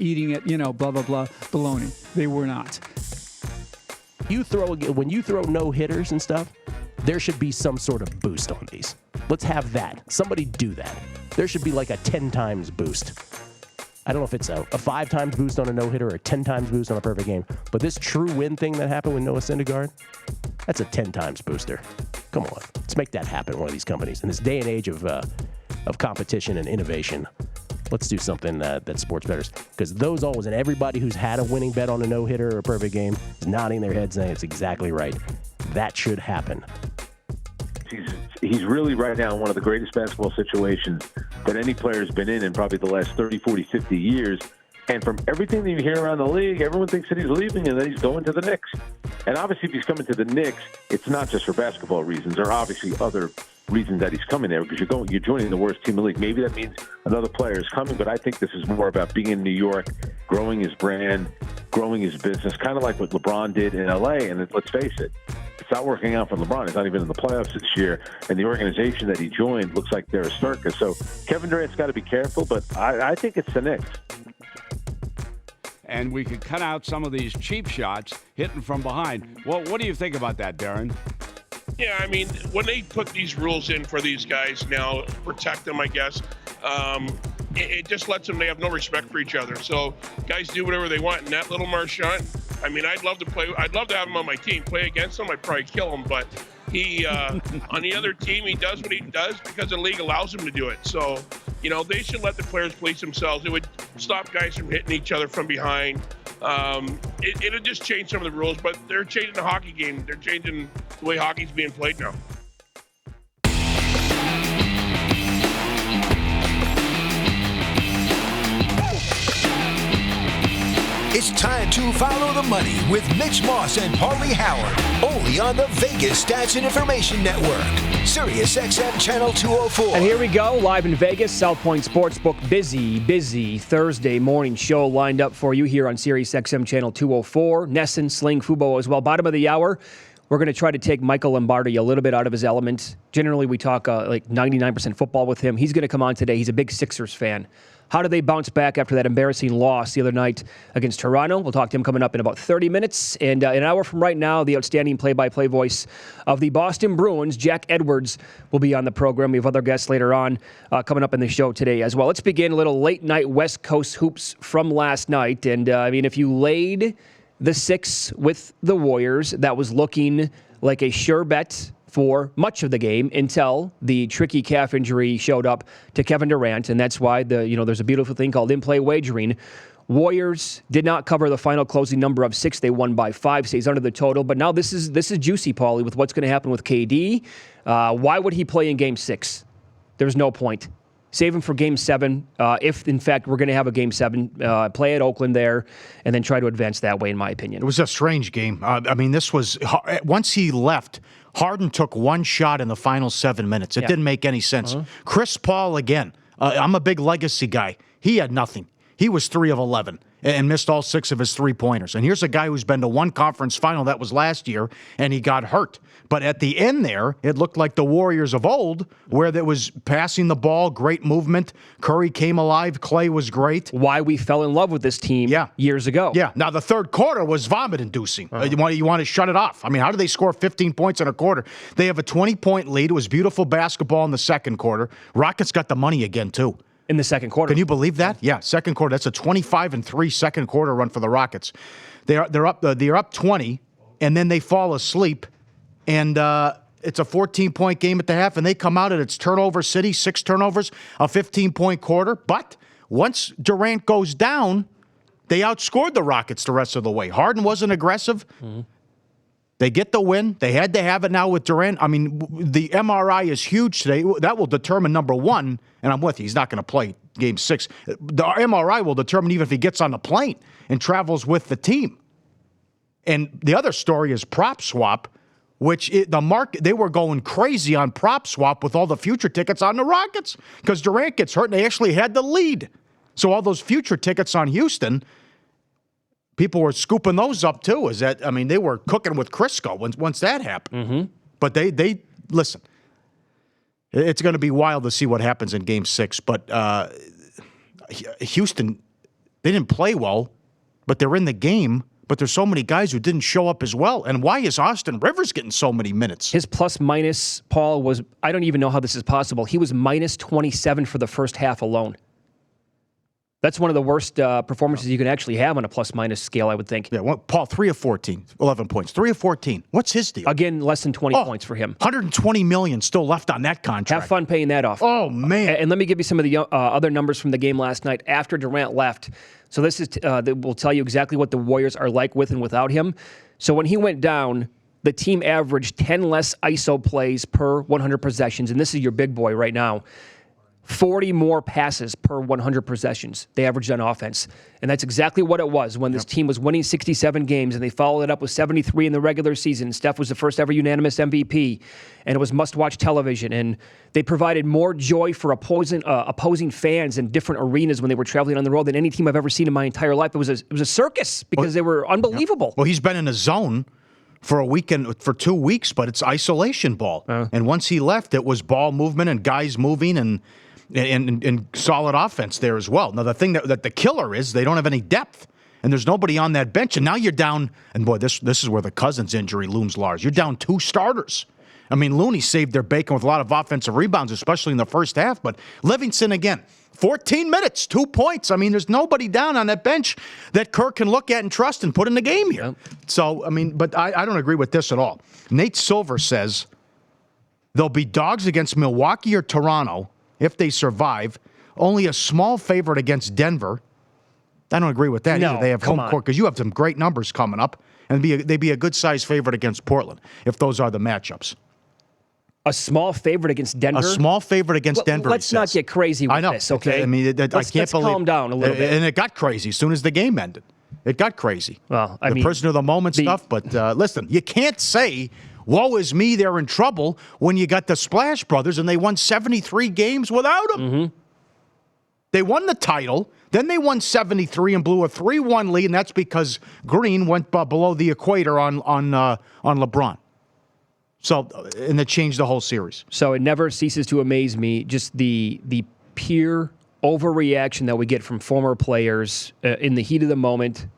eating it, blah, blah, blah, baloney. They were not. When you throw no-hitters and stuff, there should be some sort of boost on these. Let's have that. Somebody do that. There should be like a 10 times boost. I don't know if it's a 5 times boost on a no-hitter or a 10 times boost on a perfect game, but this true win thing that happened with Noah Syndergaard, that's a 10 times booster. Come on. Let's make that happen, one of these companies. In this day and age of competition and innovation, let's do something that's sports bettors. Because those always, and everybody who's had a winning bet on a no-hitter or a perfect game is nodding their head saying it's exactly right. That should happen. He's really right now in one of the greatest basketball situations that any player has been in probably the last 30, 40, 50 years. And from everything that you hear around the league, everyone thinks that he's leaving and that he's going to the Knicks. And obviously, if he's coming to the Knicks, it's not just for basketball reasons. There are obviously other reasons that he's coming there because you're joining the worst team in the league. Maybe that means another player is coming, but I think this is more about being in New York, growing his brand, growing his business, kind of like what LeBron did in L.A. And let's face it, it's not working out for LeBron. He's not even in the playoffs this year. And the organization that he joined looks like they're a Circa. So Kevin Durant's got to be careful, but I think it's the Knicks. And we could cut out some of these cheap shots hitting from behind. Well, what do you think about that, Darren? Yeah, I mean, when they put these rules in for these guys now, protect them, I guess, it just lets them, they have no respect for each other. So guys do whatever they want. And that little Marchand, I mean, I'd love to have him on my team. Play against him, I'd probably kill him. But he, on the other team, he does what he does because the league allows him to do it. So, they should let the players police themselves. It would stop guys from hitting each other from behind. It'll just change some of the rules, but they're changing the hockey game. They're changing the way hockey's being played now. It's time to follow the money with Mitch Moss and Pauly Howard, only on the Vegas Stats and Information Network, SiriusXM Channel 204. And here we go, live in Vegas, South Point Sportsbook. Busy Thursday morning show lined up for you here on SiriusXM Channel 204. NESN, Sling, Fubo as well. Bottom of the hour, we're going to try to take Michael Lombardi a little bit out of his element. Generally, we talk like 99% football with him. He's going to come on today. He's a big Sixers fan. How do they bounce back after that embarrassing loss the other night against Toronto? We'll talk to him coming up in about 30 minutes. And an hour from right now, the outstanding play-by-play voice of the Boston Bruins, Jack Edwards, will be on the program. We have other guests later on coming up in the show today as well. Let's begin a little late-night West Coast hoops from last night. And, if you laid the 6 with the Warriors, that was looking like a sure bet for much of the game until the tricky calf injury showed up to Kevin Durant, and that's why there's a beautiful thing called in-play wagering. Warriors did not cover the final closing number of 6. They won by 5, stays under the total. But now this is juicy, Pauly, with what's going to happen with KD. Why would he play in Game 6? There's no point. Save him for Game 7, if, in fact, we're going to have a Game 7. Play at Oakland there, and then try to advance that way, in my opinion. It was a strange game. This was – once he left – Harden took one shot in the final 7 minutes. It didn't make any sense. Chris Paul, again, I'm a big legacy guy. He had nothing. He was 3 of 11 and missed all 6 of his three-pointers. And here's a guy who's been to one conference final, that was last year, and he got hurt. But at the end there, it looked like the Warriors of old, where there was passing the ball, great movement. Curry came alive. Clay was great. Why we fell in love with this team years ago. Yeah. Now, the third quarter was vomit-inducing. You want to shut it off. How do they score 15 points in a quarter? They have a 20-point lead. It was beautiful basketball in the second quarter. Rockets got the money again, too. In the second quarter. Can you believe that? Yeah, second quarter. That's a 25-3 second quarter run for the Rockets. They're up 20, and then they fall asleep, and it's a 14-point game at the half, and they come out and it's turnover city, 6 turnovers, a 15-point quarter. But once Durant goes down, they outscored the Rockets the rest of the way. Harden wasn't aggressive. Mm-hmm. They get the win. They had to have it now with Durant. The MRI is huge today. That will determine, number one, and I'm with you, he's not going to play Game 6. The MRI will determine even if he gets on the plane and travels with the team. And the other story is prop swap, which they were going crazy on prop swap with all the future tickets on the Rockets because Durant gets hurt and they actually had the lead. So all those future tickets on Houston, people were scooping those up too. They were cooking with Crisco once that happened. Mm-hmm. But they listen. It's going to be wild to see what happens in Game 6. But Houston They didn't play well, but they're in the game. But there's so many guys who didn't show up as well. And why is Austin Rivers getting so many minutes? His plus-minus, Paul, was, I don't even know how this is possible. He was minus 27 for the first half alone. That's one of the worst performances you can actually have on a plus-minus scale, I would think. Yeah, well, Paul, 3 of 14, 11 points. 3 of 14. What's his deal? Again, less than 20 points for him. $120 million still left on that contract. Have fun paying that off. Oh, man. And let me give you some of the other numbers from the game last night after Durant left. So this is will tell you exactly what the Warriors are like with and without him. So when he went down, the team averaged 10 less ISO plays per 100 possessions. And this is your big boy right now. 40 more passes per 100 possessions they averaged on offense. And that's exactly what it was when this team was winning 67 games, and they followed it up with 73 in the regular season. And Steph was the first ever unanimous MVP, and it was must-watch television. And they provided more joy for opposing fans in different arenas when they were traveling on the road than any team I've ever seen in my entire life. It was a circus because they were unbelievable. Well, he's been in a zone for a weekend, for 2 weeks, but it's isolation ball. And once he left, it was ball movement and guys moving and solid offense there as well. Now, the thing that the killer is they don't have any depth, and there's nobody on that bench. And now you're down, and boy, this is where the Cousins injury looms large. You're down 2 starters. I mean, Looney saved their bacon with a lot of offensive rebounds, especially in the first half. But Livingston, again, 14 minutes, 2 points. I mean, there's nobody down on that bench that Kirk can look at and trust and put in the game here. Yep. So, I mean, but I don't agree with this at all. Nate Silver says they'll be dogs against Milwaukee or Toronto if they survive, only a small favorite against Denver. I don't agree with that either. They have home court because you have some great numbers coming up, and they'd be a good-sized favorite against Portland if those are the matchups. A small favorite against Denver? A small favorite against Denver, Let's not get crazy with this, okay? I mean, I can't believe... Let's calm down a little bit. And it got crazy as soon as the game ended. It got crazy. Well, I mean... The prisoner of the moment stuff, but listen, you can't say... Woe is me, they're in trouble when you got the Splash Brothers and they won 73 games without him. Mm-hmm. They won the title, then they won 73 and blew a 3-1 lead, and that's because Green went below the equator on LeBron. So, and it changed the whole series. So it never ceases to amaze me, just the pure overreaction that we get from former players in the heat of the moment.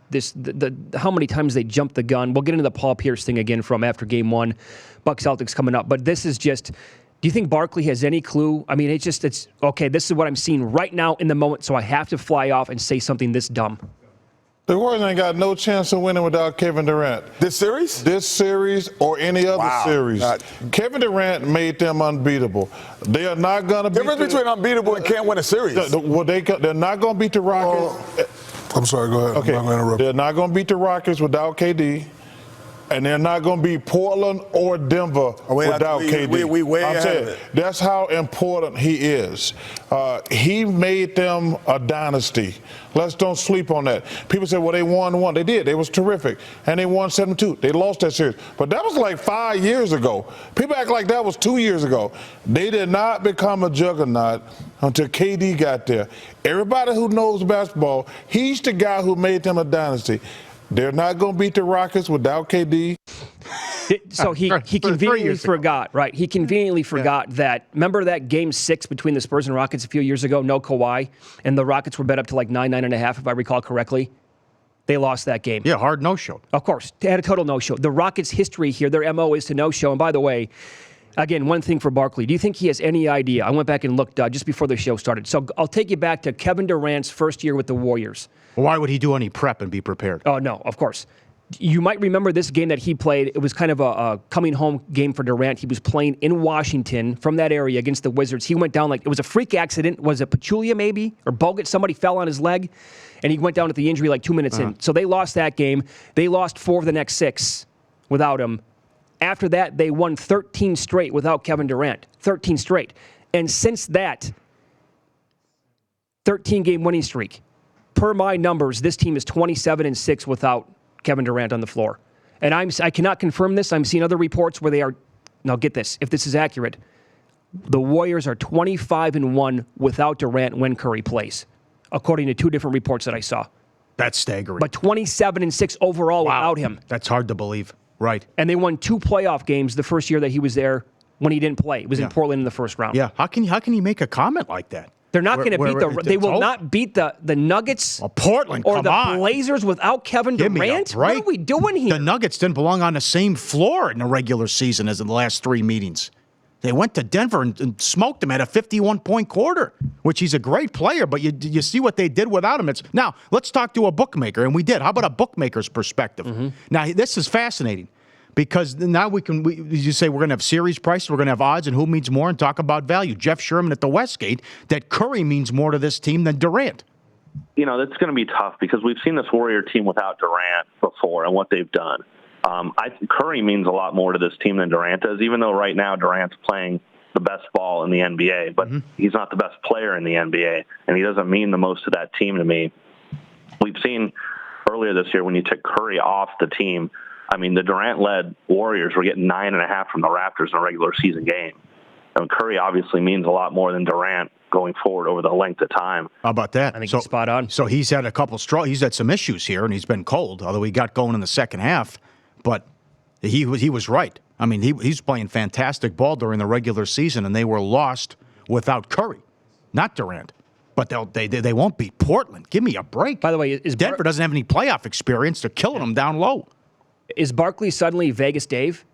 How many times they jumped the gun. We'll get into the Paul Pierce thing again from after Game 1. Bucks Celtics coming up. But this is just, do you think Barkley has any clue? I mean, it's okay, this is what I'm seeing right now in the moment, so I have to fly off and say something this dumb. The Warriors ain't got no chance of winning without Kevin Durant. This series? This series or any other series. Kevin Durant made them unbeatable. They are not going to beat... The difference between unbeatable and can't win a series. They're not going to beat the Rockets. I'm sorry, go ahead. Okay. I'm not going to interrupt. They're not going to beat the Rockets without KD. And they're not going to beat Portland or Denver without KD. We way ahead of it. That's how important he is. He made them a dynasty. Let's don't sleep on that. People say, well, they won one. They did. They was terrific. And they won 7-2. They lost that series. But that was like 5 years ago. People act like that was 2 years ago. They did not become a juggernaut until KD got there. Everybody who knows basketball, he's the guy who made them a dynasty. They're not going to beat the Rockets without KD. So he conveniently forgot, right? He conveniently forgot that. Remember that Game 6 between the Spurs and Rockets a few years ago? No Kawhi, and the Rockets were bet up to like 9.5, if I recall correctly. They lost that game. Yeah, hard no-show. Of course, they had a total no-show. The Rockets' history here, their MO is to no-show. And by the way, again, one thing for Barkley. Do you think he has any idea? I went back and looked just before the show started. So I'll take you back to Kevin Durant's first year with the Warriors. Why would he do any prep and be prepared? Oh, no, of course. You might remember this game that he played. It was kind of a coming home game for Durant. He was playing in Washington from that area against the Wizards. He went down it was a freak accident. Was it Pachulia maybe? Or Bogut? Somebody fell on his leg, and he went down with the injury like 2 minutes in. So they lost that game. They lost 4 of the next 6 without him. After that, they won 13 straight without Kevin Durant. 13 straight. And since that 13-game winning streak, per my numbers, this team is 27-6 without Kevin Durant on the floor. And I cannot confirm this. I'm seeing other reports where they are, now get this, if this is accurate, the Warriors are 25-1 without Durant when Curry plays, according to 2 different reports that I saw. That's staggering. But 27-6 overall without him. That's hard to believe. Right. And they won 2 playoff games the first year that he was there when he didn't play. It was in Portland in the first round. Yeah. How can he make a comment like that? They're not going to beat the. They will over. not beat the Nuggets Portland, or come the on. Blazers without Kevin Give me a Durant. break. What are we doing here? The Nuggets didn't belong on the same floor in the regular season as in the last 3 meetings. They went to Denver and smoked him at a 51-point quarter, which he's a great player, but you see what they did without him. Now, let's talk to a bookmaker, and we did. How about a bookmaker's perspective? Now, this is fascinating because now you say we're going to have series prices, we're going to have odds, and who means more, and talk about value. Jeff Sherman at the Westgate, that Curry means more to this team than Durant. That's going to be tough because we've seen this Warrior team without Durant before and what they've done. I think Curry means a lot more to this team than Durant does, even though right now Durant's playing the best ball in the NBA, but he's not the best player in the NBA, and he doesn't mean the most to that team to me. We've seen earlier this year when you took Curry off the team, the Durant-led Warriors were getting 9.5 from the Raptors in a regular season game. And Curry obviously means a lot more than Durant going forward over the length of time. How about that? I think he's spot on. So he's had a couple he's had some issues here, and he's been cold, although he got going in the second half. But he was right. He's playing fantastic ball during the regular season, and they were lost without Curry, not Durant. But they won't beat Portland. Give me a break. By the way, Denver doesn't have any playoff experience. They're killing them down low. Is Barkley suddenly Vegas Dave?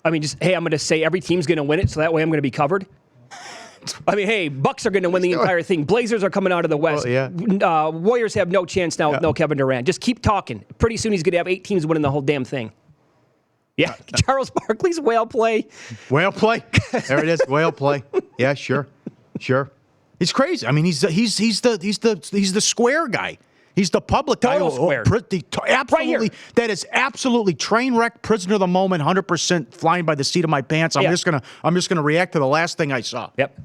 I'm going to say every team's going to win it, so that way I'm going to be covered. Hey, Bucks are going to win the entire thing. Blazers are coming out of the West. Warriors have no chance now with no Kevin Durant. Just keep talking. Pretty soon he's going to have 8 teams winning the whole damn thing. Yeah, Charles Barkley's whale play. Whale play? There it is, whale play. Yeah, sure. He's crazy. He's the square guy. He's the public guy. Total square. Absolutely. Right that is absolutely train wreck, prisoner of the moment, 100% flying by the seat of my pants. I'm just gonna react to the last thing I saw. Yep.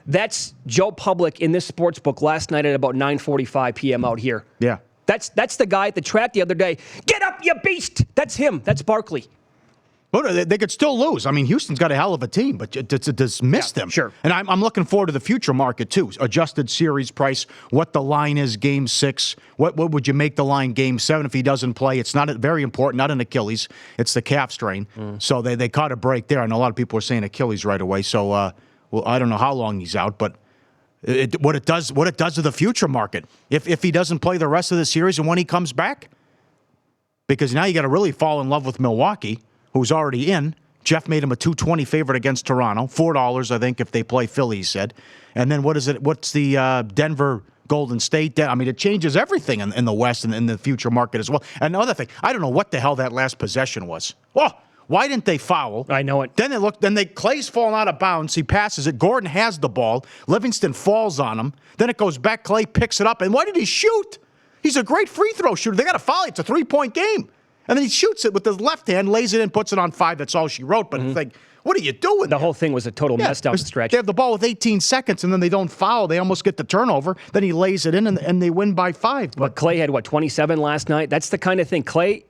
That's Joe Public in this sports book last night at about 9:45 p.m. out here. Yeah. That's the guy at the track the other day. Get up, you beast! That's him. That's Barkley. But they could still lose. Houston's got a hell of a team, but to dismiss them. Sure. And I'm looking forward to the future market, too. Adjusted series price, what the line is Game 6. What would you make the line Game 7 if he doesn't play? It's not very important, not an Achilles. It's the calf strain. So they caught a break there. I know a lot of people are saying Achilles right away. So, I don't know how long he's out, but what it does to the future market if he doesn't play the rest of the series and when he comes back. Because now you got to really fall in love with Milwaukee, who's already in. Jeff made him a $2.20 favorite against Toronto. $4, I think, if they play Philly, he said. And then what is it? What's the Denver Golden State? It changes everything in the West and in the future market as well. Another thing, I don't know what the hell that last possession was. Oh, why didn't they foul? I know it. Then Clay's falling out of bounds. He passes it. Gordon has the ball. Livingston falls on him. Then it goes back. Clay picks it up. And why did he shoot? He's a great free throw shooter. They got to foul. It's a 3-point game. And then he shoots it with his left hand, lays it in, puts it on 5. That's all she wrote. But it's like, what are you doing? The whole thing was a total mess down the stretch. They have the ball with 18 seconds, and then they don't foul. They almost get the turnover. Then he lays it in, and they win by 5. But Clay had, 27 last night? That's the kind of thing. Clay,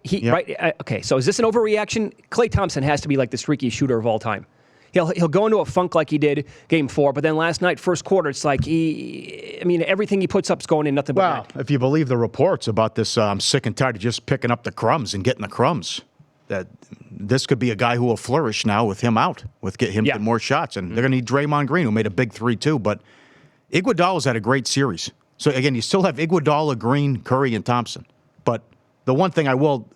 okay, so is this an overreaction? Klay Thompson has to be like the streakiest shooter of all time. He'll go into a funk like he did Game 4, but then last night, first quarter, it's like everything he puts up's going in, nothing but net. If you believe the reports about this, I'm sick and tired of just picking up the crumbs and getting the crumbs. That this could be a guy who will flourish now with him out, with him getting more shots. And they're going to need Draymond Green, who made a big 3 too. But Iguodala's had a great series. So again, you still have Iguodala, Green, Curry, and Thompson. But the one thing I will.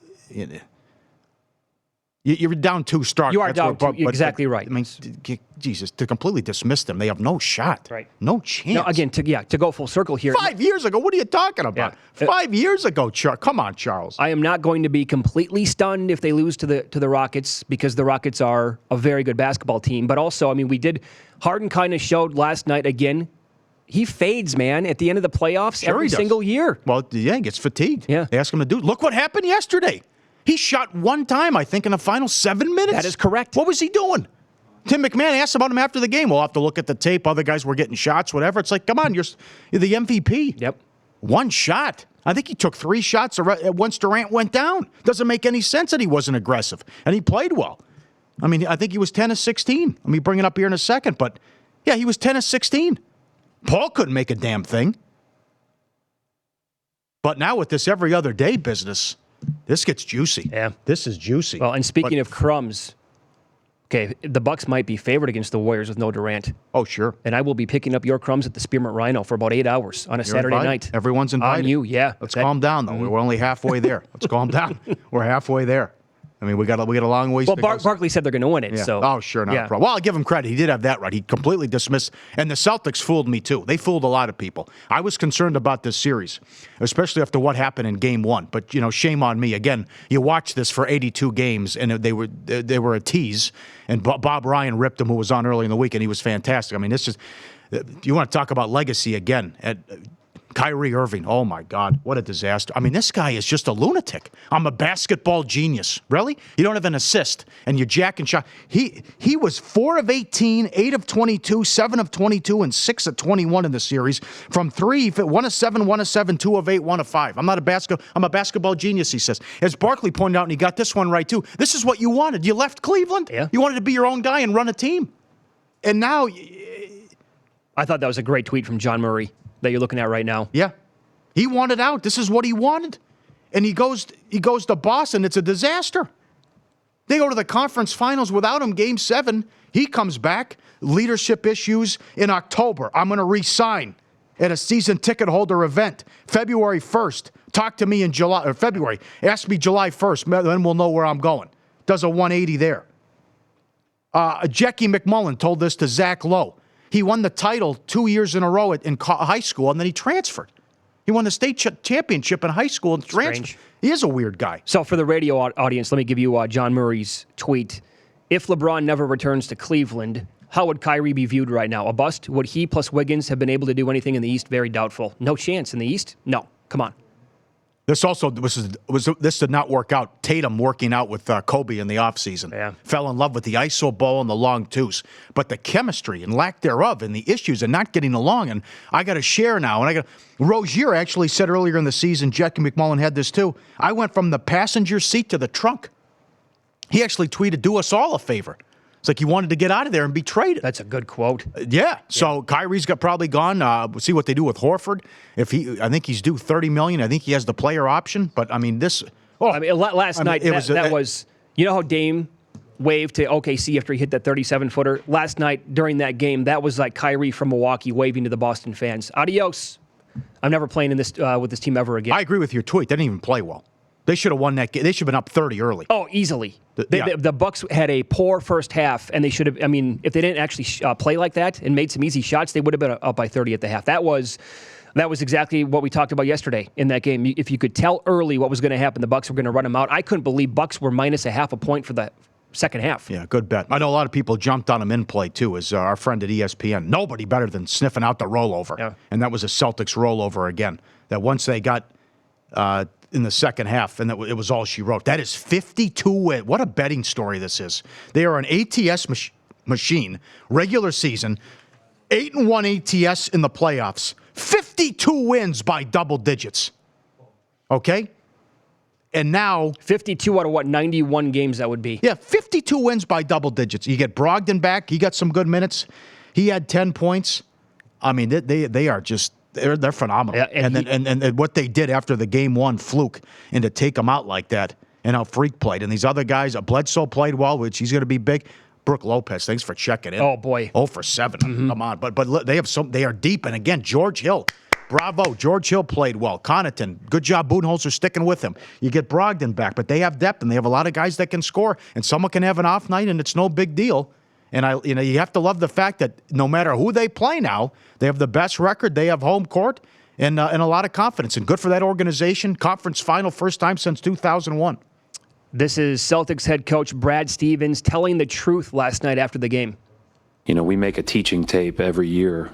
You're down 2 starts. You are down 2. Exactly right. Jesus, to completely dismiss them, they have no shot. Right. No chance. No, again, to go full circle here. 5 years ago, what are you talking about? Yeah. 5 years ago, come on, Charles. I am not going to be completely stunned if they lose to the Rockets because the Rockets are a very good basketball team. But also, Harden kind of showed last night again. He fades, man, at the end of the playoffs every single year. Well, he gets fatigued. Yeah. They ask him to do. Look what happened yesterday. He shot 1 time, I think, in the final 7 minutes. That is correct. What was he doing? Tim McMahon asked about him after the game. We'll have to look at the tape. Other guys were getting shots, whatever. It's like, come on, you're the MVP. Yep. 1 shot. I think he took 3 shots once Durant went down. Doesn't make any sense that he wasn't aggressive. And he played well. I think he was 10 of 16. Let me bring it up here in a second. But, yeah, he was 10 of 16. Paul couldn't make a damn thing. But now with this every other day business, this gets juicy. Yeah. This is juicy. Well, and speaking of crumbs, Okay, the Bucks might be favored against the Warriors with no Durant. Oh, sure. And I will be picking up your crumbs at the Spearmint Rhino for about 8 hours on a Saturday invited. night. Everyone's invited. On you, yeah. Let's calm down, though. We're only halfway there. Let's calm down. We're halfway there. I mean, we got a long ways Well, to go. Barkley said they're going to win it. Yeah. So. Oh, sure, not a problem. Well, I'll give him credit. He did have that right. He completely dismissed. And the Celtics fooled me, too. They fooled a lot of people. I was concerned about this series, especially after what happened in Game 1. But, shame on me. Again, you watch this for 82 games, and they were a tease. And Bob Ryan ripped him, who was on early in the week, and he was fantastic. I mean, this is – you want to talk about legacy again. Kyrie Irving, oh my God, what a disaster. I mean, this guy is just a lunatic. I'm a basketball genius. Really? You don't have an assist, and you're jacking shot. He was 4 of 18, 8 of 22, 7 of 22, and 6 of 21 in the series. From 3, 1 of 7, 1 of 7, 2 of 8, 1 of 5. I'm a basketball genius, he says. As Barkley pointed out, and he got this one right too, this is what you wanted. You left Cleveland. Yeah. You wanted to be your own guy and run a team. And now... I thought that was a great tweet from John Murray that you're looking at right now. Yeah. He wanted out. This is what he wanted. And he goes to Boston. It's a disaster. They go to the conference finals without him, Game 7. He comes back. Leadership issues in October. I'm going to re-sign at a season ticket holder event. February 1st. Talk to me in July or February. Ask me July 1st. Then we'll know where I'm going. Does a 180 there. Jackie McMullen told this to Zach Lowe. He won the title 2 years in a row in high school, and then he transferred. He won the state championship in high school and transferred. Strange. He is a weird guy. So for the radio audience, let me give you John Murray's tweet. If LeBron never returns to Cleveland, how would Kyrie be viewed right now? A bust? Would he plus Wiggins have been able to do anything in the East? Very doubtful. No chance in the East? No. Come on. This did not work out. Tatum working out with Kobe in the offseason. Yeah. Fell in love with the iso ball and the long twos. But the chemistry and lack thereof and the issues and not getting along. And I got to share now. And Rozier actually said earlier in the season, Jackie McMullen had this too, I went from the passenger seat to the trunk. He actually tweeted, do us all a favor. It's like he wanted to get out of there and be traded. That's a good quote. Yeah. So Kyrie's probably gone. We'll see what they do with Horford. I think he's due $30 million. I think he has the player option. But I mean, last night that was. You know how Dame waved to OKC after he hit that 37-footer? Last night during that game, that was like Kyrie from Milwaukee waving to the Boston fans. Adios. I'm never playing in this with this team ever again. I agree with your tweet. They didn't even play well. They should have won that game. They should have been up 30 early. Oh, easily. The Bucks had a poor first half, and they should have. I mean, if they didn't actually play like that and made some easy shots, they would have been up by 30 at the half. That was exactly what we talked about yesterday in that game. If you could tell early what was going to happen, the Bucks were going to run them out. I couldn't believe Bucks were minus a half a point for the second half. Yeah, good bet. I know a lot of people jumped on him in play, too, as our friend at ESPN. Nobody better than sniffing out the rollover. Yeah. And that was a Celtics rollover again. That once they got in the second half, and it was all she wrote. That is 52 wins. What a betting story this is. They are an ATS machine, regular season, 8-1 ATS in the playoffs, 52 wins by double digits. Okay? And now 52 out of 91 games that would be. Yeah, 52 wins by double digits. You get Brogdon back. He got some good minutes. He had 10 points. I mean, they are just they're phenomenal. Yeah, and what they did after the Game 1 fluke and to take them out like that, and how Freak played, and these other guys, Bledsoe played well, which he's going to be big. Brooke Lopez, thanks for checking in. Oh boy, 0 for 7. Mm-hmm. Come on, but they are deep, and again, George Hill. Bravo. George Hill played well. Connaughton, good job. Budenholzer sticking with him. You get Brogdon back, but they have depth, and they have a lot of guys that can score, and someone can have an off night, and it's no big deal. And you have to love the fact that no matter who they play now, they have the best record, they have home court, and a lot of confidence. And good for that organization. Conference final, first time since 2001. This is Celtics head coach Brad Stevens telling the truth last night after the game. We make a teaching tape every year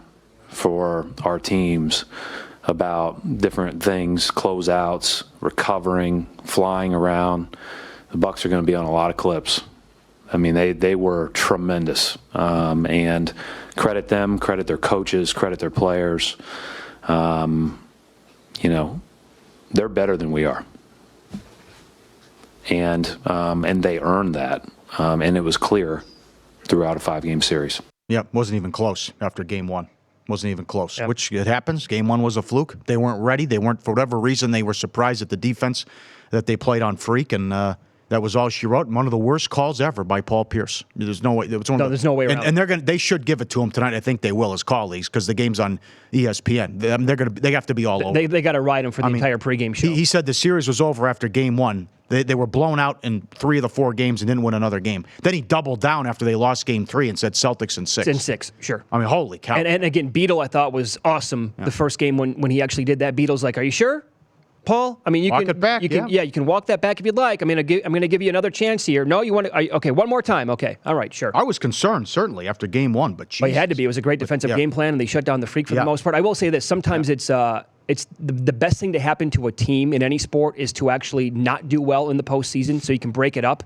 for our teams about different things, closeouts, recovering, flying around. The Bucks are going to be on a lot of clips. I mean, they were tremendous, and credit them, credit their coaches, credit their players. They're better than we are, and they earned that, and it was clear throughout a 5-game series. Yeah, wasn't even close after Game 1. Wasn't even close, which it happens. Game 1 was a fluke. They weren't ready. They weren't, for whatever reason, they were surprised at the defense that they played on Freak, and That was all she wrote. And one of the worst calls ever by Paul Pierce. There's no way. There's no way around. And they should give it to him tonight. I think they will as colleagues because the game's on ESPN. They have to be all over. They got to ride him for the entire pregame show. He said the series was over after game one. They were blown out in 3 of the 4 games and didn't win another game. Then he doubled down after they lost game 3 and said Celtics in 6. It's in 6, sure. I mean, holy cow. And again, Beetle I thought was awesome the first game when he actually did that. Beetle's like, "Are you sure, Paul? I mean, you walk can it back. You can walk that back if you'd like. I'm going to give you another chance here. No, you want to? Okay, one more time. Okay, all right, sure." I was concerned certainly after game 1, but he had to be. It was a great defensive game plan, and they shut down the Freak for the most part. I will say this: sometimes it's the best thing to happen to a team in any sport is to actually not do well in the postseason, so you can break it up.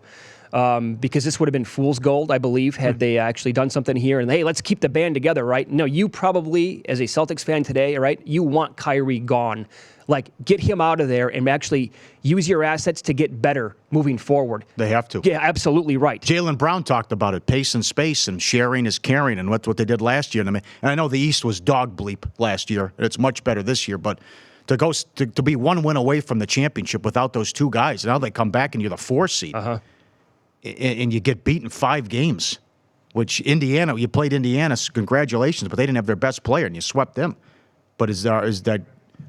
Because this would have been fool's gold, I believe, had they actually done something here. And hey, let's keep the band together, right? No, you probably, as a Celtics fan today, right, you want Kyrie gone. Like, get him out of there and actually use your assets to get better moving forward. They have to. Yeah, absolutely right. Jaylen Brown talked about it, pace and space, and sharing is caring, and what they did last year. And I know the East was dog bleep last year. It's much better this year, but to be 1 win away from the championship without those 2 guys, now they come back and you're the 4 seed. And you get beaten 5 games, which you played Indiana, congratulations, but they didn't have their best player, and you swept them. But is that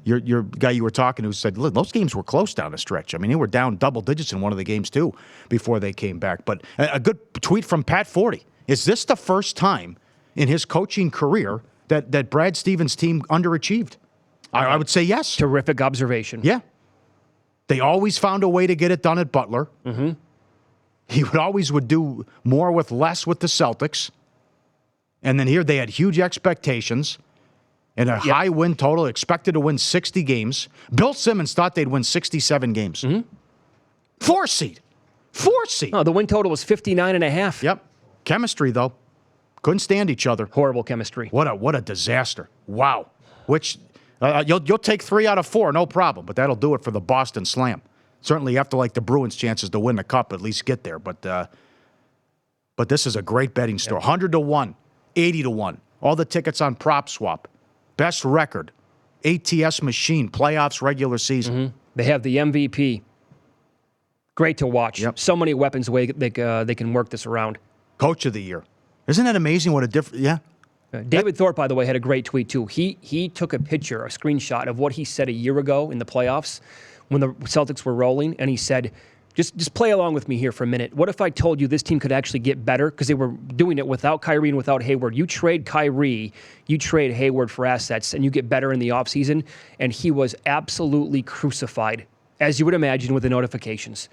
your guy you were talking to said, look, those games were close down the stretch. I mean, they were down double digits in one of the games, too, before they came back. But a good tweet from Pat Forty. Is this the first time in his coaching career that Brad Stevens' team underachieved? I would say yes. Terrific observation. Yeah. They always found a way to get it done at Butler. Mm-hmm. He would do more with less with the Celtics. And then here they had huge expectations and a high win total, expected to win 60 games. Bill Simmons thought they'd win 67 games. Mm-hmm. 4 seed. 4 seed. Oh, the win total was 59.5. Yep. Chemistry, though. Couldn't stand each other. Horrible chemistry. What a disaster. Wow. Which you'll take 3 out of 4, no problem. But that'll do it for the Boston Slam. Certainly, you have to like the Bruins' chances to win the cup, at least get there. But this is a great betting store. 100-1, 80-1. All the tickets on Prop Swap. Best record. ATS machine. Playoffs, regular season. Mm-hmm. They have the MVP. Great to watch. Yep. So many weapons they can work this around. Coach of the year. Isn't that amazing? What a different. Yeah. David Thorpe, by the way, had a great tweet too. He took a picture, a screenshot of what he said a year ago in the playoffs, when the Celtics were rolling, and he said, just play along with me here for a minute. What if I told you this team could actually get better? Because they were doing it without Kyrie and without Hayward. You trade Kyrie, you trade Hayward for assets, and you get better in the offseason. And he was absolutely crucified, as you would imagine, with the notifications.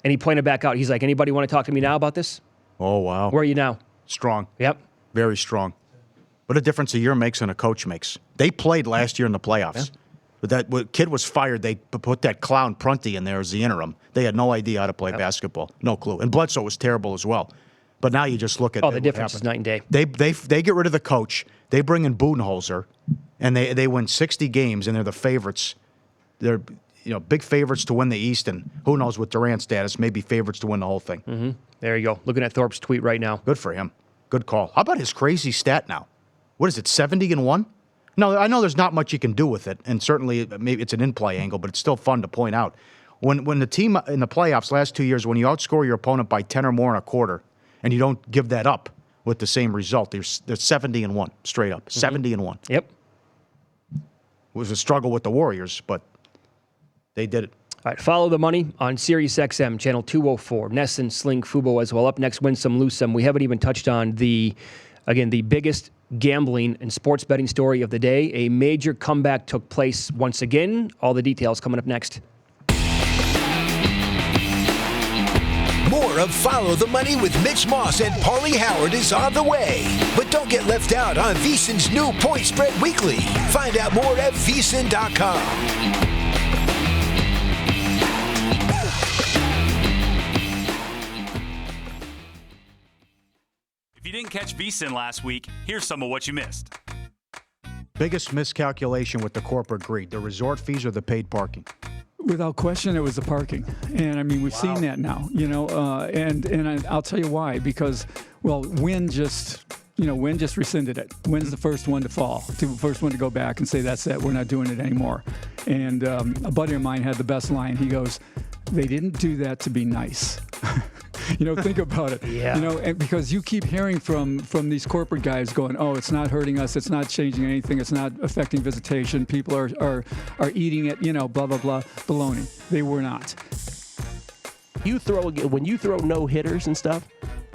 And he pointed back out. He's like, anybody want to talk to me now about this? Oh, wow. Where are you now? Strong. Yep. Very strong. What a difference a year makes and a coach makes. They played last year in the playoffs. Yeah. But that kid was fired. They put that clown Prunty in there as the interim. They had no idea how to play basketball. No clue. And Bledsoe was terrible as well. But now you just look at the difference is night and day. They get rid of the coach. They bring in Budenholzer, and they win 60 games, and they're the favorites. They're big favorites to win the East, and who knows with Durant's status, maybe favorites to win the whole thing. Mm-hmm. There you go. Looking at Thorpe's tweet right now. Good for him. Good call. How about his crazy stat now? What is it, 70-1? No, I know there's not much you can do with it, and certainly maybe it's an in-play angle, but it's still fun to point out. When the team in the playoffs last 2 years, when you outscore your opponent by 10 or more in a quarter, and you don't give that up with the same result, they're 70-1, straight up. Mm-hmm. 70-1. Yep. It was a struggle with the Warriors, but they did it. All right, follow the money on SiriusXM, channel 204. NESN, Sling, Fubo as well. Up next, Win Some, Lose Some. We haven't even touched on the biggest gambling and sports betting story of the day. A major comeback took place once again. All the details coming up next. More of Follow the Money with Mitch Moss and Pauly Howard is on the way. But don't get left out on VSiN's new Point Spread Weekly. Find out more at VSiN.com. If you didn't catch VSiN last week, here's some of what you missed. Biggest miscalculation with the corporate greed, the resort fees or the paid parking? Without question, it was the parking. And, I mean, we've seen that now, and I'll tell you why. Because, Wynn just rescinded it. Wynn's the first one to fall, the first one to go back and say, that's it, we're not doing it anymore. And a buddy of mine had the best line. He goes, They didn't do that to be nice. Think about it. Yeah. And because you keep hearing from these corporate guys going, oh, it's not hurting us, it's not changing anything, it's not affecting visitation, people are eating it, blah, blah, blah, baloney. They were not. When you throw no hitters and stuff,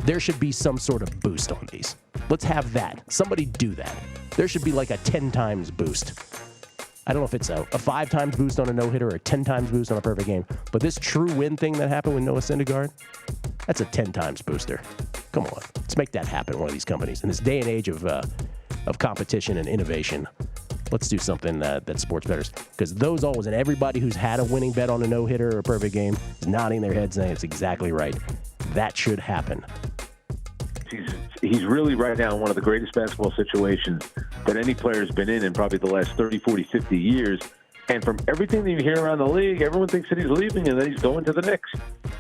there should be some sort of boost on these. Let's have that. Somebody do that. There should be like a 10 times boost. I don't know if it's a 5 times boost on a no-hitter or a 10 times boost on a perfect game. But this true win thing that happened with Noah Syndergaard, that's a 10 times booster. Come on. Let's make that happen in one of these companies. In this day and age of competition and innovation, let's do something that sports bettors. Because those always, and everybody who's had a winning bet on a no-hitter or a perfect game is nodding their head saying it's exactly right. That should happen. He's really right now in one of the greatest basketball situations that any player has been in probably the last 30, 40, 50 years. And from everything that you hear around the league, everyone thinks that he's leaving and that he's going to the Knicks.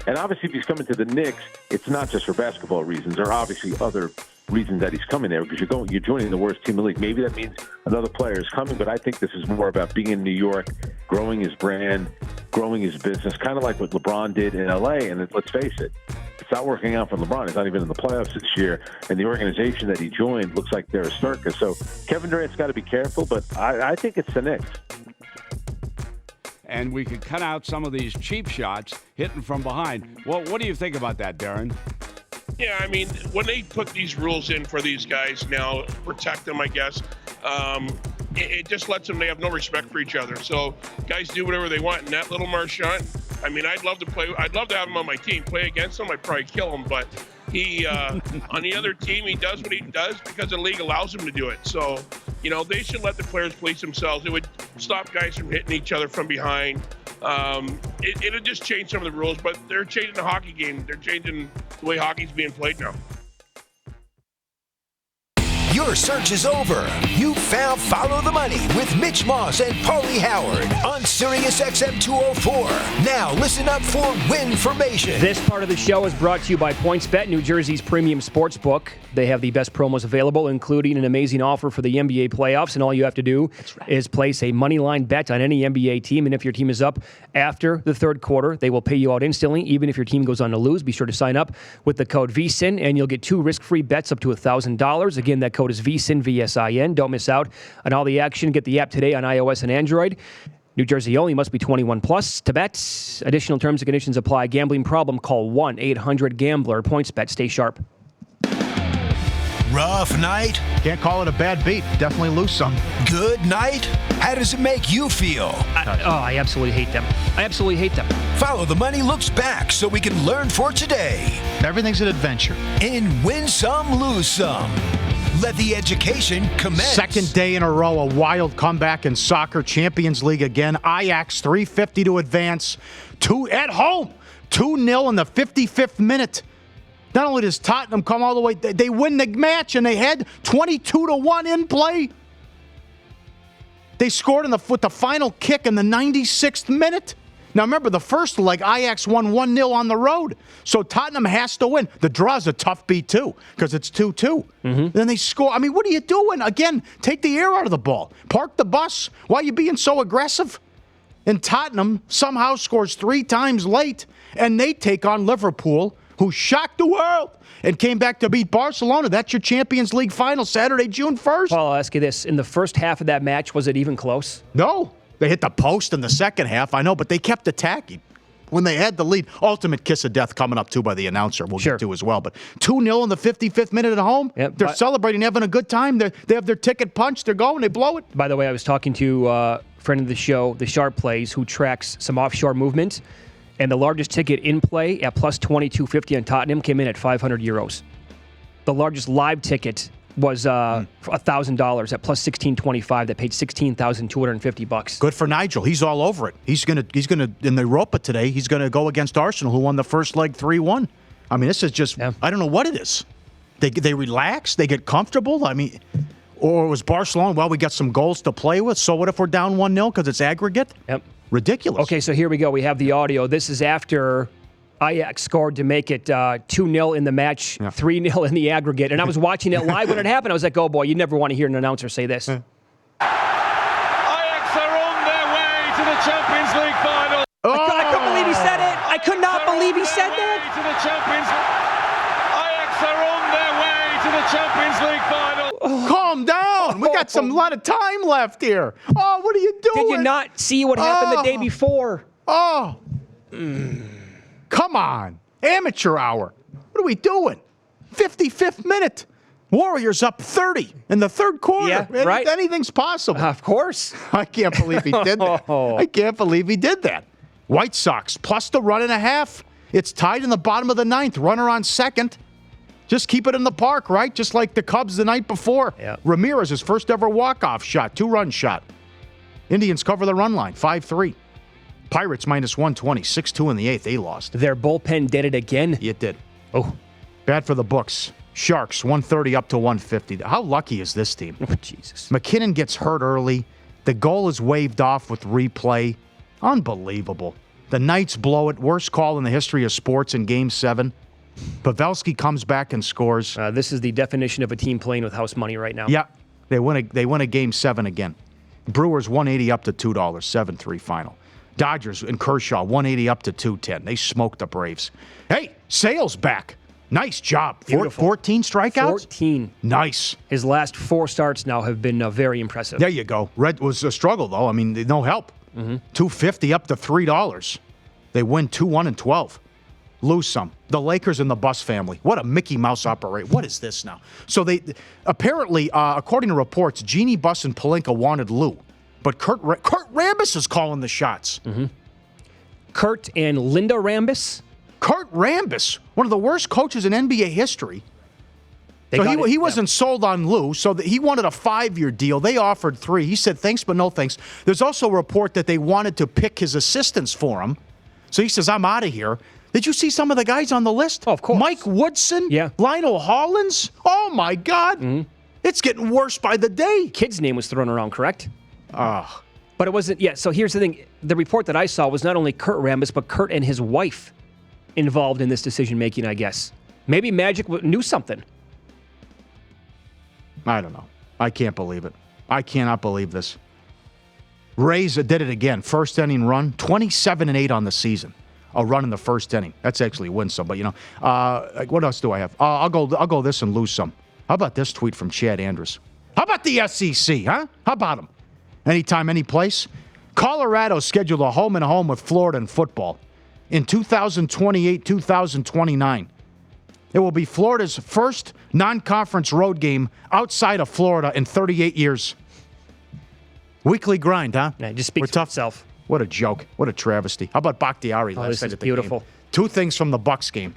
And obviously, if he's coming to the Knicks, it's not just for basketball reasons. There are obviously other reasons that he's coming there because you're joining the worst team in the league. Maybe that means another player is coming, but I think this is more about being in New York, growing his brand, growing his business, kind of like what LeBron did in L.A. And let's face it, it's not working out for LeBron. He's not even in the playoffs this year. And the organization that he joined looks like they're a Circa. So Kevin Durant's got to be careful, but I think it's the Knicks. And we could cut out some of these cheap shots hitting from behind. Well, what do you think about that, Darren? Yeah, I mean, when they put these rules in for these guys now, protect them, I guess, it just lets them, they have no respect for each other. So guys do whatever they want. And that little Marchand, I mean, I'd love to have him on my team. Play against him, I'd probably kill him. But he, on the other team, he does what he does because the league allows him to do it. So, they should let the players police themselves. It would stop guys from hitting each other from behind. It'll just change some of the rules, but they're changing the hockey game. They're changing the way hockey's being played now. Your search is over. You found Follow the Money with Mitch Moss and Pauly Howard on SiriusXM 204. Now listen up for Winformation. This part of the show is brought to you by PointsBet, New Jersey's premium sportsbook. They have the best promos available, including an amazing offer for the NBA playoffs, and all you have to do is place a moneyline bet on any NBA team, and if your team is up after the third quarter, they will pay you out instantly, even if your team goes on to lose. Be sure to sign up with the code VSIN, and you'll get 2 risk-free bets up to $1,000. Again, that code is VSIN, VSIN. Don't miss out on all the action. Get the app today on iOS and Android. New Jersey only, must be 21 plus to bet. Additional terms and conditions apply. Gambling problem? Call 1-800-GAMBLER. PointsBet. Stay sharp. Rough night? Can't call it a bad beat. Definitely lose some. Good night? How does it make you feel? I absolutely hate them. I absolutely hate them. Follow the Money looks back so we can learn for today. Everything's an adventure. And win some, lose some. Let the education commence. Second day in a row, a wild comeback in soccer. Champions League again. Ajax 350 to advance. 2 at home. 2-0 in the 55th minute. Not only does Tottenham come all the way, they win the match and they had 22-1 in play. They scored with the final kick in the 96th minute. Now remember, the first leg, Ajax won 1-0 on the road. So Tottenham has to win. The draw's a tough beat, too, because it's 2-2. Then they score. I mean, what are you doing? Again, take the air out of the ball. Park the bus. Why are you being so aggressive? And Tottenham somehow scores 3 times late, and they take on Liverpool, who shocked the world and came back to beat Barcelona. That's your Champions League final, Saturday, June 1st. Paul, I'll ask you this. In the first half of that match, was it even close? No. They hit the post in the second half, I know, but they kept attacking. When they had the lead, ultimate kiss of death coming up, too, by the announcer. We'll get to as well. But 2-0 in the 55th minute at home. Yep, they're celebrating, having a good time. They have their ticket punched. They're going. They blow it. By the way, I was talking to a friend of the show, the Sharp Plays, who tracks some offshore movement. And the largest ticket in play at plus 22.50 on Tottenham came in at €500. The largest live ticket was $1,000 at plus 16.25. That paid $16,250. Good for Nigel. He's all over it. He's gonna in the Europa today. He's gonna go against Arsenal, who won the first leg 3-1. I mean, this is just I don't know what it is. They relax. They get comfortable. I mean, or it was Barcelona. Well, we got some goals to play with. So what if we're down 1-0 because it's aggregate? Yep. Ridiculous. Okay, so here we go. We have the audio. This is after Ajax scored to make it 2-0 in the match, 3-0 in the aggregate. And I was watching it live when it happened. I was like, oh, boy, you never want to hear an announcer say this. Ajax are on their way to the Champions League final. I couldn't believe he said it. believe he said that? To the Champions Ajax are on their way to the Champions League final. Calm down. We got a lot of time left here. Oh, what are you doing? Did you not see what happened the day before? Oh. Come on. Amateur hour. What are we doing? 55th minute. Warriors up 30 in the third quarter. Yeah, right. Anything's possible. Of course. I can't believe he did that. I can't believe he did that. White Sox plus the run and a half. It's tied in the bottom of the ninth. Runner on second. Just keep it in the park, right? Just like the Cubs the night before. Yeah. Ramirez's first ever walk-off shot, 2-run shot. Indians cover the run line, 5-3. Pirates minus 120, 6-2 in the eighth. They lost. Their bullpen did it again. It did. Oh. Bad for the books. Sharks, 130 up to 150. How lucky is this team? Oh, Jesus. McKinnon gets hurt early. The goal is waved off with replay. Unbelievable. The Knights blow it. Worst call in the history of sports in Game 7. Pavelski comes back and scores. This is the definition of a team playing with house money right now. Yeah. They win a Game 7 again. Brewers, 180 up to $2, 7-3 final. Dodgers and Kershaw, 180 up to 210. They smoked the Braves. Hey, Sale's back. Nice job. 14 strikeouts? 14. Nice. His last 4 starts now have been very impressive. There you go. Red was a struggle, though. I mean, no help. $250 up to $3. They win 2-1 and 12. Lose some. The Lakers and the Buss family. What a Mickey Mouse operation. What is this now? So they apparently, according to reports, Jeannie Buss and Pelinka wanted Lou. But Kurt Rambis is calling the shots. Kurt and Linda Rambis? Kurt Rambis, one of the worst coaches in NBA history. He wasn't sold on Lou, so he wanted a 5-year deal. They offered 3. He said thanks, but no thanks. There's also a report that they wanted to pick his assistants for him. So he says, I'm out of here. Did you see some of the guys on the list? Oh, of course. Mike Woodson? Yeah. Lionel Hollins? Oh, my God. It's getting worse by the day. Kid's name was thrown around, correct? Ah. But it wasn't, so here's the thing. The report that I saw was not only Kurt Rambis, but Kurt and his wife involved in this decision-making, I guess. Maybe Magic knew something. I don't know. I can't believe it. I cannot believe this. Rays did it again. First inning run, 27-8 on the season. A run in the first inning. That's actually win some, but what else do I have? I'll go this and lose some. How about this tweet from Chad Andrews? How about the SEC, huh? How about them? Anytime, any place. Colorado scheduled a home-and-home with Florida in football in 2028, 2029. It will be Florida's first non-conference road game outside of Florida in 38 years. Weekly grind, huh? Yeah, just speaks for itself. What a joke. What a travesty. How about Bakhtiari last night at the beautiful. game? 2 things from the Bucks game.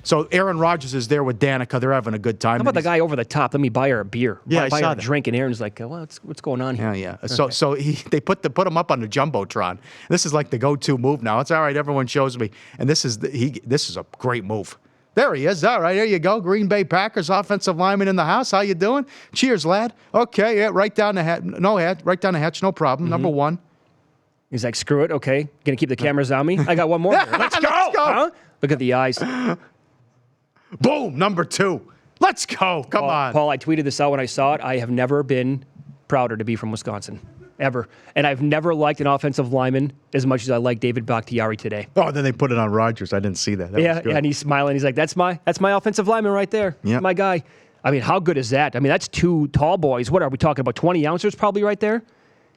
So Aaron Rodgers is there with Danica. They're having a good time. How about the guy over the top? Let me buy her a beer. Yeah, I buy saw her a that. drink, and Aaron's like, what's going on here? Yeah. So they put him up on the jumbotron. This is like the go-to move now. It's all right. Everyone shows me, and this is a great move. There he is. All right, there you go. Green Bay Packers offensive lineman in the house. How you doing? Cheers, lad. Okay, yeah, right down the hatch. Right down the hatch. No problem. Number 1. He's like, screw it. Okay, gonna keep the cameras on me. I got one more. Let's go. Huh? Look at the eyes. Boom. Number 2. Let's go. Come on. Paul, I tweeted this out when I saw it. I have never been prouder to be from Wisconsin. Ever. And I've never liked an offensive lineman as much as I like David Bakhtiari today. Oh, then they put it on Rodgers. I didn't see that. That was good. And he's smiling. He's like, that's my offensive lineman right there. Yep. My guy. I mean, how good is that? I mean, that's 2 tall boys. What are we talking about? 20 ounces probably right there?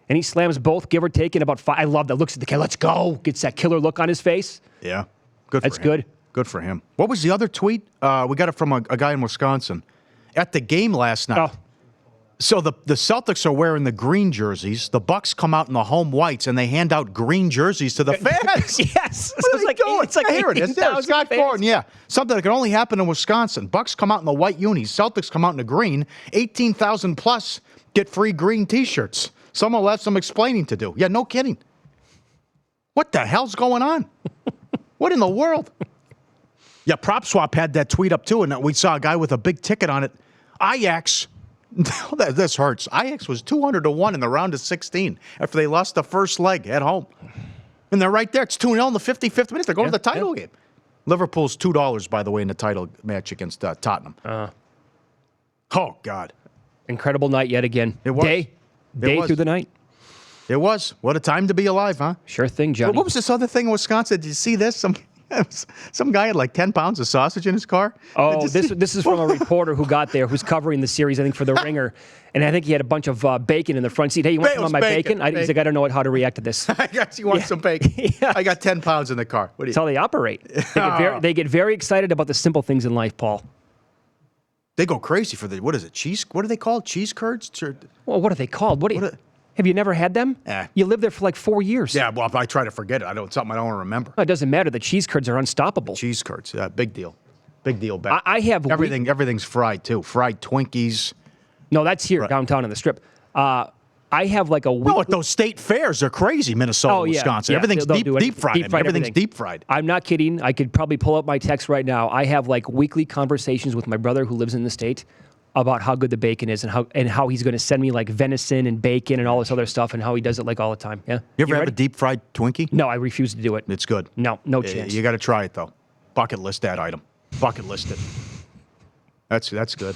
And he slams both, give or take, in about 5. I love that. Looks at the kid. Let's go. Gets that killer look on his face. Yeah. Good for him. That's good. Good for him. What was the other tweet? We got it from a guy in Wisconsin. At the game last night. Oh. So the Celtics are wearing the green jerseys. The Bucks come out in the home whites, and they hand out green jerseys to the fans. Yes. What are they doing? It's like here it is. There, Scott fans. Gordon, yeah. Something that can only happen in Wisconsin. Bucks come out in the white unis. Celtics come out in the green. 18,000 plus get free green T-shirts. Someone will have some explaining to do. Yeah, no kidding. What the hell's going on? What in the world? Yeah, PropSwap had that tweet up too, and we saw a guy with a big ticket on it. Ajax. This hurts. Ajax was 200-1 in the round of 16 after they lost the first leg at home. And they're right there. It's 2-0 in the 55th minute. They're going to the title game. Liverpool's $2, by the way, in the title match against Tottenham. Oh, God. Incredible night yet again. It was. Day through the night. It was. What a time to be alive, huh? Sure thing, Johnny. What was this other thing in Wisconsin? Did you see this? Some guy had like 10 pounds of sausage in his car. Oh, this is from a reporter who got there, who's covering the series, I think, for The Ringer. And I think he had a bunch of bacon in the front seat. Hey, you want some of my bacon? He's like, I don't know how to react to this. I guess you want some bacon. Yeah. I got 10 pounds in the car. That's how they operate. They get very excited about the simple things in life, Paul. They go crazy for what is it, cheese? What are they called? Cheese curds? Well, what are they called? Have you never had them? You lived there for like 4 years. Yeah, well, if I try to forget it, something I don't want to remember. Well, it doesn't matter. The cheese curds are unstoppable. Cheese curds, big deal. Big deal. I have everything's fried too. Fried Twinkies. No, that's here downtown on the Strip. I have like a week. No, at those state fairs, they're crazy. Minnesota, Wisconsin. Yeah, everything's deep fried. Everything's deep fried. I'm not kidding. I could probably pull up my text right now. I have like weekly conversations with my brother who lives in the state about how good the bacon is and how he's going to send me like venison and bacon and all this other stuff and how he does it like all the time. Yeah. You ever have a deep fried Twinkie? No, I refuse to do it. It's good. No chance. You got to try it though. Bucket list that item. Bucket list it. That's good.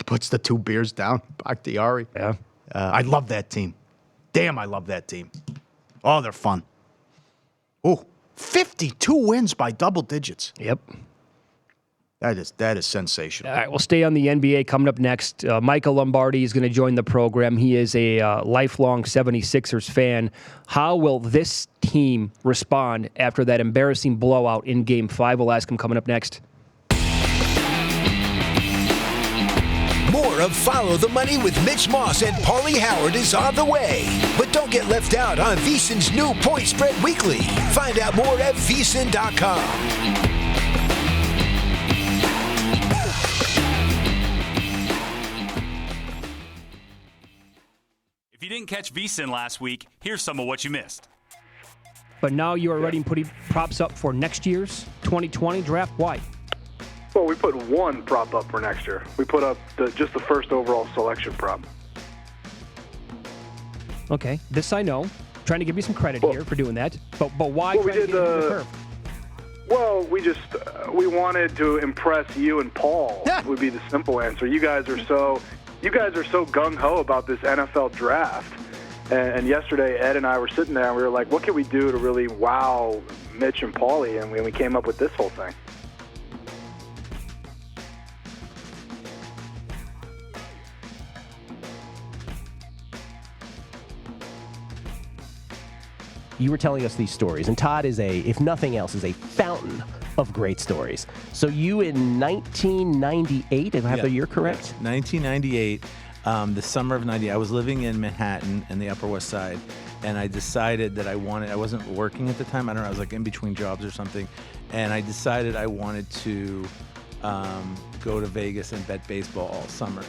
Puts the 2 beers down. Bakhtiari. Yeah. I love that team. Damn, I love that team. Oh, they're fun. Oh, 52 wins by double digits. Yep. That is sensational. All right, we'll stay on the NBA coming up next. Michael Lombardi is going to join the program. He is a lifelong 76ers fan. How will this team respond after that embarrassing blowout in Game 5? We'll ask him coming up next. More of Follow the Money with Mitch Moss and Pauly Howard is on the way. But don't get left out on VSiN's new Point Spread Weekly. Find out more at VSiN.com. If you didn't catch VSiN last week, here's some of what you missed. But now you are ready and putting props up for next year's 2020 draft. Why? Well, we put one prop up for next year. We put up just the first overall selection prop. Okay, this I know. Trying to give you some credit here for doing that. But why try to get into the curve? Well, we wanted to impress you and Paul. Would be the simple answer. You guys are so gung-ho about this NFL draft. And yesterday, Ed and I were sitting there, and we were like, what can we do to really wow Mitch and Pauly? And we came up with this whole thing. You were telling us these stories, and Todd is if nothing else, is a fountain of great stories. So you in 1998, if I have the year correct? 1998, the summer of 90, I was living in Manhattan in the Upper West Side, and I decided that I wasn't working at the time, I don't know, I was like in between jobs or something, and I decided I wanted to go to Vegas and bet baseball all summer.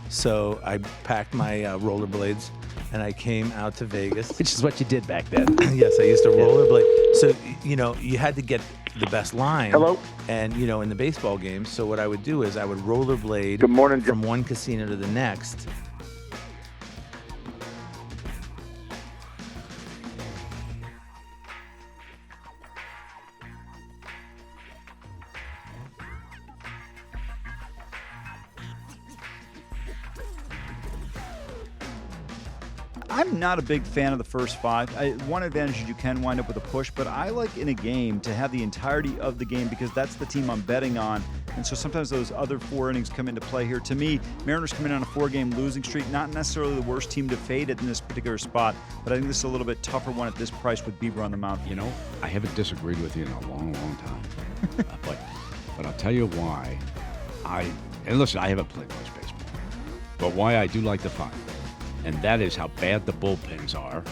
So I packed my rollerblades, and I came out to Vegas. Which is what you did back then. Yes, I used to rollerblade. So, you had to get the best line. Hello? And, in the baseball games, so what I would do is I would rollerblade Good morning, from one casino to the next. I'm not a big fan of the first 5. One advantage is you can wind up with a push, but I like in a game to have the entirety of the game because that's the team I'm betting on. And so sometimes those other 4 innings come into play here. To me, Mariners come in on a 4-game losing streak, not necessarily the worst team to fade in this particular spot, but I think this is a little bit tougher one at this price with Bieber on the mound. I haven't disagreed with you in a long, long time. But I'll tell you why. And listen, I haven't played much baseball, but why I do like the 5. And that is how bad the bullpens are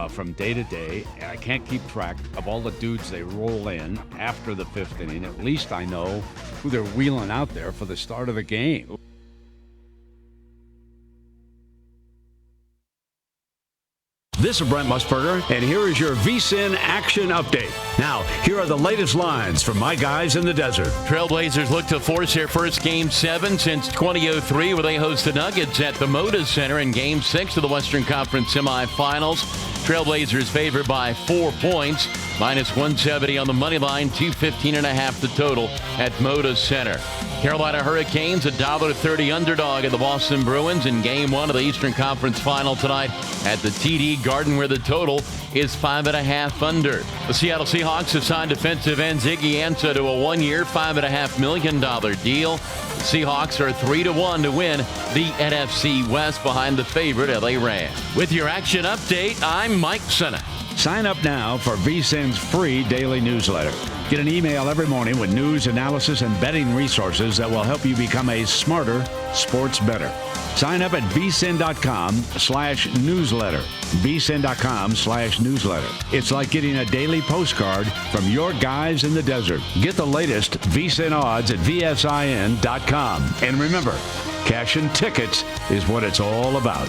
from day to day. And I can't keep track of all the dudes they roll in after the 5th inning. At least I know who they're wheeling out there for the start of the game. This is Brent Musburger, and here is your VSiN action update. Now, here are the latest lines from my guys in the desert. Trailblazers look to force their first Game 7 since 2003, where they host the Nuggets at the Moda Center in Game 6 of the Western Conference semifinals. Trailblazers favored by 4 points, minus 170 on the money line, 215.5 the total at Moda Center. Carolina Hurricanes, $1.30 underdog at the Boston Bruins in Game 1 of the Eastern Conference Final tonight at the TD Garden, where the total is 5.5 under. The Seattle Seahawks have signed defensive end Ziggy Ansah to a 1-year, $5.5 million deal. The Seahawks are 3-1 to win the NFC West behind the favorite LA Rams. With your action update, I'm Mike Senna. Sign up now for VSiN's free daily newsletter. Get an email every morning with news, analysis, and betting resources that will help you become a smarter sports bettor. Sign up at vsin.com/newsletter. vsin.com/newsletter. It's like getting a daily postcard from your guys in the desert. Get the latest VSiN odds at vsin.com. And remember, cashing tickets is what it's all about.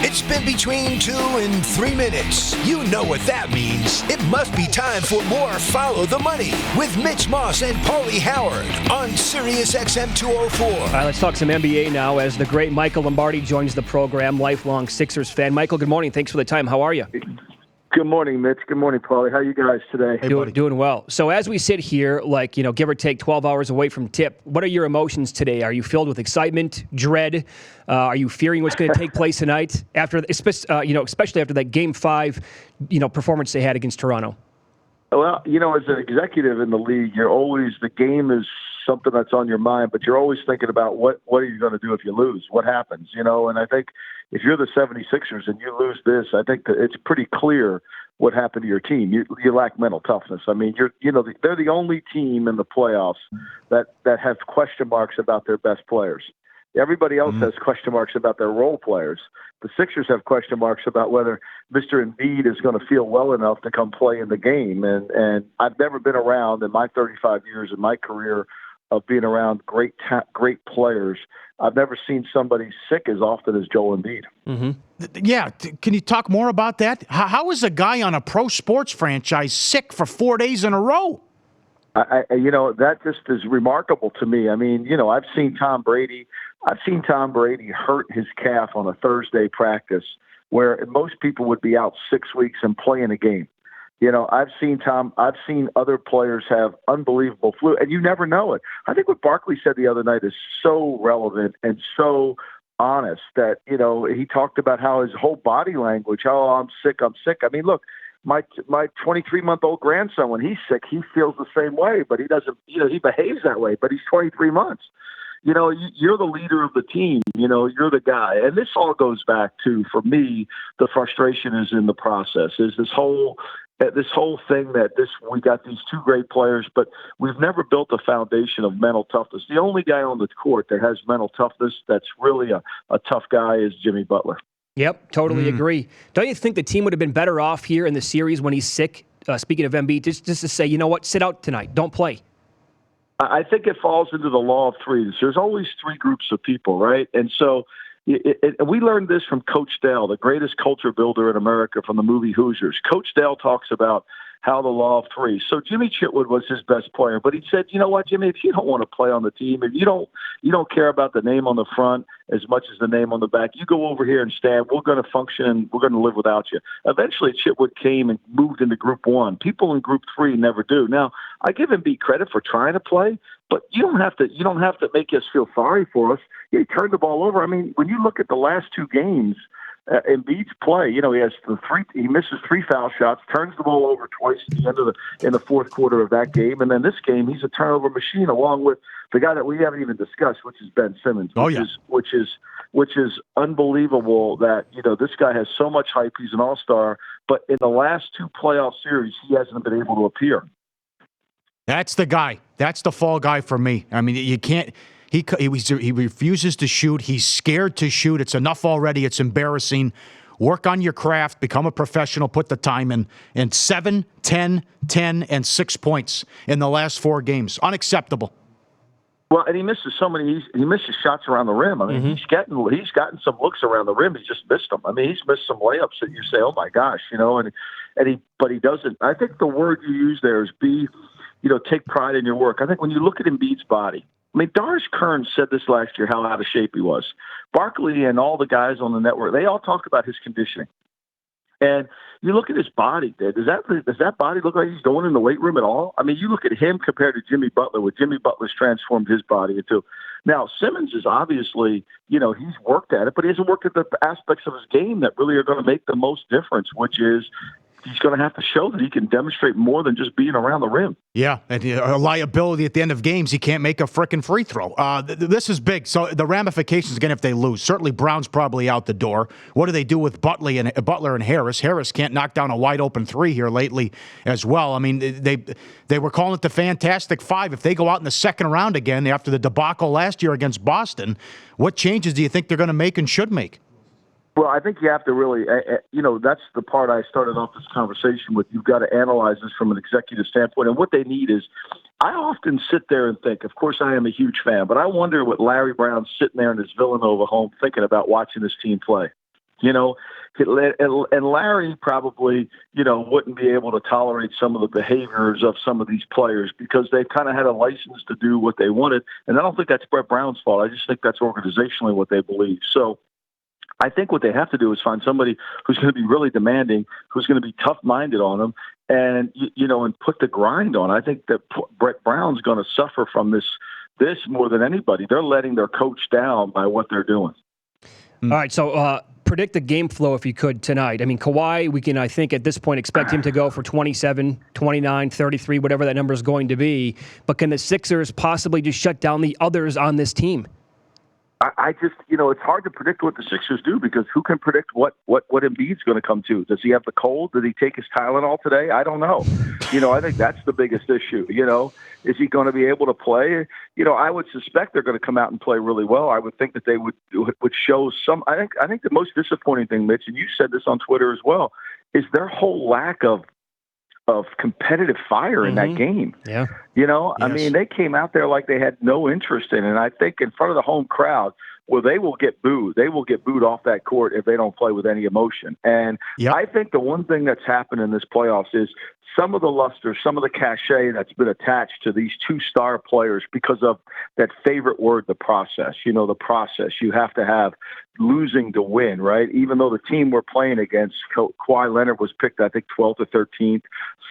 It's been between 2 and 3 minutes. You know what that means. It must be time for more Follow the Money with Mitch Moss and Pauly Howard on SiriusXM 204. All right, let's talk some NBA now as the great Michael Lombardi joins the program, lifelong Sixers fan. Michael, good morning. Thanks for the time. How are you? Good morning, Mitch. Good morning, Pauly. How are you guys today? Hey, doing well. So as we sit here, give or take 12 hours away from tip, what are your emotions today? Are you filled with excitement, dread? Are you fearing what's going to take place tonight? Especially after that Game 5, performance they had against Toronto. Well, as an executive in the league, the game is something that's on your mind, but you're always thinking about what are you going to do if you lose? What happens? And I think if you're the 76ers and you lose this, I think that it's pretty clear what happened to your team. You lack mental toughness. I mean, they're the only team in the playoffs that have question marks about their best players. Everybody else has question marks about their role players. The Sixers have question marks about whether Mr. Embiid is going to feel well enough to come play in the game. And I've never been around in my 35 years in my career of being around great players. I've never seen somebody sick as often as Joel Embiid. Mm-hmm. Yeah. Can you talk more about that? How is a guy on a pro sports franchise sick for 4 days in a row? That just is remarkable to me. I mean, I've seen Tom Brady hurt his calf on a Thursday practice where most people would be out 6 weeks and playing a game. I've seen other players have unbelievable flu, and you never know it. I think what Barkley said the other night is so relevant and so honest that, he talked about how his whole body language, I'm sick. I mean, look, my 23-month-old grandson, when he's sick, he feels the same way, but he doesn't, he behaves that way, but he's 23 months. You're the leader of the team. You're the guy. And this all goes back to, for me, the frustration is in the process, is this whole thing that we got these two great players, but we've never built a foundation of mental toughness. The only guy on the court that has mental toughness that's really a tough guy is Jimmy Butler. Yep, totally agree. Don't you think the team would have been better off here in the series when he's sick, speaking of Embiid, just to say, you know what, sit out tonight, don't play? I think it falls into the law of threes. There's always three groups of people, right? And so we learned this from Coach Dale, the greatest culture builder in America from the movie Hoosiers. Coach Dale talks about how the law of three. So Jimmy Chitwood was his best player, but he said, you know what, Jimmy, if you don't want to play on the team, if you don't care about the name on the front as much as the name on the back, you go over here and stand. We're going to function and we're going to live without you. Eventually, Chitwood came and moved into Group 1. People in Group 3 never do. Now, I give Embiid credit for trying to play, but you don't have to make us feel sorry for us. He turned the ball over. I mean, when you look at the last two games, Embiid's play, he misses 3 foul shots, turns the ball over twice at the end of in the fourth quarter of that game, and then this game he's a turnover machine along with the guy that we haven't even discussed, which is Ben Simmons. Which is unbelievable that this guy has so much hype. He's an all-star, but in the last 2 playoff series he hasn't been able to appear. That's the guy. That's the fall guy for me. I mean, you can't. He refuses to shoot. He's scared to shoot. It's enough already. It's embarrassing. Work on your craft. Become a professional. Put the time in. And 7, 10, 10, and 6 points in the last 4 games. Unacceptable. Well, and he misses so many. He misses shots around the rim. I mean, he's gotten some looks around the rim. He just missed them. I mean, he's missed some layups that you say, oh my gosh, but he doesn't. I think the word you use there is take pride in your work. I think when you look at Embiid's body, I mean, Doris Kearns said this last year, how out of shape he was. Barkley and all the guys on the network, they all talk about his conditioning. And you look at his body, Dad. Does that body look like he's going in the weight room at all? I mean, you look at him compared to Jimmy Butler, what Jimmy Butler's transformed his body into. Now, Simmons is obviously, he's worked at it, but he hasn't worked at the aspects of his game that really are going to make the most difference, which is he's going to have to show that he can demonstrate more than just being around the rim. Yeah, and a liability at the end of games. He can't make a frickin' free throw. This is big. So the ramifications, again, if they lose. Certainly Brown's probably out the door. What do they do with Butler and Harris? Harris can't knock down a wide-open three here lately as well. I mean, they were calling it the Fantastic Five. If they go out in the second round again after the debacle last year against Boston, what changes do you think they're going to make and should make? Well, I think you have to really, that's the part I started off this conversation with. You've got to analyze this from an executive standpoint. And what they need is, I often sit there and think, of course I am a huge fan, but I wonder what Larry Brown's sitting there in his Villanova home thinking about watching his team play. And Larry probably, wouldn't be able to tolerate some of the behaviors of some of these players because they've kind of had a license to do what they wanted. And I don't think that's Brett Brown's fault. I just think that's organizationally what they believe. So I think what they have to do is find somebody who's going to be really demanding, who's going to be tough-minded on them, and and put the grind on. I think that Brett Brown's going to suffer from this more than anybody. They're letting their coach down by what they're doing. All right, so predict the game flow if you could tonight. I mean, Kawhi, we can, I think, at this point expect him to go for 27, 29, 33, whatever that number is going to be. But can the Sixers possibly just shut down the others on this team? I just, it's hard to predict what the Sixers do because who can predict what Embiid's going to come to? Does he have the cold? Did he take his Tylenol today? I don't know. I think that's the biggest issue. Is he going to be able to play? I would suspect they're going to come out and play really well. I would think that they would show some. I think the most disappointing thing, Mitch, and you said this on Twitter as well, is their whole lack of competitive fire in that game. Yeah. I mean, they came out there like they had no interest in it. And I think in front of the home crowd, they will get booed. They will get booed off that court if they don't play with any emotion. And I think the one thing that's happened in this playoffs is some of the luster, some of the cachet that's been attached to these two star players because of that favorite word, the process. The process. You have to have losing to win, right? Even though the team we're playing against, Kawhi Leonard was picked, I think, 12th or 13th.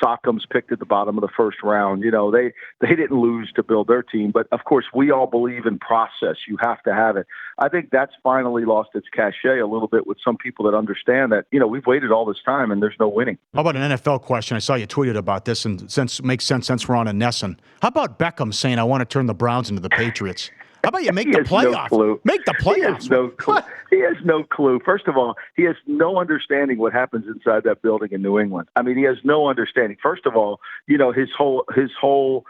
Sockham's picked at the bottom of the first round. They didn't lose to build their team. But, of course, we all believe in process. You have to have it. I think that's finally lost its cachet a little bit with some people that understand that, we've waited all this time and there's no winning. How about an NFL question? I saw you tweeted about this, and makes sense since we're on a NESN. How about Beckham saying, I want to turn the Browns into the Patriots? How about you make the playoffs? No clue. Make the playoffs. He has no clue. He has no clue. First of all, he has no understanding what happens inside that building in New England. I mean, he has no understanding. First of all, his whole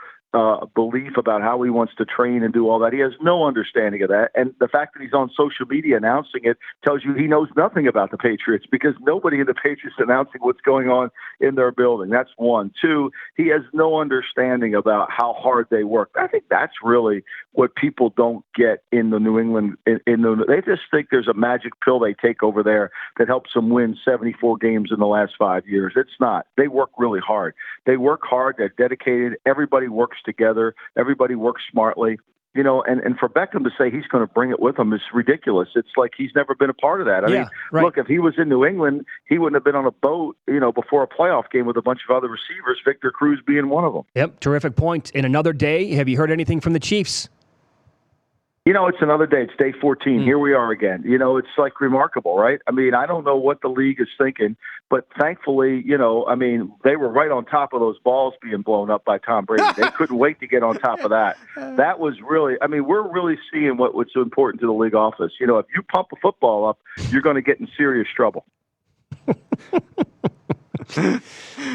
belief about how he wants to train and do all that. He has no understanding of that. And the fact that he's on social media announcing it tells you he knows nothing about the Patriots because nobody in the Patriots announcing what's going on in their building. That's one. Two, he has no understanding about how hard they work. I think that's really what people don't get in the New England. They just think there's a magic pill they take over there that helps them win 74 games in the last 5 years. It's not. They work really hard. They work hard. They're dedicated. Everybody works together. Everybody works smartly. And for Beckham to say he's going to bring it with him is ridiculous. It's like he's never been a part of that. I mean, look, if he was in New England, he wouldn't have been on a boat, before a playoff game with a bunch of other receivers, Victor Cruz being one of them. Yep, terrific point. In another day, have you heard anything from the Chiefs? It's another day. It's day 14. Here we are again. It's like remarkable, right? I mean, I don't know what the league is thinking, but thankfully, they were right on top of those balls being blown up by Tom Brady. They couldn't wait to get on top of that. That was really, we're really seeing what's important to the league office. If you pump a football up, you're going to get in serious trouble.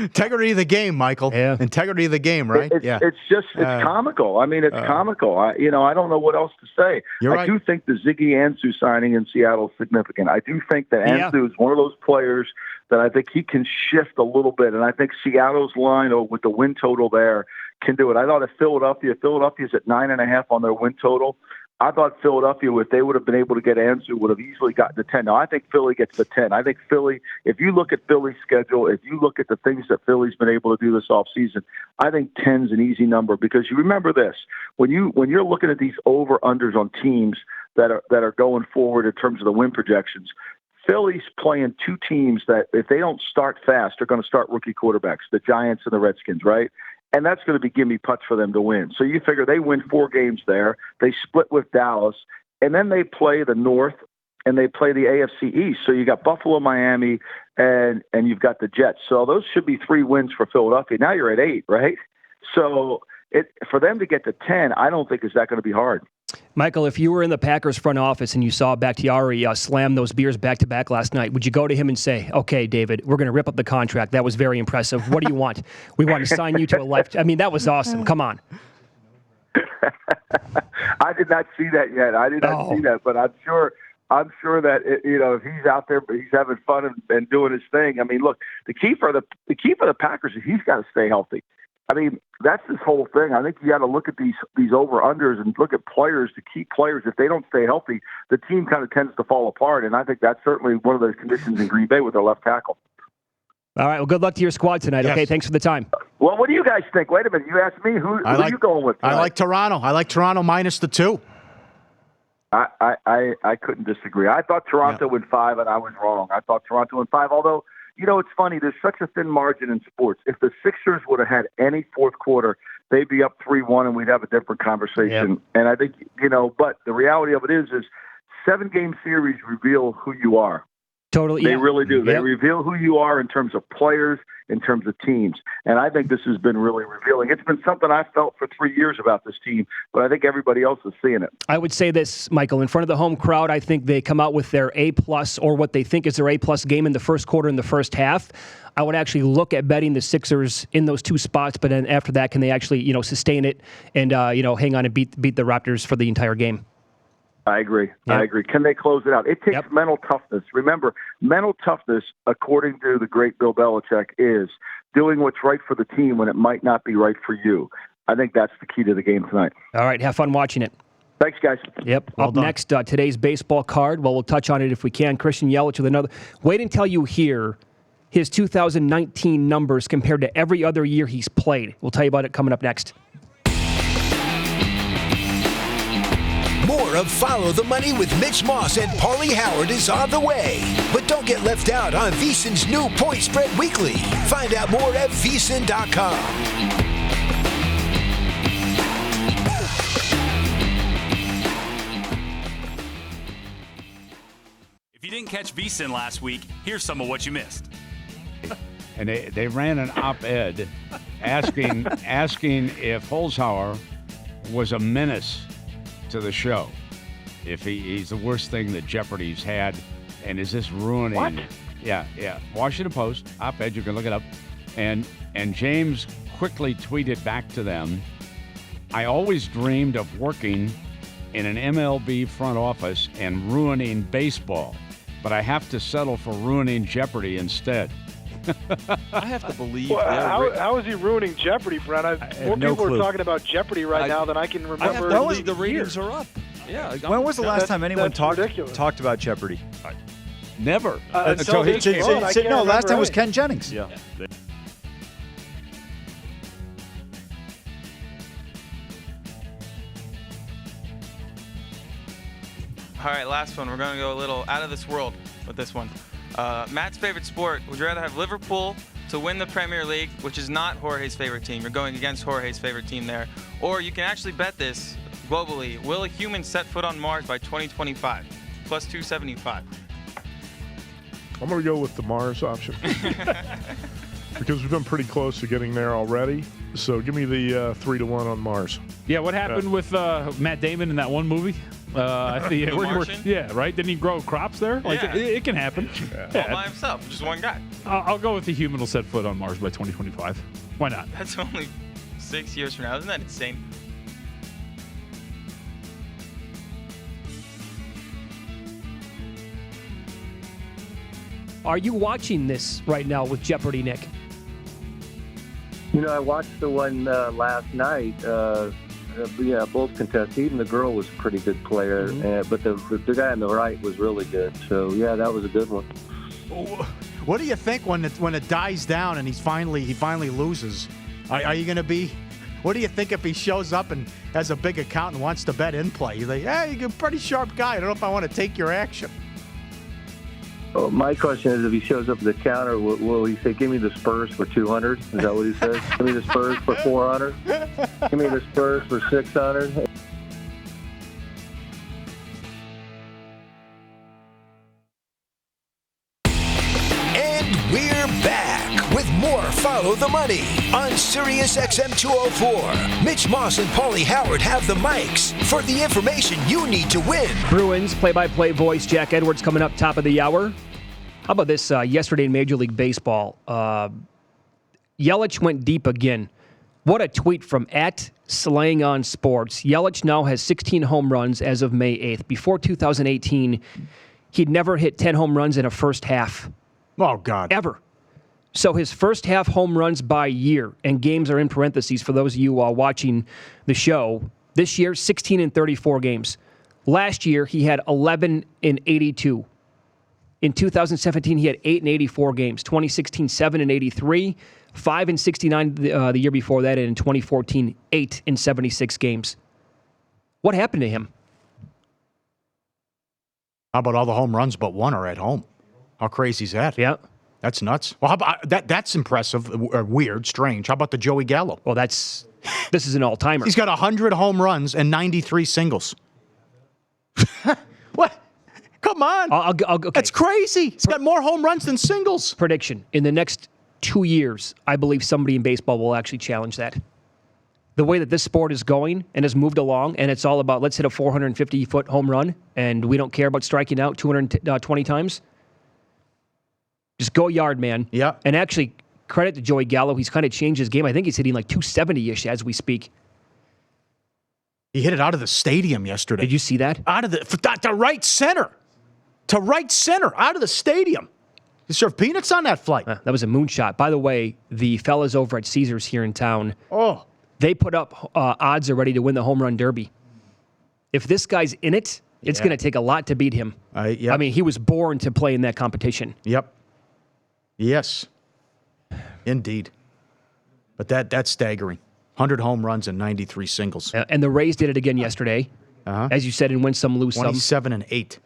Integrity of the game, Michael. Yeah. Integrity of the game, right? It's comical. It's comical. I don't know what else to say. I do think the Ziggy Ansah signing in Seattle is significant. I do think that Ansah is one of those players that I think he can shift a little bit, and I think Seattle's line with the win total there can do it. I thought Philadelphia's at 9.5 on their win total. I thought Philadelphia, if they would have been able to get Ansah, would have easily gotten to 10. Now, I think Philly gets to 10. I think Philly, if you look at Philly's schedule, if you look at the things that Philly's been able to do this offseason, I think 10's an easy number because you remember this. When you're looking at these over-unders on teams that are going forward in terms of the win projections, Philly's playing two teams that, if they don't start fast, they're going to start rookie quarterbacks, the Giants and the Redskins, right? And that's going to be gimme putts for them to win. So you figure they win 4 games there. They split with Dallas, and then they play the North, and they play the AFC East. So you got Buffalo, Miami, and you've got the Jets. So those should be 3 wins for Philadelphia. Now you're at 8, right? So for them to get to 10, I don't think is that going to be hard. Michael, if you were in the Packers front office and you saw Bakhtiari slam those beers back-to-back last night, would you go to him and say, okay, David, we're going to rip up the contract. That was very impressive. What do you want? We want to sign you to a life. I mean, that was awesome. Come on. I did not see that yet. I did not see that, but I'm sure that if he's out there, he's having fun and doing his thing. I mean, look, the key for the Packers is he's got to stay healthy. I mean, that's this whole thing. I think you got to look at these over-unders and look at players, the key players. If they don't stay healthy, the team kind of tends to fall apart, and I think that's certainly one of those conditions in Green Bay with their left tackle. All right, well, good luck to your squad tonight. Yes. Okay, thanks for the time. Well, what do you guys think? Wait a minute. You asked me. Who are you going with tonight? I like Toronto. I like Toronto minus the 2. I couldn't disagree. I thought Toronto would 5, and I was wrong. I thought Toronto would 5, although – it's funny. There's such a thin margin in sports. If the Sixers would have had any fourth quarter, they'd be up 3-1, and we'd have a different conversation. Yep. And I think, but the reality of it is 7-game series reveal who you are. Totally. They really do. Yep. They reveal who you are in terms of players, in terms of teams. And I think this has been really revealing. It's been something I felt for 3 years about this team, but I think everybody else is seeing it. I would say this, Michael, in front of the home crowd, I think they come out with their A-plus or what they think is their A-plus game in the first quarter and the first half. I would actually look at betting the Sixers in those 2 spots, but then after that, can they actually, sustain it and, hang on and beat the Raptors for the entire game? I agree. Yep. I agree. Can they close it out? It takes mental toughness. Remember, mental toughness, according to the great Bill Belichick, is doing what's right for the team when it might not be right for you. I think that's the key to the game tonight. All right. Have fun watching it. Thanks, guys. Yep. Well Up done. Next, today's baseball card. Well, we'll touch on it if we can. Christian Yelich with another. Wait until you hear his 2019 numbers compared to every other year he's played. We'll tell you about it coming up next. More of Follow the Money with Mitch Moss and Pauly Howard is on the way. But don't get left out on VSiN's new Point Spread Weekly. Find out more at VSiN.com. If you didn't catch VSiN last week, here's some of what you missed. And they ran an op-ed asking if Holzhauer was a menace to the show, if he's the worst thing that Jeopardy's had, and is this ruining? What? Yeah. Washington Post op-ed, you can look it up, and James quickly tweeted back to them, "I always dreamed of working in an MLB front office and ruining baseball, but I have to settle for ruining Jeopardy instead." I have to believe. Well, how is he ruining Jeopardy, Brent? More people are talking about Jeopardy now than I can remember. I have to believe the ratings are up. Yeah. When was the last time anyone talked about Jeopardy? Never. Until last time was Ken Jennings. Yeah. All right, last one. We're going to go a little out of this world with this one. Matt's favorite sport, would you rather have Liverpool to win the Premier League, which is not Jorge's favorite team? You're going against Jorge's favorite team there. Or you can actually bet this globally. Will a human set foot on Mars by 2025? Plus 275. I'm going to go with the Mars option. Because we've been pretty close to getting there already. So give me the 3-1 on Mars. Yeah, what happened with Matt Damon in that one movie? Yeah, right? Didn't he grow crops there? Like it can happen. Yeah. All by himself, just one guy. I'll go with the human will set foot on Mars by 2025. Why not? That's only 6 years from now. Isn't that insane? Are you watching this right now with Jeopardy, Nick? I watched the one last night. Both contestants. Even the girl was a pretty good player, but the guy on the right was really good. So yeah, that was a good one. What do you think when it dies down and he finally loses? Are you going to be? What do you think if he shows up and has a big account and wants to bet in play? You're like, hey, you're a pretty sharp guy. I don't know if I want to take your action. My question is, if he shows up at the counter, will he say, "Give me the Spurs for 200"? Is that what he says? Give me the Spurs for 400. Give me the Spurs for 600. We're back with more Follow the Money on SiriusXM 204. Mitch Moss and Pauly Howard have the mics for the information you need to win. Bruins play-by-play voice Jack Edwards coming up top of the hour. How about this? Yesterday in Major League Baseball, Yelich went deep again. What a tweet from @SlayingOnSports. Yelich now has 16 home runs as of May 8th. Before 2018, he'd never hit 10 home runs in a first half. Oh, God. Ever. So his first half home runs by year, and games are in parentheses for those of you watching the show. This year, 16 in 34 games. Last year, he had 11 in 82. In 2017, he had 8 in 84 games. 2016, 7 in 83. 5 in 69 the year before that, and in 2014, 8 in 76 games. What happened to him? How about all the home runs but one are at home? How crazy is that? Yeah. That's nuts. Well, how about that? That's impressive, weird, strange. How about the Joey Gallo? Well, this is an all-timer. He's got 100 home runs and 93 singles. What? Come on. Okay. That's crazy. He's got more home runs than singles. Prediction. In the next 2 years, I believe somebody in baseball will actually challenge that. The way that this sport is going and has moved along, and it's all about let's hit a 450-foot home run, and we don't care about striking out 220 times. Just go yard, man. Yeah. And actually, credit to Joey Gallo. He's kind of changed his game. I think he's hitting like 270-ish as we speak. He hit it out of the stadium yesterday. Did you see that? Out of to right center. To right center, out of the stadium. You serve peanuts on that flight. That was a moonshot. By the way, the fellas over at Caesars here in town, they put up odds already to win the home run derby. If this guy's in it, it's going to take a lot to beat him. I mean, he was born to play in that competition. Yep. Yes. Indeed. But that's staggering. 100 home runs and 93 singles. And the Rays did it again yesterday. As you said, and win some, lose some. 27-8.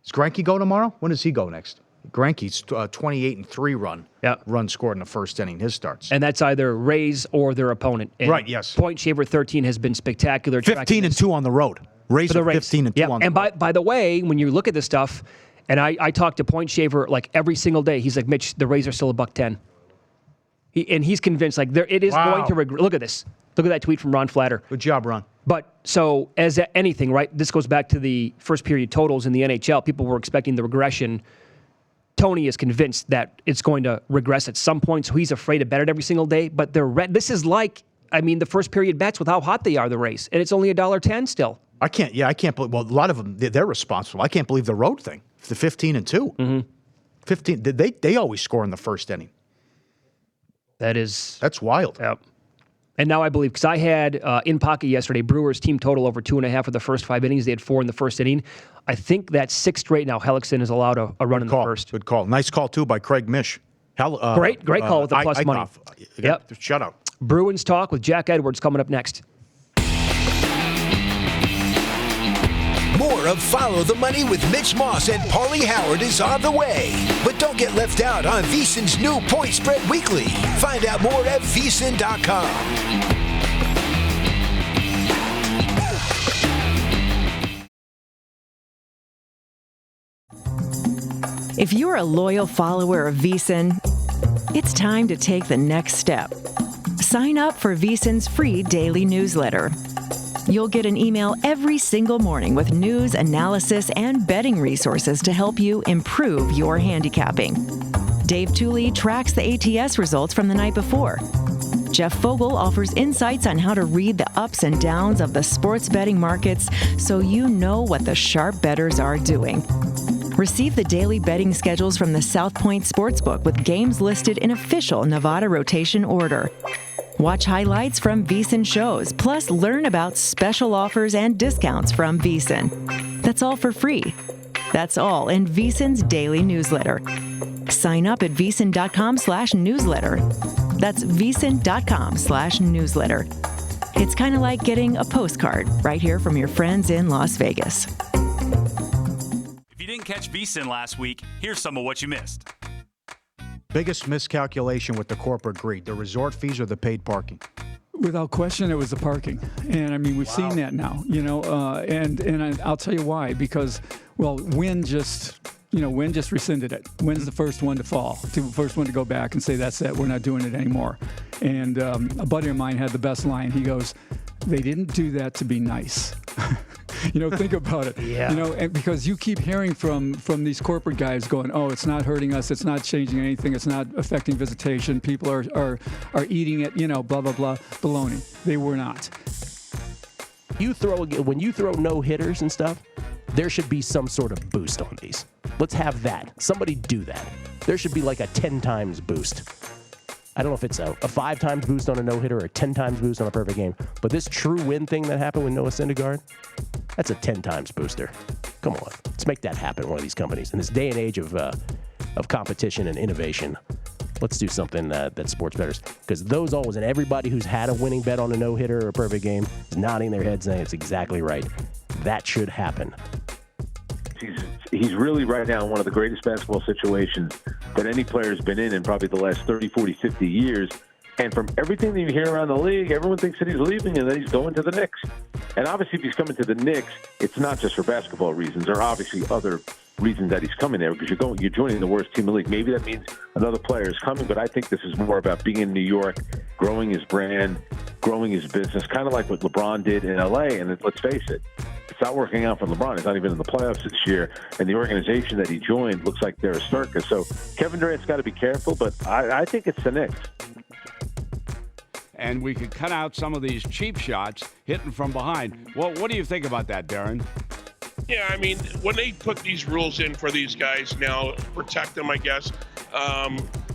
Does Greinke go tomorrow? When does he go next? Greinke's 28-3 run scored in the first inning. His starts. And that's either Rays or their opponent. And right, yes. Point Shaver 13 has been spectacular. 15-2 on the road. Rays are 15-2 on the road. And by the way, when you look at this stuff, and I talk to Point Shaver like every single day, he's like, Mitch, the Rays are still $1.10. And he's convinced like it is going to regret. Look at this. Look at that tweet from Ron Flatter. Good job, Ron. But so as anything, right? This goes back to the first period totals in the NHL. People were expecting the regression. Tony is convinced that it's going to regress at some point, so he's afraid to bet it every single day. But this is like, the first period bets with how hot they are, the Rays, and it's only $1.10 still. I can't believe. Well, a lot of them they're responsible. I can't believe the road thing. The 15-2. Mm-hmm. 15. They always score in the first inning. That's wild. Yep. And now I believe, because I had in pocket yesterday, Brewers team total over 2.5 of the first 5 innings. They had 4 in the first inning. I think that's 6 straight now. Hellickson is allowed a run in the first. Good call. Nice call, too, by Craig Mish. Great call with the plus money. Yep. Shut up. Bruins talk with Jack Edwards coming up next. More of Follow the Money with Mitch Moss and Pauly Howard is on the way. But don't get left out on VSiN's new Point Spread Weekly. Find out more at VSiN.com. If you're a loyal follower of VSiN, it's time to take the next step. Sign up for VSiN's free daily newsletter. You'll get an email every single morning with news, analysis, and betting resources to help you improve your handicapping. Dave Tooley tracks the ATS results from the night before. Jeff Fogel offers insights on how to read the ups and downs of the sports betting markets so you know what the sharp bettors are doing. Receive the daily betting schedules from the South Point Sportsbook with games listed in official Nevada rotation order. Watch highlights from VSiN shows, plus learn about special offers and discounts from VSiN. That's all for free. That's all in VSiN's daily newsletter. Sign up at VSiN.com/newsletter. That's VSiN.com/newsletter. It's kind of like getting a postcard right here from your friends in Las Vegas. didn't catch VSiN last week, here's some of what you missed. Biggest miscalculation with the corporate greed, the resort fees or the paid parking? Without question, it was the parking. And, I mean, we've seen that now, and I'll tell you why. Because, well, Wynn just rescinded it. Wynn's the first one to fall, the first one to go back and say, that's it, we're not doing it anymore. And a buddy of mine had the best line. He goes, they didn't do that to be nice. Think about it. Yeah. And because you keep hearing from these corporate guys going, oh, it's not hurting us, it's not changing anything, it's not affecting visitation, people are eating it, blah, blah, blah, baloney. They were not. When you throw no hitters and stuff, there should be some sort of boost on these. Let's have that. Somebody do that. There should be like a 10 times boost. I don't know if it's a 5 times boost on a no-hitter or a 10 times boost on a perfect game, but this true win thing that happened with Noah Syndergaard, that's a 10 times booster. Come on, let's make that happen, one of these companies. In this day and age of competition and innovation, let's do something that's sports bettors. Because those always, and everybody who's had a winning bet on a no-hitter or a perfect game is nodding their head saying it's exactly right. That should happen. He's really right now in one of the greatest basketball situations that any player has been in probably the last 30, 40, 50 years. And from everything that you hear around the league, everyone thinks that he's leaving and that he's going to the Knicks. And obviously, if he's coming to the Knicks, it's not just for basketball reasons. There are obviously other reasons that he's coming there because you're joining the worst team in the league. Maybe that means another player is coming, but I think this is more about being in New York, growing his brand, growing his business, kind of like what LeBron did in L.A. And let's face it, it's not working out for LeBron. He's not even in the playoffs this year. And the organization that he joined looks like they're a Circa. So Kevin Durant's got to be careful, but I think it's the Knicks. And we could cut out some of these cheap shots hitting from behind. Well, what do you think about that, Darren? Yeah, I mean, when they put these rules in for these guys now, protect them, I guess,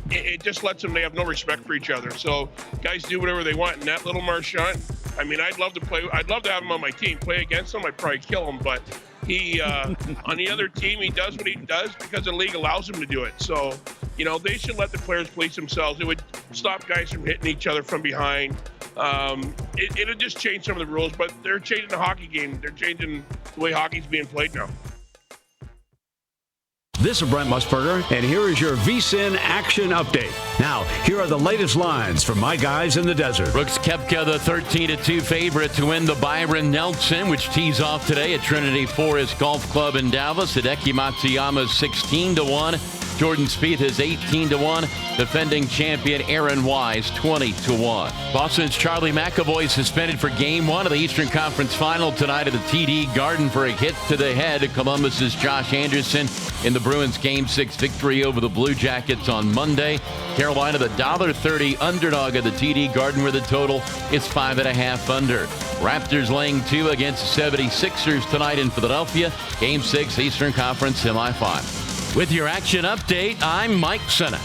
it just lets them, they have no respect for each other. So guys do whatever they want. And that little Marchand, I mean, I'd love to have him on my team. Play against him, I'd probably kill him. But he, on the other team, he does what he does because the league allows him to do it. So, they should let the players police themselves. It would stop guys from hitting each other from behind. It'll just change some of the rules, but they're changing the hockey game. They're changing the way hockey's being played now. This is Brent Musburger, and here is your VSiN action update. Now, here are the latest lines from my guys in the desert. Brooks Koepka, the 13-2 favorite to win the Byron Nelson, which tees off today at Trinity Forest Golf Club in Dallas. Hideki Matsuyama's 16-1. Jordan Spieth is 18-1. Defending champion Aaron Wise 20-1. Boston's Charlie McAvoy suspended for Game 1 of the Eastern Conference Final tonight at the TD Garden for a hit to the head. Columbus's Josh Anderson in the Bruins Game 6 victory over the Blue Jackets on Monday. Carolina, the $1.30 underdog at the TD Garden, where the total is 5.5 under. Raptors laying 2 against the 76ers tonight in Philadelphia. Game 6 Eastern Conference semifinal. With your action update, I'm Mike Senna.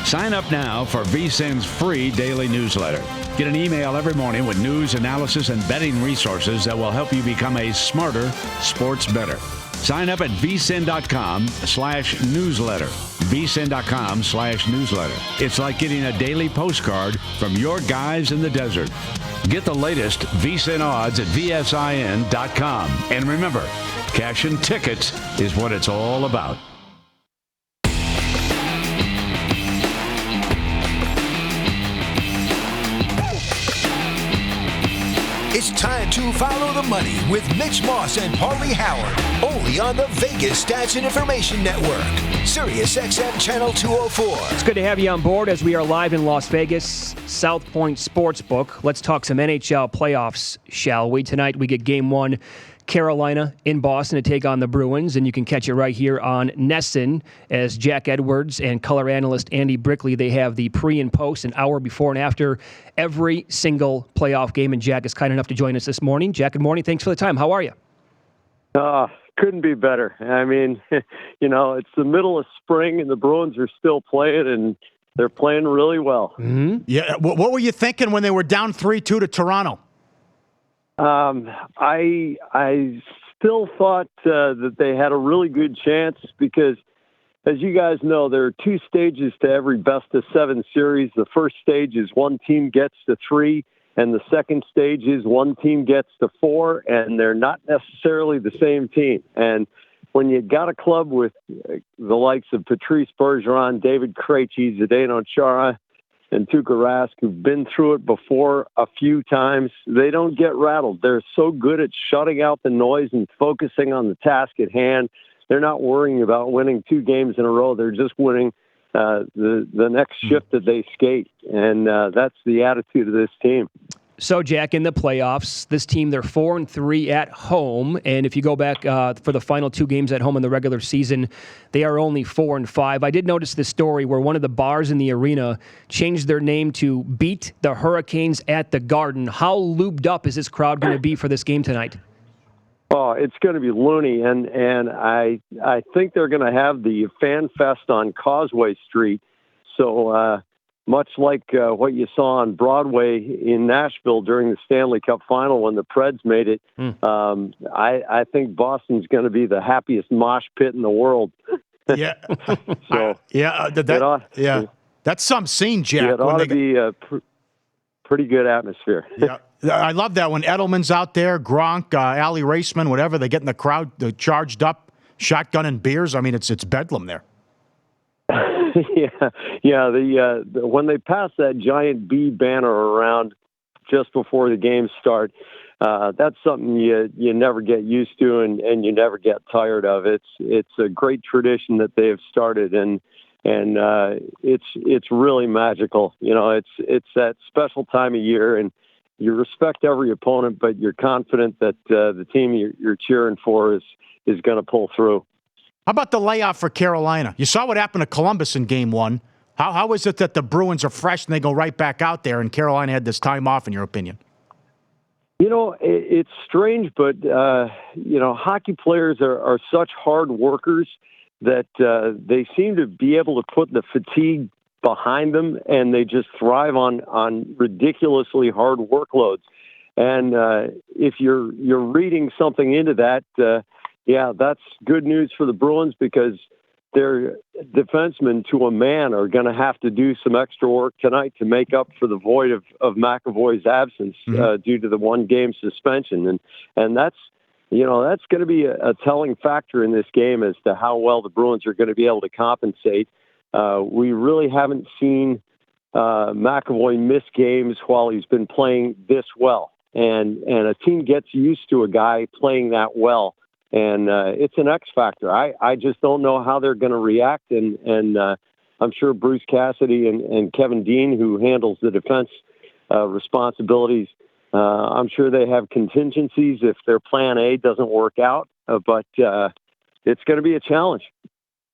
Sign up now for VSiN's free daily newsletter. Get an email every morning with news, analysis, and betting resources that will help you become a smarter sports bettor. Sign up at vsin.com/newsletter. vsin.com/newsletter. It's like getting a daily postcard from your guys in the desert. Get the latest VSiN odds at vsin.com. And remember, cash and tickets is what it's all about. It's time to follow the money with Mitch Moss and Pauly Howard, only on the Vegas Stats and Information Network, SiriusXM Channel 204. It's good to have you on board as we are live in Las Vegas, South Point Sportsbook. Let's talk some NHL playoffs, shall we? Tonight we get Game 1, Carolina in Boston to take on the Bruins, and you can catch it right here on NESN as Jack Edwards and color analyst Andy Brickley, they have the pre and post an hour before and after every single playoff game, and Jack is kind enough to join us this morning. Jack, good morning. Thanks for the time. How are you? Couldn't be better. I mean, it's the middle of spring, and the Bruins are still playing, and they're playing really well. Mm-hmm. Yeah. What were you thinking when they were down 3-2 to Toronto? I still thought that they had a really good chance because, as you guys know, there are 2 stages to every best-of-7 series. The first stage is one team gets to 3, and the second stage is one team gets to 4, and they're not necessarily the same team. And when you got a club with the likes of Patrice Bergeron, David Krejci, Zdeno Chara, and Tuukka Rask, who've been through it before a few times, they don't get rattled. They're so good at shutting out the noise and focusing on the task at hand. They're not worrying about winning 2 games in a row. They're just winning the next shift that they skate, and that's the attitude of this team. So, Jack, in the playoffs, this team, they're 4-3 at home, and if you go back for the final 2 games at home in the regular season, they are only 4-5. I did notice this story where one of the bars in the arena changed their name to Beat the Hurricanes at the Garden. How looped up is this crowd going to be for this game tonight? Oh, it's going to be loony, and I think they're going to have the Fan Fest on Causeway Street, so much like what you saw on Broadway in Nashville during the Stanley Cup Final when the Preds made it. I think Boston's going to be the happiest mosh pit in the world. Yeah. So that's some scene, Jack. It ought to be a pretty good atmosphere. Yeah. I love that when Edelman's out there, Gronk, Ali Raceman, whatever, they get in the crowd, they're charged up, shotgun and beers. I mean, it's bedlam there. Yeah. When they pass that giant B banner around just before the games start, that's something you never get used to and you never get tired of. It's a great tradition that they have started, and it's really magical. You know, it's that special time of year, and you respect every opponent, but you're confident that the team you're cheering for is going to pull through. How about the layoff for Carolina? You saw what happened to Columbus in Game 1. How is it that the Bruins are fresh and they go right back out there, and Carolina had this time off, in your opinion? You know, it's strange, but, hockey players are such hard workers that they seem to be able to put the fatigue behind them, and they just thrive on ridiculously hard workloads. And if you're reading something into that, that's good news for the Bruins, because their defensemen to a man are going to have to do some extra work tonight to make up for the void of McAvoy's absence due to the 1-game suspension. And that's going to be a telling factor in this game as to how well the Bruins are going to be able to compensate. We really haven't seen McAvoy miss games while he's been playing this well. And a team gets used to a guy playing that well. And it's an X factor. I just don't know how they're going to react. And I'm sure Bruce Cassidy and Kevin Dean, who handles the defense responsibilities, I'm sure they have contingencies if their plan A doesn't work out. But it's going to be a challenge.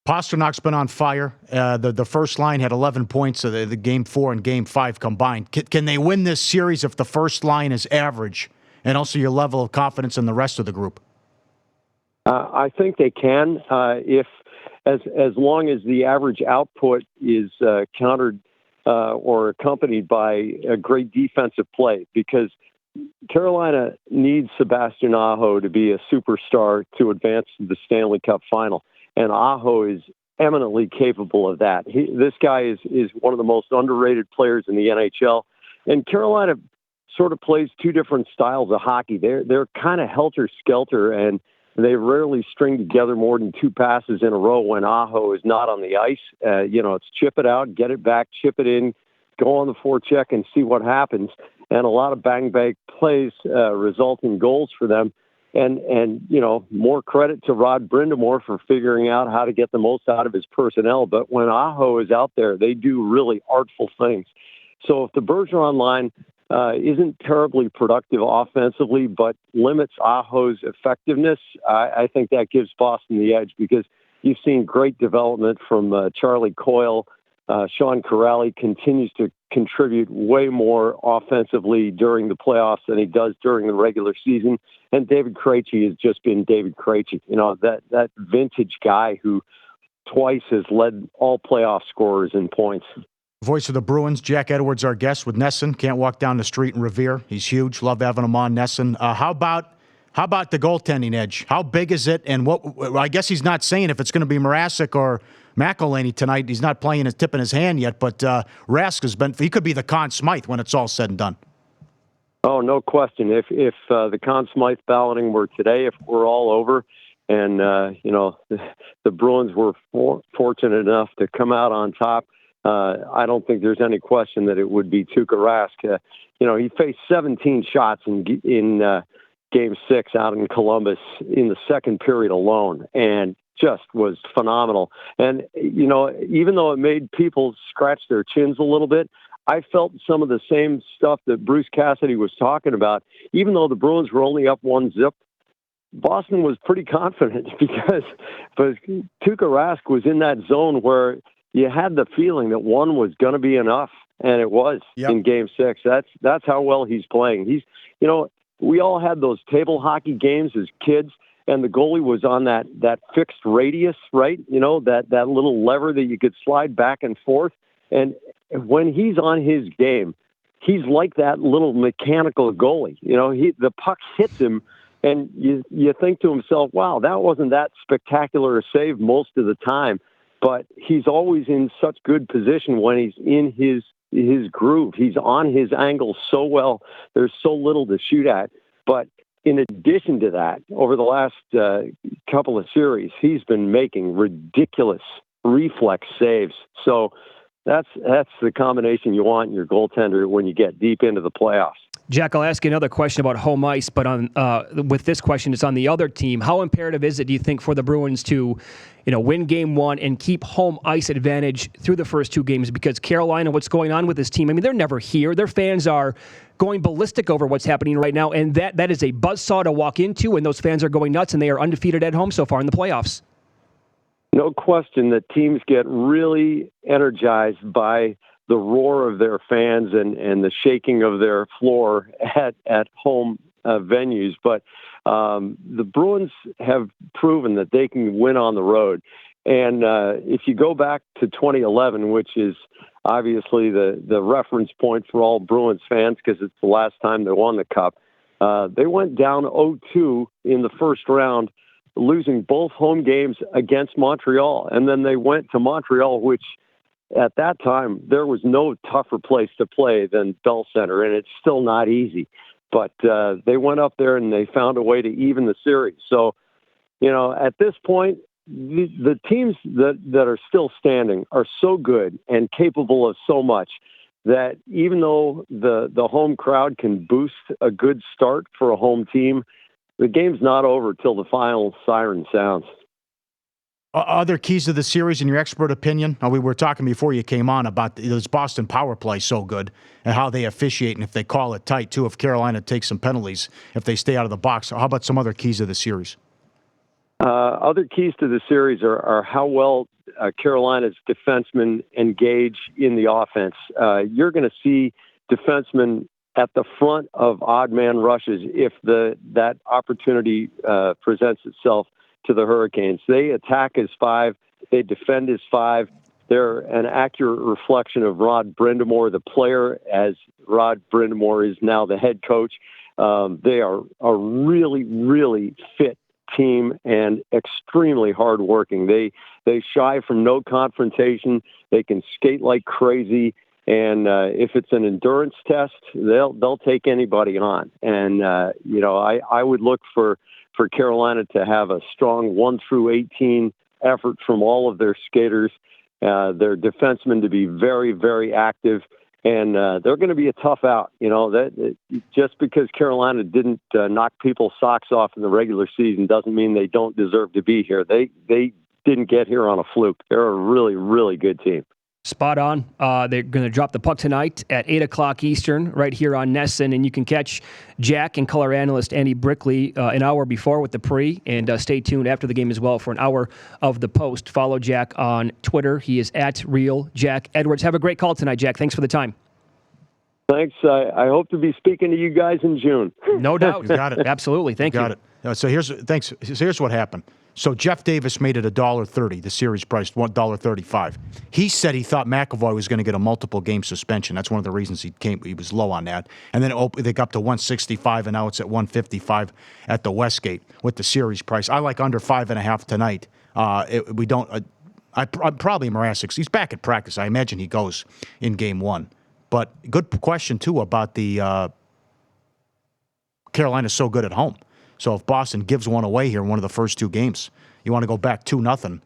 Pasternak's been on fire. The first line had 11 points, so the Game 4 and Game 5 combined. Can they win this series if the first line is average, and also your level of confidence in the rest of the group? I think they can, if as long as the average output is countered or accompanied by a great defensive play, because Carolina needs Sebastian Aho to be a superstar to advance to the Stanley Cup Final, and Aho is eminently capable of that. This guy is one of the most underrated players in the NHL, and Carolina sort of plays 2 different styles of hockey. They're kind of helter-skelter, and they rarely string together more than 2 passes in a row when Aho is not on the ice. It's chip it out, get it back, chip it in, go on the forecheck and see what happens. And a lot of bang-bang plays result in goals for them. And more credit to Rod Brindamore for figuring out how to get the most out of his personnel. But when Aho is out there, they do really artful things. So if the Bergeron line isn't terribly productive offensively, but limits Aho's effectiveness, I think that gives Boston the edge, because you've seen great development from Charlie Coyle. Sean Corrali continues to contribute way more offensively during the playoffs than he does during the regular season. And David Krejci has just been David Krejci, that vintage guy who twice has led all playoff scorers in points. Voice of the Bruins, Jack Edwards, our guest with NESN. Can't walk down the street in Revere. He's huge. Love having him on NESN. How about the goaltending edge? How big is it? And I guess he's not saying if it's going to be Mrazek or McElhinney tonight. He's not playing his tip in his hand yet, but Rask he could be the Conn Smythe when it's all said and done. Oh, no question. If the Conn Smythe balloting were today, if we're all over, And, the Bruins were fortunate enough to come out on top. I don't think there's any question that it would be Tuukka Rask. He faced 17 shots in Game 6 out in Columbus in the second period alone, and just was phenomenal. And, even though it made people scratch their chins a little bit, I felt some of the same stuff that Bruce Cassidy was talking about. Even though the Bruins were only up 1-0, Boston was pretty confident because Tuukka Rask was in that zone where you had the feeling that one was going to be enough, and it was in Game 6. That's how well he's playing. We all had those table hockey games as kids, and the goalie was on that fixed radius, right? That little lever that you could slide back and forth. And when he's on his game, he's like that little mechanical goalie. The puck hits him, and you think to himself, wow, that wasn't that spectacular a save most of the time. But he's always in such good position when he's in his groove. He's on his angle so well. There's so little to shoot at. But in addition to that, over the last couple of series, he's been making ridiculous reflex saves. So that's the combination you want in your goaltender when you get deep into the playoffs. Jack, I'll ask you another question about home ice, but with this question, it's on the other team. How imperative is it, do you think, for the Bruins to, win Game 1 and keep home ice advantage through the first 2 games? Because Carolina, what's going on with this team? I mean, they're never here. Their fans are going ballistic over what's happening right now, and that is a buzzsaw to walk into, and those fans are going nuts, and they are undefeated at home so far in the playoffs. No question that teams get really energized by the roar of their fans and the shaking of their floor at home venues. But the Bruins have proven that they can win on the road. And if you go back to 2011, which is obviously the reference point for all Bruins fans because it's the last time they won the Cup, they went down 0-2 in the first round, losing both home games against Montreal. And then they went to Montreal, which at that time, there was no tougher place to play than Bell Center, and it's still not easy. But they went up there and they found a way to even the series. So, at this point, the teams that are still standing are so good and capable of so much that even though the home crowd can boost a good start for a home team, the game's not over till the final siren sounds. Other keys to the series, in your expert opinion? We were talking before you came on about this Boston power play so good and how they officiate and if they call it tight, too, if Carolina takes some penalties, if they stay out of the box. How about some other keys to the series? Other keys to the series are how well Carolina's defensemen engage in the offense. You're going to see defensemen at the front of odd man rushes if that opportunity presents itself to the Hurricanes. They attack as 5, they defend as 5. They're an accurate reflection of Rod Brind'Amour, the player, as Rod Brind'Amour is now the head coach. They are a really, really fit team and extremely hardworking. They shy from no confrontation. They can skate like crazy. And if it's an endurance test, they'll take anybody on. And, I would look for Carolina to have a strong 1 through 18 effort from all of their skaters, their defensemen to be very, very active, and they're going to be a tough out. Just because Carolina didn't knock people's socks off in the regular season doesn't mean they don't deserve to be here. They didn't get here on a fluke. They're a really, really good team. Spot on. They're going to drop the puck tonight at 8 o'clock Eastern right here on NESN, and you can catch Jack and color analyst Andy Brickley an hour before with the pre, and stay tuned after the game as well for an hour of the post. Follow Jack on Twitter. He is at Real Jack Edwards. Have a great call tonight, Jack. Thanks for the time. Thanks. I hope to be speaking to you guys in June. No doubt. You got it. Absolutely. Thank you. Got it. So here's what happened. So Jeff Davis made it $1.30. The series priced $1.35. He said he thought McAvoy was going to get a multiple game suspension. That's one of the reasons he was low on that. And then they got up to $165, and now it's at $155 at the Westgate with the series price. I like under 5.5 tonight. I'm probably Mrazek. He's back at practice. I imagine he goes in Game 1. But good question too about the Carolina's so good at home. So if Boston gives one away here in one of the first two games, you want to go back 2-0,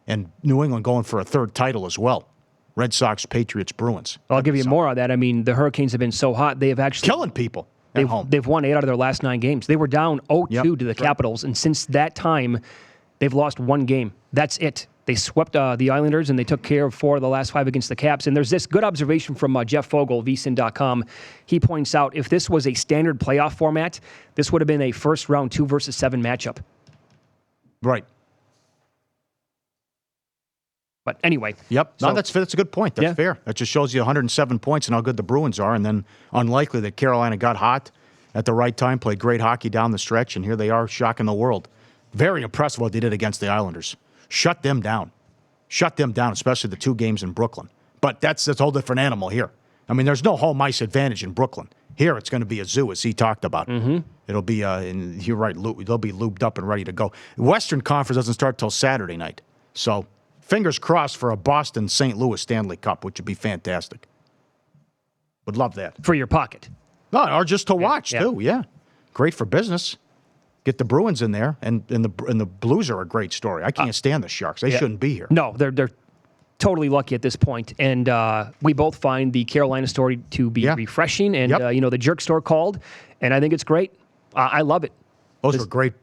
and New England going for a third title as well. Red Sox, Patriots, Bruins. I'll give you more on that. I mean, the Hurricanes have been so hot, they have actually killing people at home. They've won 8 out of their last 9 games. They were down 0-2 to the Capitals, and since that time, they've lost 1 game. That's it. They swept the Islanders, and they took care of 4 of the last 5 against the Caps. And there's this good observation from Jeff Fogel, vsin.com. He points out, if this was a standard playoff format, this would have been a first-round 2 versus 7 matchup. Right. But anyway. Yep. So, no, that's a good point. That's fair. That just shows you 107 points and how good the Bruins are, and then unlikely that Carolina got hot at the right time, played great hockey down the stretch, and here they are shocking the world. Very impressive what they did against the Islanders. Shut them down. Shut them down, especially the 2 games in Brooklyn. But that's a whole different animal here. I mean, there's no home ice advantage in Brooklyn. Here, it's going to be a zoo, as he talked about. Mm-hmm. It'll be, and you're right, they'll be lubed up and ready to go. Western Conference doesn't start till Saturday night. So fingers crossed for a Boston-St. Louis Stanley Cup, which would be fantastic. Would love that. For your pocket. No, or just to watch, too, yeah. Great for business. Get the Bruins in there, and the Blues are a great story. I can't stand the Sharks. They shouldn't be here. No, they're totally lucky at this point. And we both find the Carolina story to be refreshing, and the Jerk Store called, and I think it's great. I love it. Those were great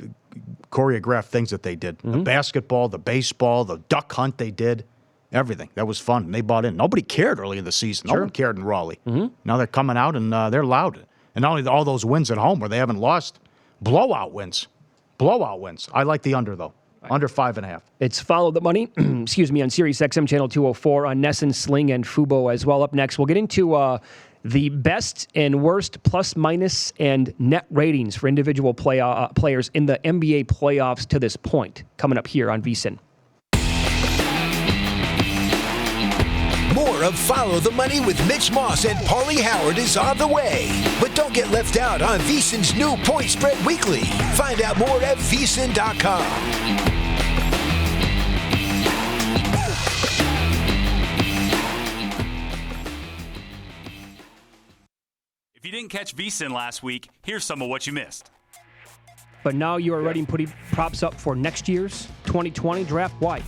choreographed things that they did. The basketball, the baseball, the duck hunt they did, everything. That was fun. And they bought in. Nobody cared early in the season. No one cared in Raleigh. Now they're coming out, and they're loud. And not only all those wins at home where they haven't lost, blowout wins. Blowout wins. I like the under, though. Under 5.5. It's Follow the Money, excuse me, on SiriusXM Channel 204, on NESN, Sling, and Fubo as well. Up next, we'll get into the best and worst plus, minus, and net ratings for individual players in the NBA playoffs to this point, coming up here on VSiN. More of Follow the Money with Mitch Moss and Pauly Howard is on the way. But don't get left out on VSiN's new Point Spread Weekly. Find out more at vsin.com. If you didn't catch VSiN last week, here's some of what you missed. But now you are ready and putting props up for next year's 2020 draft. Why?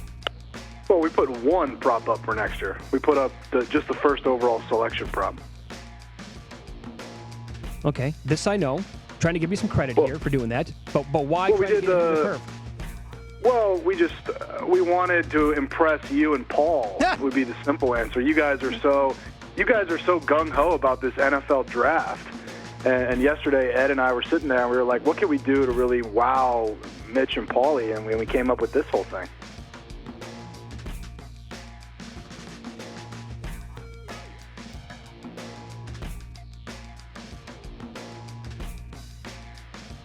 Well, we put 1 prop up for next year. We put up just the first overall selection prop. Okay, this I know. Trying to give you some credit here for doing that. But why? Well, we did the curve? Well, we wanted to impress you and Paul. Would be the simple answer. You guys are so gung ho about this NFL draft. And yesterday, Ed and I were sitting there and we were like, what can we do to really wow Mitch and Pauly? And we came up with this whole thing.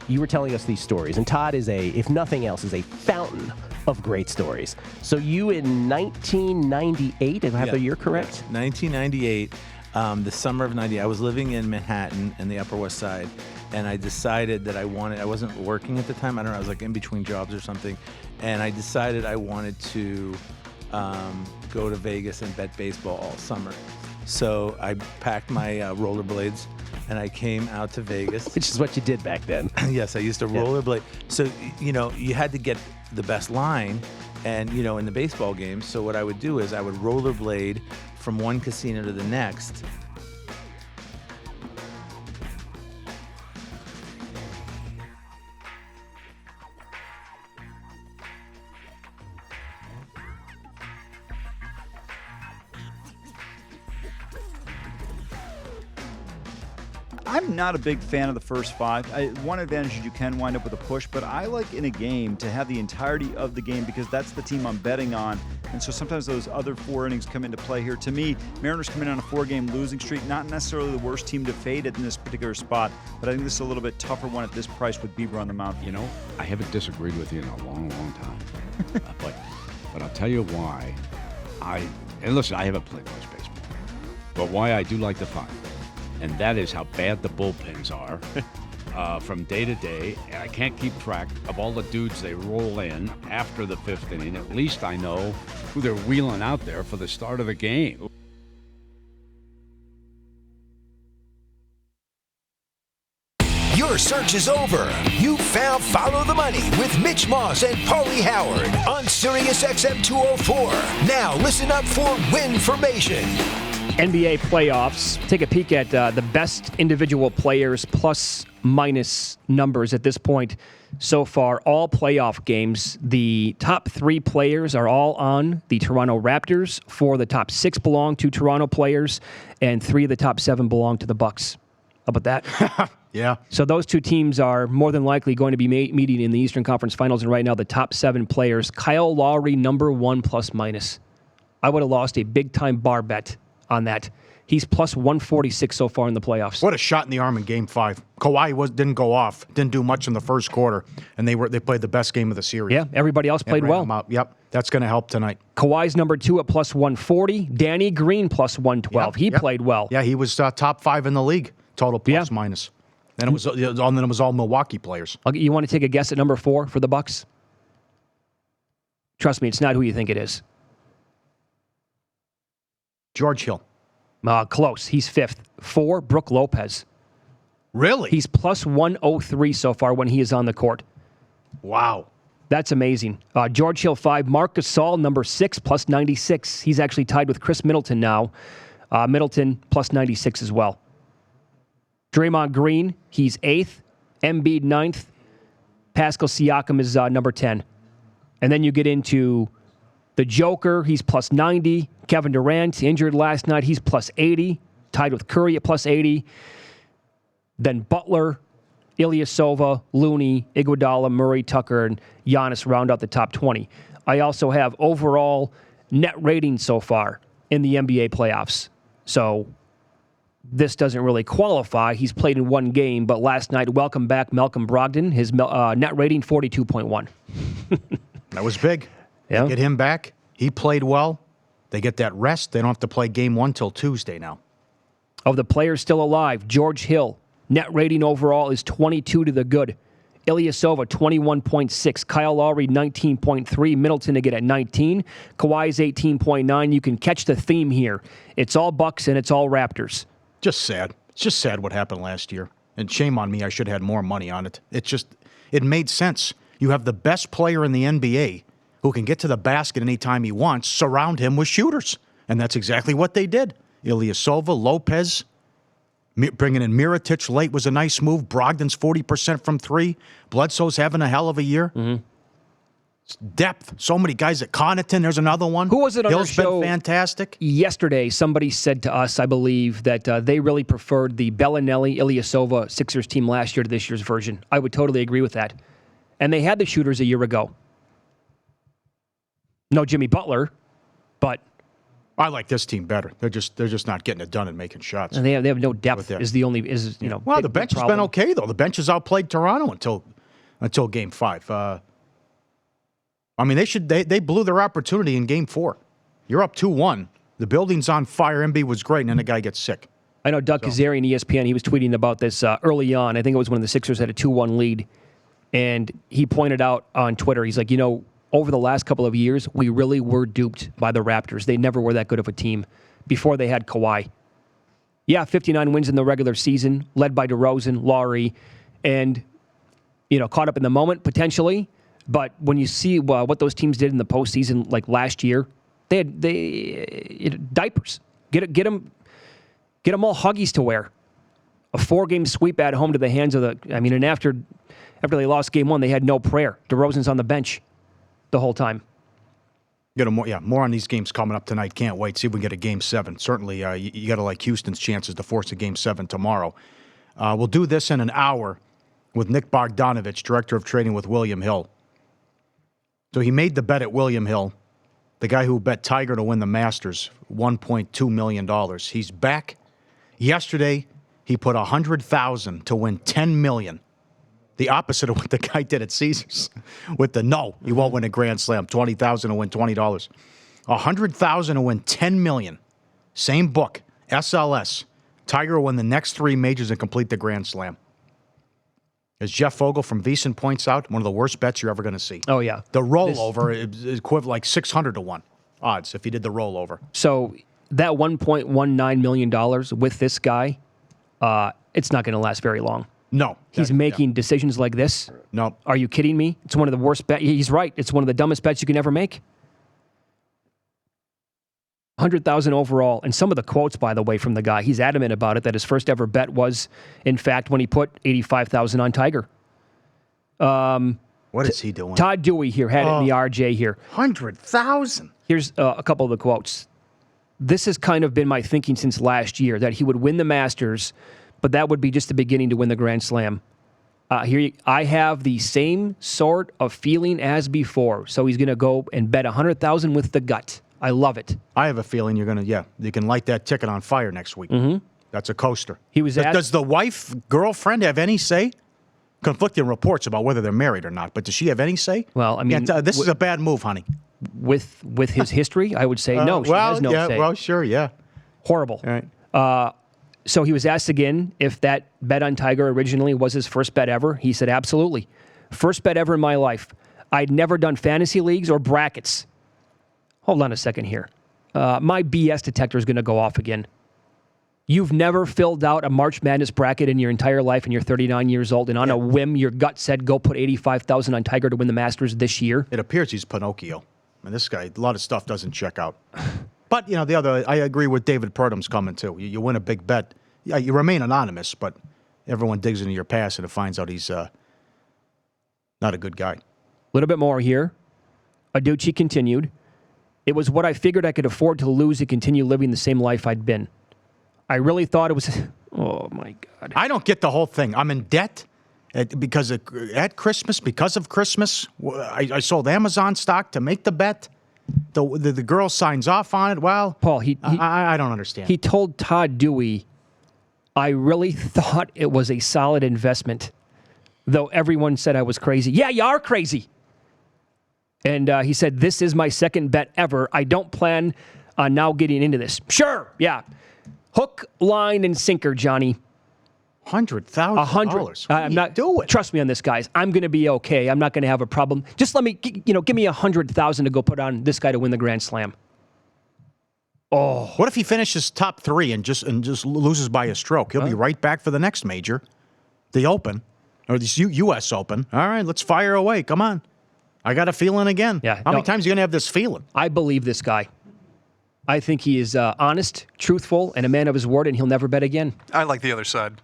You were telling us these stories, and Todd is if nothing else, is a fountain of great stories. So you in 1998, if I have the year correct? 1998, the summer of 90, I was living in Manhattan in the Upper West Side, and I decided that I wasn't working at the time. I don't know, I was like in between jobs or something, and I decided I wanted to go to Vegas and bet baseball all summer. So I packed my rollerblades, and I came out to Vegas. Which is what you did back then. Yes, I used to rollerblade. So, you had to get the best line, and, in the baseball games. So what I would do is I would rollerblade from one casino to the next. I'm not a big fan of the first 5. One advantage is you can wind up with a push, but I like in a game to have the entirety of the game because that's the team I'm betting on. And so sometimes those other 4 innings come into play here. To me, Mariners come in on a 4-game losing streak, not necessarily the worst team to fade in this particular spot, but I think this is a little bit tougher one at this price with Bieber on the mound. I haven't disagreed with you in a long, long time. But I'll tell you why. And listen, I haven't played much baseball, but why I do like the 5. And that is how bad the bullpens are from day to day. And I can't keep track of all the dudes they roll in after the 5th inning. At least I know who they're wheeling out there for the start of the game. Your search is over. You found Follow the Money with Mitch Moss and Pauly Howard on SiriusXM 204. Now listen up for Winformation. NBA playoffs. Take a peek at the best individual players plus minus numbers at this point so far. All playoff games. The top 3 players are all on the Toronto Raptors. 4 of the top 6 belong to Toronto players, and 3 of the top 7 belong to the Bucks. How about that? Yeah. So those 2 teams are more than likely going to be meeting in the Eastern Conference Finals, and right now the top 7 players. Kyle Lowry, number 1 plus minus. I would have lost a big-time bar bet on that. He's plus 146 so far in the playoffs. What a shot in the arm in Game 5. Kawhi didn't go off, didn't do much in the first quarter, and they played the best game of the series. Yeah, everybody else played well. Yep, that's going to help tonight. Kawhi's number 2 at plus 140. Danny Green plus 112. He played well. Yeah, he was top 5 in the league, total plus minus. Then it was all Milwaukee players. You want to take a guess at number 4 for the Bucks? Trust me, it's not who you think it is. George Hill. Close. He's 5th. 4, Brook Lopez. Really? He's plus 103 so far when he is on the court. Wow. That's amazing. George Hill 5. Marc Gasol, number 6, plus 96. He's actually tied with Chris Middleton now. Middleton plus 96 as well. Draymond Green, he's 8th. Embiid 9th. Pascal Siakam is number 10. And then you get into the Joker, he's plus 90. Kevin Durant, injured last night, he's plus 80. Tied with Curry at plus 80. Then Butler, Ilyasova, Looney, Iguodala, Murray, Tucker, and Giannis round out the top 20. I also have overall net rating so far in the NBA playoffs. So this doesn't really qualify. He's played in 1 game, but last night, welcome back Malcolm Brogdon. His net rating, 42.1. That was big. Yeah. Get him back. He played well. They get that rest. They don't have to play game 1 till Tuesday now. Of the players still alive, George Hill, net rating overall is 22 to the good. Ilyasova, 21.6. Kyle Lowry, 19.3. Middleton to get at 19. Kawhi's 18.9. You can catch the theme here. It's all Bucks and it's all Raptors. Just sad. It's just sad what happened last year. And shame on me. I should have had more money on it. It made sense. You have the best player in the NBA who can get to the basket anytime he wants, surround him with shooters. And that's exactly what they did. Ilyasova, Lopez, bringing in Mirotic late was a nice move. Brogdon's 40% from 3. Bledsoe's having a hell of a year. Mm-hmm. Depth. So many guys at Connaughton. There's another one. Who was it on Hill's our show? Been fantastic. Yesterday, somebody said to us, I believe, that they really preferred the Bellinelli, Ilyasova Sixers team last year to this year's version. I would totally agree with that. And they had the shooters a year ago. No Jimmy Butler, but I like this team better. They're just not getting it done and making shots. And they have no depth. Is the only Well, the bench has been okay though. The bench has outplayed Toronto until Game 5. I mean, they blew their opportunity in Game 4. You're up 2-1. The building's on fire. Embiid was great, and then the guy gets sick. I know Doug Kazarian, ESPN. He was tweeting about this early on. I think it was when the Sixers had a 2-1 lead, and he pointed out on Twitter. He's like, over the last couple of years, we really were duped by the Raptors. They never were that good of a team before they had Kawhi. Yeah, 59 wins in the regular season, led by DeRozan, Lowry, and caught up in the moment potentially. But when you see what those teams did in the postseason, like last year, they had diapers. Get them all Huggies to wear. A 4-game sweep at home to the hands of and after they lost Game 1, they had no prayer. DeRozan's on the bench the whole time. More on these games coming up tonight. Can't wait. See if we can get a Game 7. Certainly, you got to like Houston's chances to force a Game 7 tomorrow. We'll do this in an hour with Nick Bogdanovich, Director of Trading with William Hill. So he made the bet at William Hill, the guy who bet Tiger to win the Masters, $1.2 million. He's back. Yesterday, he put $100,000 to win $10 million. The opposite of what the guy did at Caesars with the you won't win a Grand Slam. $20,000 to win $20. $100,000 to win $10 million. Same book, SLS. Tiger will win the next 3 majors and complete the Grand Slam. As Jeff Fogel from VSiN points out, one of the worst bets you're ever going to see. Oh, yeah. The rollover is equivalent like 600 to 1 odds if he did the rollover. So that $1.19 million with this guy, it's not going to last very long. No. He's making decisions like this? No. Are you kidding me? It's one of the worst bets. He's right. It's one of the dumbest bets you can ever make. 100,000 overall. And some of the quotes, by the way, from the guy, he's adamant about it, that his first ever bet was, in fact, when he put 85,000 on Tiger. What is he doing? Todd Dewey here had it in the RJ here. 100,000. Here's a couple of the quotes. This has kind of been my thinking since last year, that he would win the Masters, but that would be just the beginning to win the Grand Slam. I have the same sort of feeling as before. So he's going to go and bet 100,000 with the gut. I love it. I have a feeling you're going to, you can light that ticket on fire next week. Mm-hmm. That's a coaster. He was Does the wife, girlfriend have any say? Conflicting reports about whether they're married or not, but does she have any say? Well, I mean, this is a bad move, honey. With his history, I would say no. She has no say. Well, sure, yeah. Horrible. All right. So he was asked again if that bet on Tiger originally was his first bet ever. He said, absolutely. First bet ever in my life. I'd never done fantasy leagues or brackets. Hold on a second here. My BS detector is going to go off again. You've never filled out a March Madness bracket in your entire life, and you're 39 years old, and on a whim, your gut said go put 85,000 on Tiger to win the Masters this year? It appears he's Pinocchio. I mean, this guy, a lot of stuff doesn't check out. But, I agree with David Purdum's comment, too. You win a big bet. Yeah, you remain anonymous, but everyone digs into your past and it finds out he's not a good guy. A little bit more here. Aducci continued. It was what I figured I could afford to lose to continue living the same life I'd been. I really thought it was... Oh, my God. I don't get the whole thing. I'm in debt at Christmas, because of Christmas. I sold Amazon stock to make the bet. The girl signs off on it. Well, Paul, I don't understand. He told Todd Dewey, I really thought it was a solid investment, though everyone said I was crazy. Yeah, you are crazy. And he said, this is my second bet ever. I don't plan on now getting into this. Sure, yeah. Hook, line, and sinker, Johnny. $100,000. I'm not doing. Trust me on this, guys. I'm going to be okay. I'm not going to have a problem. Just let me, give me 100,000 to go put on this guy to win the Grand Slam. Oh, what if he finishes top 3 and just loses by a stroke? He'll be right back for the next major, the Open, or the U.S. Open. All right, let's fire away. Come on. I got a feeling again. Yeah. How many times are you going to have this feeling? I believe this guy. I think he is honest, truthful, and a man of his word, and he'll never bet again. I like the other side.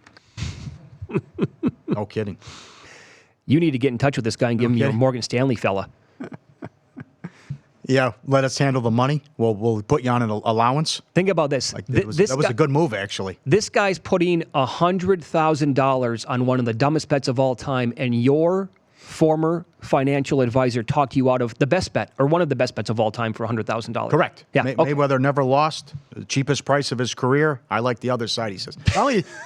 No kidding. You need to get in touch with this guy and give him your Morgan Stanley fella. Yeah, let us handle the money. We'll put you on an allowance. Think about this. That was a good move, actually. This guy's putting $100,000 on one of the dumbest bets of all time, and your former financial advisor talked you out of the best bet, or one of the best bets of all time, for $100,000. Correct. Yeah. Mayweather never lost. The cheapest price of his career. I like the other side, he says.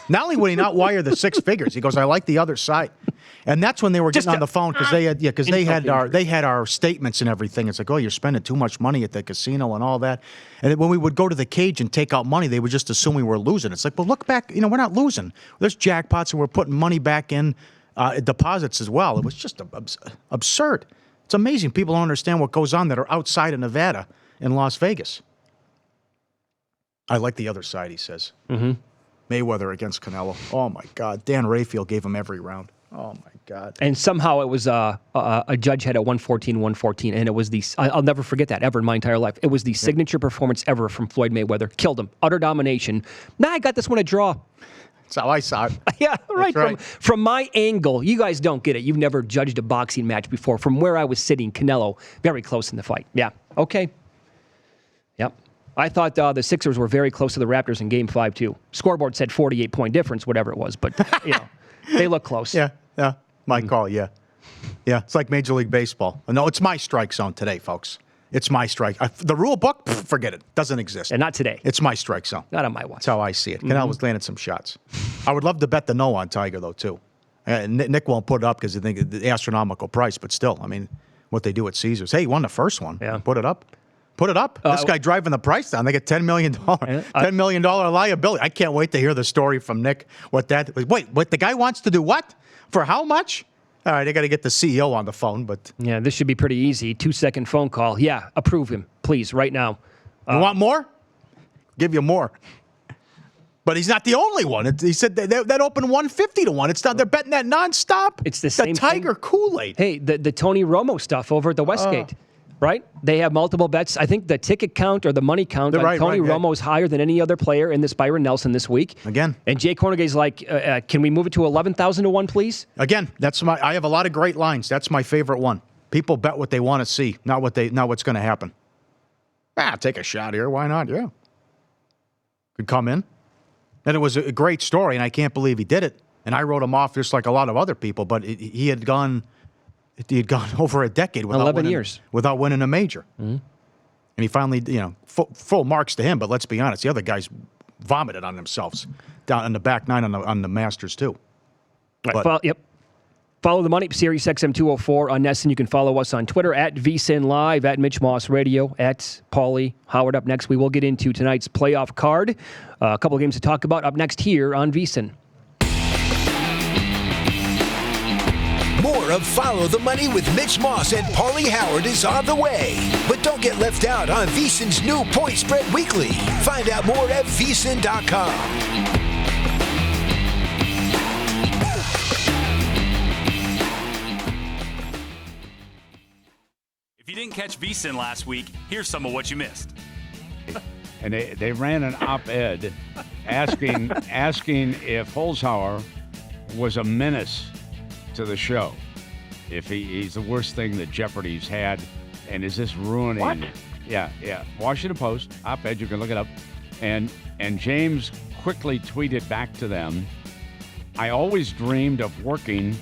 Not only would he not wire the 6 figures, he goes, I like the other side. And that's when they were getting on the phone, because they had our statements and everything. It's like, oh, you're spending too much money at the casino and all that. And when we would go to the cage and take out money, they would just assume we were losing. It's like, well, look back. We're not losing. There's jackpots, and we're putting money back in deposits as well. It was just absurd. It's amazing people don't understand what goes on that are outside of Nevada in Las Vegas. I like the other side, he says. Mm-hmm. Mayweather against Canelo. Oh, my God. Dan Rayfield gave him every round. Oh, my God. And somehow it was a judge had a 114, and it was I'll never forget that ever in my entire life. It was the signature performance ever from Floyd Mayweather. Killed him. Utter domination. Now I got this one a draw. That's how I saw it. Yeah, right. Right. From my angle, you guys don't get it. You've never judged a boxing match before. From where I was sitting, Canelo, very close in the fight. Yeah, okay. Yep. I thought the Sixers were very close to the Raptors in Game 5, too. Scoreboard said 48-point difference, whatever it was, but, they look close. Yeah. My call, yeah. Yeah, it's like Major League Baseball. No, it's my strike zone today, folks. It's my strike. The rule book, forget it. Doesn't exist. And not today. It's my strike zone. Not on my watch. That's how I see it. Canelo was landing some shots. I would love to bet the no on Tiger, though, too. Nick won't put it up because they think the astronomical price, but still, I mean, what they do at Caesars. Hey, he won the first one. Yeah. Put it up. Put it up. This guy driving the price down. They get $10 million. $10 million liability. I can't wait to hear the story from Nick. What the guy wants to do what? For how much? All right, I got to get the CEO on the phone, but... Yeah, this should be pretty easy. 2-second phone call. Yeah, approve him, please, right now. You want more? Give you more. But he's not the only one. He said that opened 150 to 1. It's not. They're betting that nonstop. It's the same Tiger thing. Kool-Aid. Hey, the Tony Romo stuff over at the Westgate, right? They have multiple bets. I think the ticket count or the money count on Tony Romo is higher than any other player in this Byron Nelson this week. Again. And Jay Kornegay's like, can we move it to 11,000 to 1, please? Again, I have a lot of great lines. That's my favorite one. People bet what they want to see, not what's going to happen. Take a shot here. Why not? Yeah. Could come in. And it was a great story, and I can't believe he did it. And I wrote him off just like a lot of other people, but he had gone over a decade without 11 winning, years without winning a major. Mm-hmm. And he finally, full marks to him, but let's be honest, the other guys vomited on themselves down in the back nine on the Masters too. Right, yep. Follow the money, SiriusXM 204 on NESN. You can follow us on Twitter at VSiN Live, at Mitch Moss Radio, at Pauly Howard. Up next, we will get into tonight's playoff card. A couple of games to talk about up next here on VSiN. More of Follow the Money with Mitch Moss and Pauly Howard is on the way. But don't get left out on VSiN's new Point Spread Weekly. Find out more at VSiN.com. If you didn't catch VSiN last week, here's some of what you missed. And they ran an op-ed asking if Holzhauer was a menace to the show. If he's the worst thing that Jeopardy's had, and is this ruining? What? Yeah. Washington Post op-ed. You can look it up. And James quickly tweeted back to them, "I always dreamed of working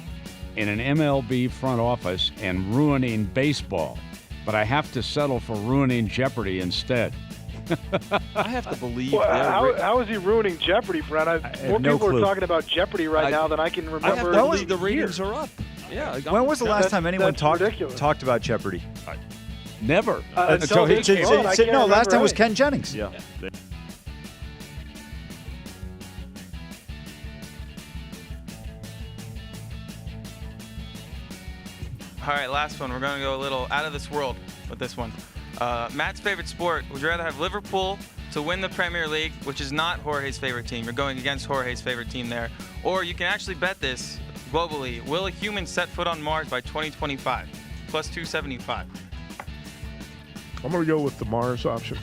in an MLB front office and ruining baseball, but I have to settle for ruining Jeopardy instead." I have to believe. Well, how is he ruining Jeopardy, Fred? More people are talking about Jeopardy right now than I can remember. The ratings are up. Yeah. When was the last time anyone talked about Jeopardy? Never. Until he came on. No, last time was Ken Jennings. Yeah. All right, last one. We're going to go a little out of this world with this one. Matt's favorite sport. Would you rather have Liverpool to win the Premier League, which is not Jorge's favorite team? You're going against Jorge's favorite team there. Or you can actually bet this globally. Will a human set foot on Mars by 2025? Plus 275. I'm going to go with the Mars option.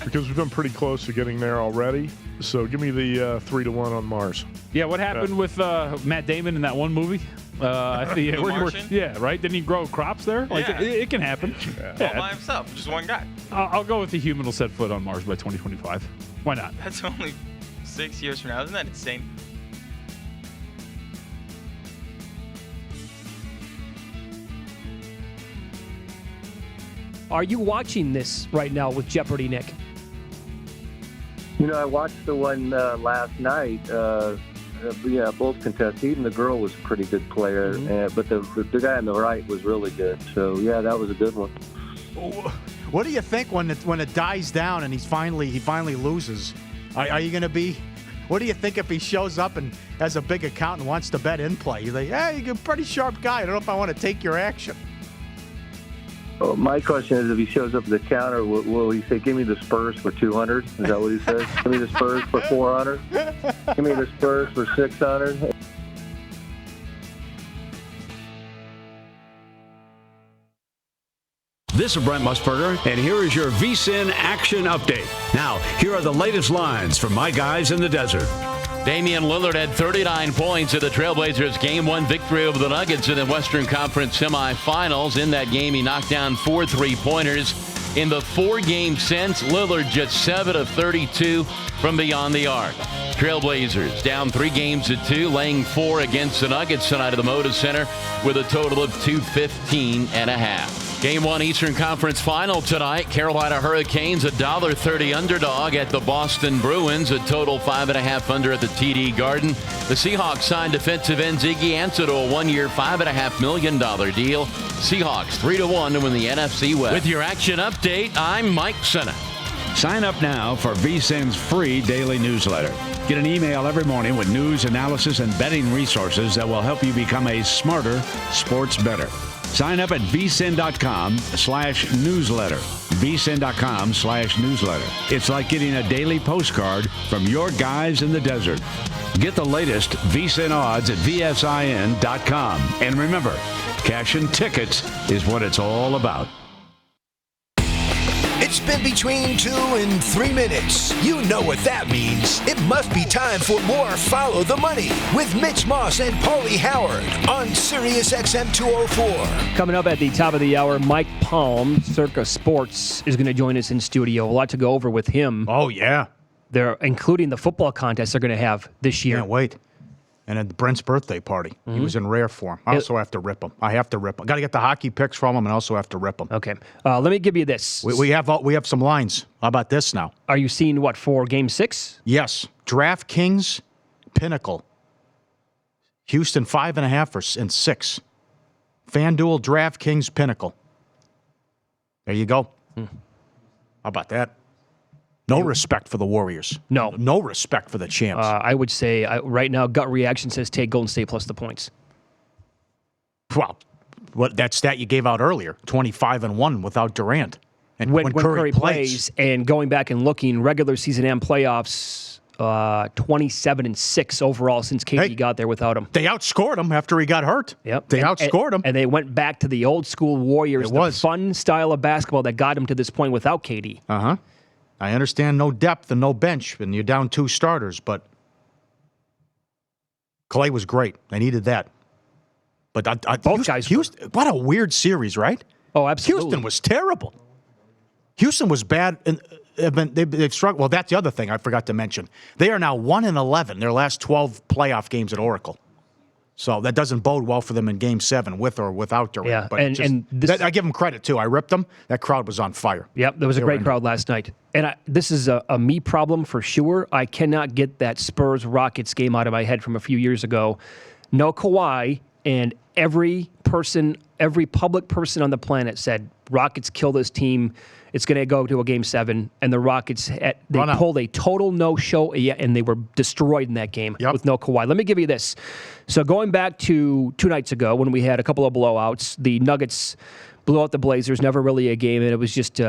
Because we've been pretty close to getting there already. So give me the 3-1 on Mars. Yeah, what happened with Matt Damon in that one movie? Right? Didn't he grow crops there? It can happen. All by himself, just one guy. I'll go with the human will set foot on Mars by 2025. Why not? That's only 6 years from now. Isn't that insane? Are you watching this right now with Jeopardy, Nick? I watched the one last night. Both contested. Even the girl was a pretty good player, but the guy on the right was really good. So, yeah, that was a good one. What do you think when it dies down and he finally loses? Are you going to be? What do you think if he shows up and has a big account and wants to bet in play? You're like, you're a pretty sharp guy. I don't know if I want to take your action. Well, my question is, if he shows up at the counter, will he say, "Give me the Spurs for 200"? Is that what he says? Give me the Spurs for 400. Give me the Spurs for 600. This is Brent Musburger, and here is your VSiN action update. Now, here are the latest lines from my guys in the desert. Damian Lillard had 39 points at the Trailblazers' Game 1 victory over the Nuggets in the Western Conference semifinals. In that game, he knocked down 4 3-pointers. In the 4 games since, Lillard just 7 of 32 from beyond the arc. Trailblazers down 3-2, laying 4 against the Nuggets tonight at the Moda Center with a total of 215.5. Game 1 Eastern Conference Final tonight. Carolina Hurricanes $1.30 underdog at the Boston Bruins. A total 5.5 under at the TD Garden. The Seahawks signed defensive end Ziggy Ansah to a 1-year, $5.5 million deal. Seahawks 3-1 to win the NFC West. With your action update, I'm Mike Senna. Sign up now for VSiN's free daily newsletter. Get an email every morning with news, analysis, and betting resources that will help you become a smarter sports bettor. Sign up at vsin.com/newsletter. vsin.com/newsletter. It's like getting a daily postcard from your guys in the desert. Get the latest VSIN odds at vsin.com. And remember, cashing tickets is what it's all about. It's been between 2 and 3 minutes. You know what that means. It must be time for more Follow the Money with Mitch Moss and Pauly Howard on SiriusXM 204. Coming up at the top of the hour, Mike Palm, Circa Sports, is going to join us in studio. A lot to go over with him. Oh, yeah. They're including the football contest they're going to have this year. Can't wait. And at Brent's birthday party, he was in rare form. I also have to rip him. I have to rip him. Got to get the hockey picks from him and also have to rip him. Okay. Let me give you this. We have some lines. How about this now? Are you seeing what, for Game 6? Yes. DraftKings, Pinnacle. Houston 5.5 and 6. FanDuel, DraftKings, Pinnacle. There you go. How about that? No respect for the Warriors. No. No respect for the champs. I would say right now, gut reaction says take Golden State plus the points. Well, that stat you gave out earlier, 25-1 without Durant. And when Curry plays, and going back and looking, regular season and playoffs, 27-6 overall since KD got there without him. They outscored him after he got hurt. Yep. They outscored him. And they went back to the old school Warriors, the fun style of basketball that got him to this point without KD. Uh-huh. I understand no depth and no bench, and you're down 2 starters, but Clay was great. They needed that. But both guys. Houston, what a weird series, right? Oh, absolutely. Houston was terrible. Houston was bad, and they've struggled. Well, that's the other thing I forgot to mention. They are now 1-11 their last 12 playoff games at Oracle. So that doesn't bode well for them in Game 7 with or without Durant. Yeah, but I give them credit, too. I ripped them. That crowd was on fire. Yep, there was a great crowd last night. And this is a me problem for sure. I cannot get that Spurs-Rockets game out of my head from a few years ago. No Kawhi, and every public person on the planet said, Rockets kill this team. It's going to go to a Game 7, and the Rockets, pulled a total no-show, and they were destroyed in that game with no Kawhi. Let me give you this. So going back to 2 nights ago when we had a couple of blowouts, the Nuggets blew out the Blazers, never really a game, and it was just,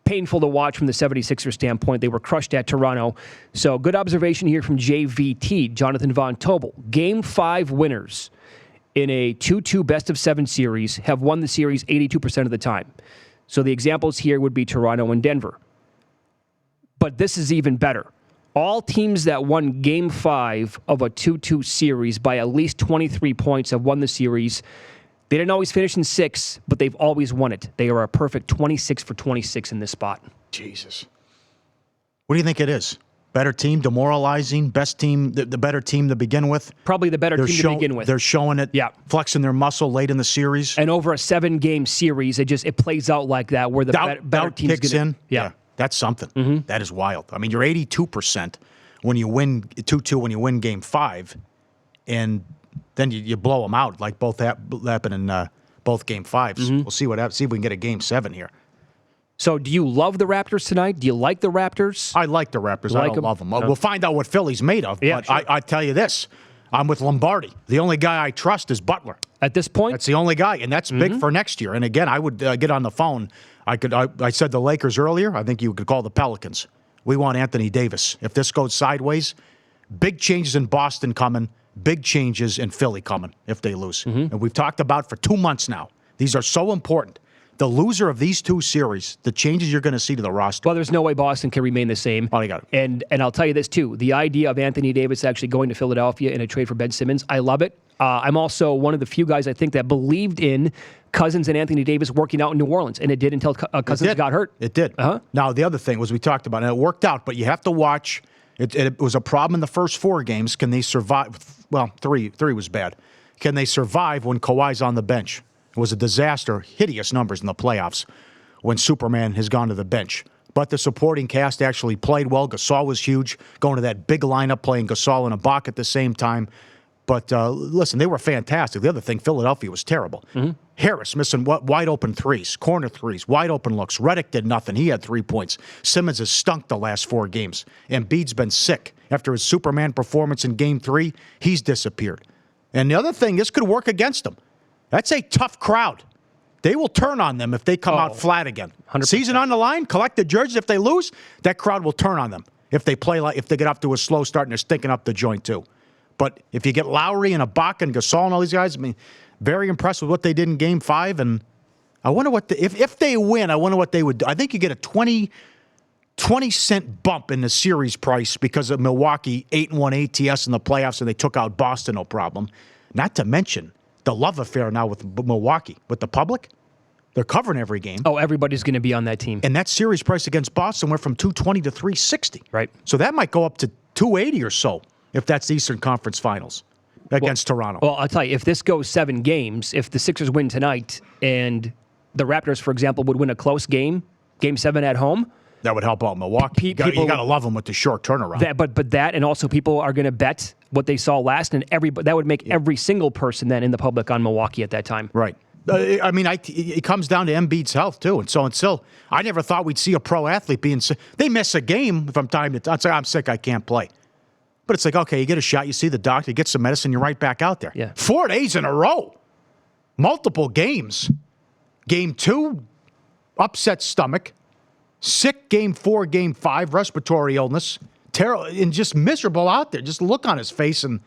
painful to watch from the 76ers standpoint. They were crushed at Toronto. So good observation here from JVT, Jonathan Von Tobel. Game 5 winners in a 2-2 best-of-7 series have won the series 82% of the time. So the examples here would be Toronto and Denver. But this is even better. All teams that won Game 5 of a 2-2 series by at least 23 points have won the series. They didn't always finish in 6, but they've always won it. They are a perfect 26 for 26 in this spot. Jesus. What do you think it is? Better team, demoralizing, best team, the better team to begin with? Probably the better team to begin with. They're showing it, flexing their muscle late in the series. And over a 7-game series, it plays out like that where the better team kicks in. Yeah. That's something. Mm-hmm. That is wild. I mean, you're 82% when you win 2-2 when you win Game 5, and then you blow them out like both happened in both Game 5s. Mm-hmm. We'll see what happens. See if we can get a Game 7 here. So do you love the Raptors tonight? Do you like the Raptors? I like the Raptors. I don't love them. No. We'll find out what Philly's made of. Yeah, but sure. I tell you this. I'm with Lombardi. The only guy I trust is Butler. At this point? That's the only guy, and that's big for next year. And again, I would get on the phone. I said the Lakers earlier. I think you could call the Pelicans. We want Anthony Davis. If this goes sideways, big changes in Boston coming, big changes in Philly coming if they lose. Mm-hmm. And we've talked about for 2 months now. These are so important. The loser of these 2 series, the changes you're going to see to the roster. Well, there's no way Boston can remain the same. Oh, you got it. And I'll tell you this, too. The idea of Anthony Davis actually going to Philadelphia in a trade for Ben Simmons, I love it. I'm also one of the few guys, I think, that believed in Cousins and Anthony Davis working out in New Orleans, and it did until Cousins got hurt. It did. Uh-huh. Now, the other thing was we talked about, and it worked out, but you have to watch. It was a problem in the first 4 games. Can they survive? Well, 3 was bad. Can they survive when Kawhi's on the bench? It was a disaster, hideous numbers in the playoffs when Superman has gone to the bench. But the supporting cast actually played well. Gasol was huge, going to that big lineup, playing Gasol and Ibaka at the same time. But listen, they were fantastic. The other thing, Philadelphia was terrible. Mm-hmm. Harris missing wide open threes, corner threes, wide open looks. Redick did nothing. He had 3 points. Simmons has stunk the last 4 games. Embiid's been sick. After his Superman performance in Game 3, he's disappeared. And the other thing, this could work against him. That's a tough crowd. They will turn on them if they come out flat again. 100%. Season on the line, collect the jerseys. If they lose, that crowd will turn on them. If they get off to a slow start and they're stinking up the joint too. But if you get Lowry and Ibaka and Gasol and all these guys, I mean, very impressed with what they did in Game 5. And I wonder what if they win, I wonder what they would do. I think you get a 20-cent bump in the series price because of Milwaukee 8-1 ATS in the playoffs, and they took out Boston, no problem. Not to mention the love affair now with Milwaukee, with the public. They're covering every game. Oh, everybody's going to be on that team. And that series price against Boston went from $220 to $360. Right. So that might go up to $280 or so if that's the Eastern Conference Finals against Toronto. Well, I'll tell you, if this goes 7 games, if the Sixers win tonight and the Raptors, for example, would win a close game, Game 7 at home, that would help out Milwaukee. You got to love them with the short turnaround. But that, and also people are going to bet what they saw last, and that would make every single person then in the public on Milwaukee at that time. Right. I mean, it comes down to Embiid's health, too. And so until I never thought we'd see a pro athlete being sick. They miss a game from time to time. I'd say, I'm sick, I can't play. But it's like, okay, you get a shot, you see the doctor, you get some medicine, you're right back out there. Yeah. 4 days in a row. Multiple games. Game 2, upset stomach. Sick Game 4, Game 5, respiratory illness. Terrible, and just miserable out there. Just look on his face, and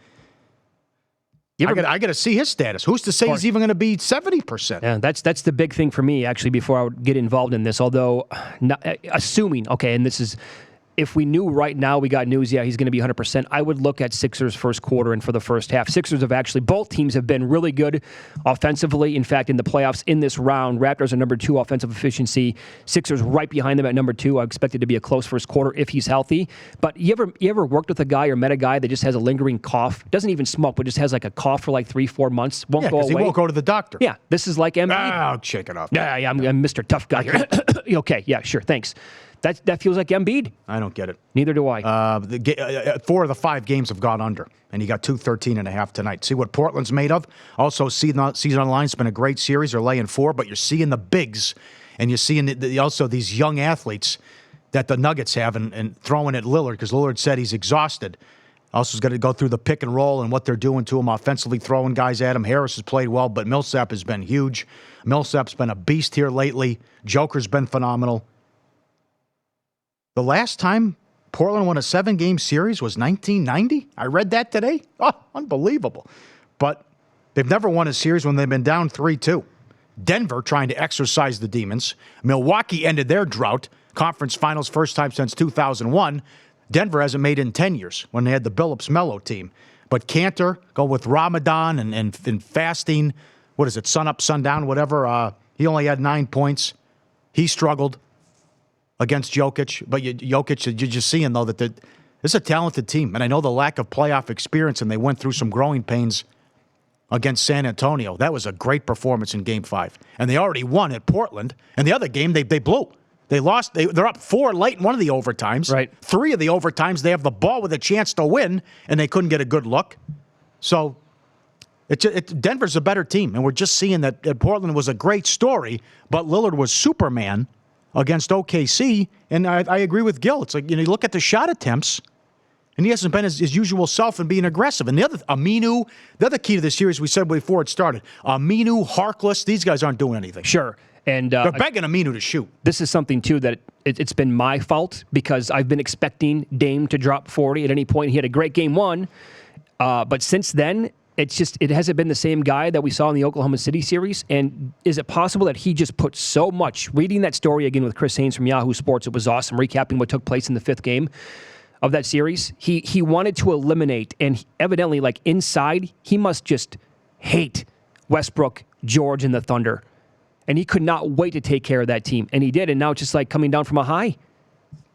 I got to see his status. Who's to say he's even going to be 70%? Yeah, that's the big thing for me, actually, before I would get involved in this. Although, assuming, okay, and this is, if we knew right now we got news, he's going to be 100%, I would look at Sixers first quarter and for the first half. Sixers have actually, both teams have been really good offensively. In fact, in the playoffs in this round, Raptors are number 2 offensive efficiency. Sixers right behind them at number 2. I expect it to be a close first quarter if he's healthy. But you ever worked with a guy or met a guy that just has a lingering cough? Doesn't even smoke, but just has like a cough for like 3-4 months. Won't go away. He won't go to the doctor. Yeah, this is like Embiid. Oh, shake it off. Yeah, I'm Mr. Tough Guy here. Okay, yeah, sure, thanks. That feels like Embiid. I don't get it. Neither do I. 4 of the 5 games have gone under, and you got 213.5 tonight. See what Portland's made of? Also, season on the line's been a great series. They're laying 4, but you're seeing the bigs, and you're seeing also these young athletes that the Nuggets have and throwing at Lillard, because Lillard said he's exhausted. Also, has got to go through the pick and roll and what they're doing to him offensively, throwing guys at him. Harris has played well, but Millsap has been huge. Millsap's been a beast here lately. Joker's been phenomenal. The last time Portland won a 7-game series was 1990. I read that today. Oh, unbelievable. But they've never won a series when they've been down 3-2. Denver trying to exorcise the demons. Milwaukee ended their drought. Conference finals first time since 2001. Denver hasn't made it in 10 years when they had the Billups-Melo team. But Cantor, go with Ramadan and fasting. What is it, sun up, sundown, whatever. He only had 9 points. He struggled against Jokic, but Jokic, you're just seeing, though, that this is a talented team. And I know the lack of playoff experience, and they went through some growing pains against San Antonio. That was a great performance in Game 5. And they already won at Portland. And the other game, they blew. They lost. They're up 4 late in one of the overtimes. Right. 3 of the overtimes, they have the ball with a chance to win, and they couldn't get a good look. So Denver's a better team, and we're just seeing that Portland was a great story, but Lillard was Superman against OKC, and I agree with Gil. It's like, you look at the shot attempts, and he hasn't been his usual self in being aggressive. And the other key to the series we said before it started, Aminu, Harkless, these guys aren't doing anything. Sure. And they're begging Aminu to shoot. This is something, too, that it's been my fault because I've been expecting Dame to drop 40 at any point. He had a great Game 1, but since then, it hasn't been the same guy that we saw in the Oklahoma City series. And is it possible that he just put so much, reading that story again with Chris Haynes from Yahoo Sports, it was awesome, recapping what took place in the 5th game of that series. He wanted to eliminate, and evidently, like inside, he must just hate Westbrook, George, and the Thunder. And he could not wait to take care of that team. And he did, and now it's just like coming down from a high.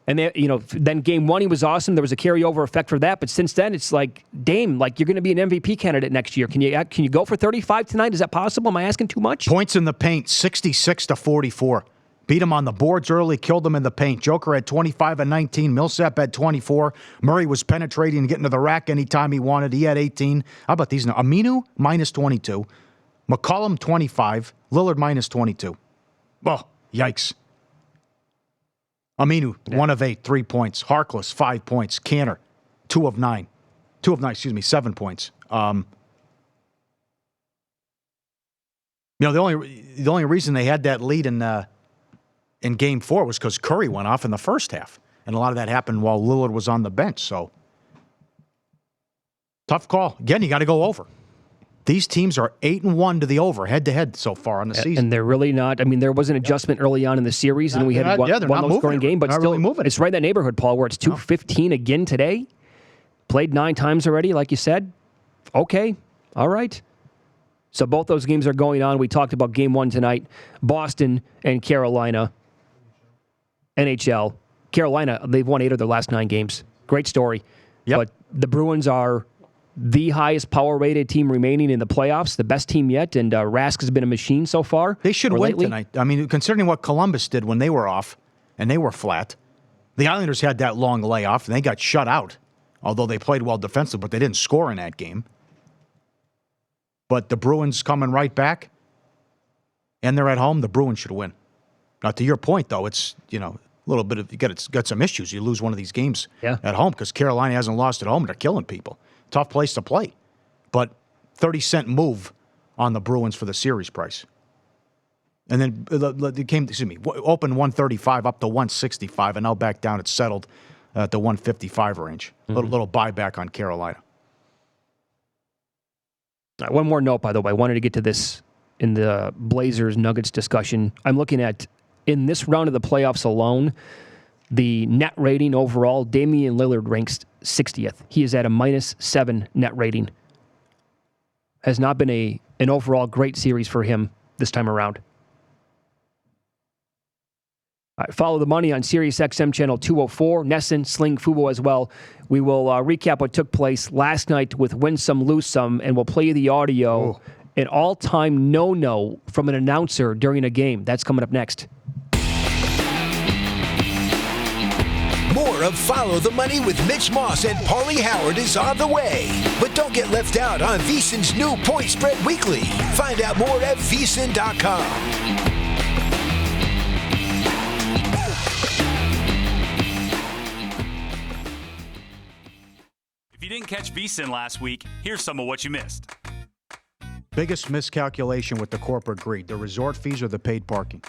And then Game 1, he was awesome. There was a carryover effect for that. But since then, it's like, Dame, like you're going to be an MVP candidate next year. Can you go for 35 tonight? Is that possible? Am I asking too much? Points in the paint, 66-44. Beat him on the boards early, killed him in the paint. Joker had 25 and 19. Millsap had 24. Murray was penetrating and getting to the rack anytime he wanted. He had 18. How about these now? Aminu, minus 22. McCollum, 25. Lillard, minus 22. Oh, yikes. Aminu, 1 of 8, 3 points. Harkless, 5 points. Cantor, 2 of 9. 7 points. You know, the only reason they had that lead in Game 4 was because Curry went off in the first half, and a lot of that happened while Lillard was on the bench. So tough call. Again, you got to go over. These teams are 8-1 to the over, head-to-head so far on the season. And they're really not. I mean, there was an adjustment early on in the series, and we had one low-scoring game, but still, it's right in that neighborhood, Paul, where it's 2-15 again today. Played 9 times already, like you said. Okay, all right. So both those games are going on. We talked about Game 1 tonight, Boston and Carolina, NHL. Carolina, they've won 8 of their last 9 games. Great story. Yep. But the Bruins are the highest power-rated team remaining in the playoffs, the best team yet, and Rask has been a machine so far. They should win tonight. I mean, considering what Columbus did when they were off and they were flat, the Islanders had that long layoff and they got shut out, although they played well defensively, but they didn't score in that game. But the Bruins coming right back, and they're at home, the Bruins should win. Now, to your point, though, it's, you know, a little bit of, you got some issues. You lose one of these games at home because Carolina hasn't lost at home. They're killing people. Tough place to play. But 30-cent move on the Bruins for the series price. And then it came, opened 135 up to 165, and now back down. It's settled at the 155 range. Little buyback on Carolina. One more note, by the way. I wanted to get to this in the Blazers-Nuggets discussion. I'm looking at, in this round of the playoffs alone, the net rating overall, Damian Lillard ranks 60th. He is at a -7 net rating. Has not been an overall great series for him this time around. All right, follow the money on SiriusXM channel 204, NESN, Sling Fubo as well. We will recap what took place last night with Win Some, Lose Some, and we'll play you the audio, an all-time no-no from an announcer during a game. That's coming up next. More of Follow the Money with Mitch Moss and Pauly Howard is on the way. But don't get left out on VSiN's new Point Spread Weekly. Find out more at VSiN.com. If you didn't catch VSiN last week, here's some of what you missed. Biggest miscalculation with the corporate greed, the resort fees or the paid parking?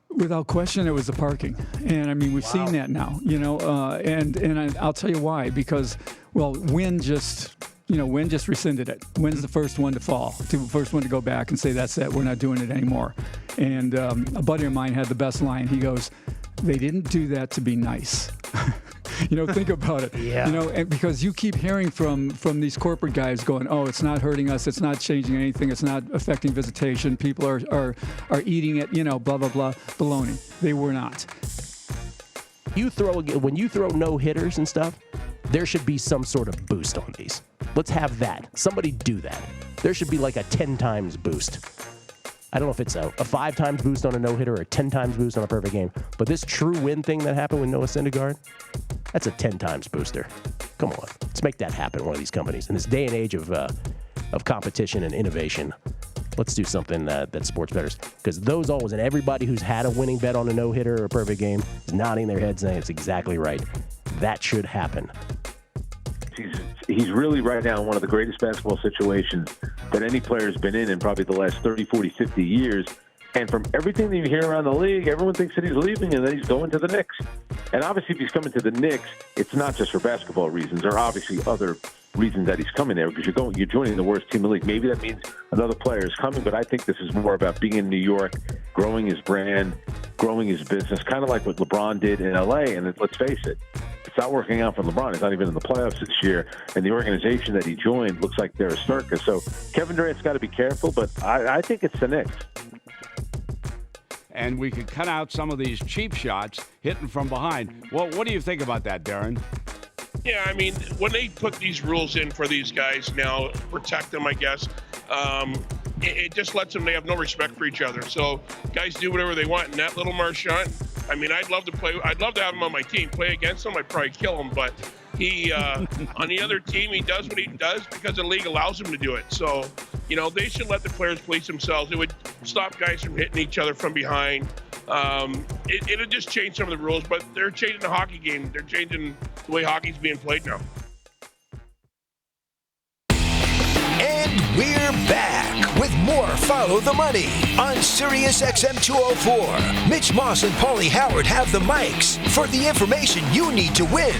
Without question, it was the parking. And, I mean, we've seen that now, you know, and I'll tell you why. Because, well, Wynn just rescinded it. Wynn's the first one to fall, the first one to go back and say, that's it, we're not doing it anymore. And a buddy of mine had the best line. He goes, they didn't do that to be nice. You know, think about it. Yeah. You know, and because you keep hearing from these corporate guys going, oh, it's not hurting us, it's not changing anything, it's not affecting visitation, people are eating it, you know, blah, blah, blah, baloney. They were not. When you throw no-hitters and stuff, there should be some sort of boost on these. Let's have that. Somebody do that. There should be like a 10 times boost. I don't know if it's a 5 times boost on a no-hitter or a 10 times boost on a perfect game. But this true win thing that happened with Noah Syndergaard, that's a 10 times booster. Come on. Let's make that happen in one of these companies. In this day and age of competition and innovation, let's do something that sports bettors. Because those always, and everybody who's had a winning bet on a no-hitter or a perfect game is nodding their head saying it's exactly right. That should happen. He's really right now in one of the greatest basketball situations that any player has been in probably the last 30, 40, 50 years. And from everything that you hear around the league, everyone thinks that he's leaving and that he's going to the Knicks. And obviously, if he's coming to the Knicks, it's not just for basketball reasons. There are obviously other reasons that he's coming there because you're joining the worst team in the league. Maybe that means another player is coming, but I think this is more about being in New York, growing his brand, growing his business, kind of like what LeBron did in L.A. And let's face it, it's not working out for LeBron. He's not even in the playoffs this year. And the organization that he joined looks like they're a Circa. So Kevin Durant's got to be careful, but I think it's the Knicks. And we could cut out some of these cheap shots hitting from behind. Well, what do you think about that, Darren? Yeah, I mean, when they put these rules in for these guys now, protect them, I guess, it just lets them, they have no respect for each other. So guys do whatever they want. And that little Marchand, I mean, I'd love to have him on my team. Play against him, I'd probably kill him. But he, on the other team, he does what he does because the league allows him to do it. So, you know, they should let the players police themselves. It would stop guys from hitting each other from behind. It'll just change some of the rules, but they're changing the hockey game. They're changing the way hockey's being played now. And we're back with more Follow the Money on SiriusXM 204. Mitch Moss and Pauly Howard have the mics for the information you need to win.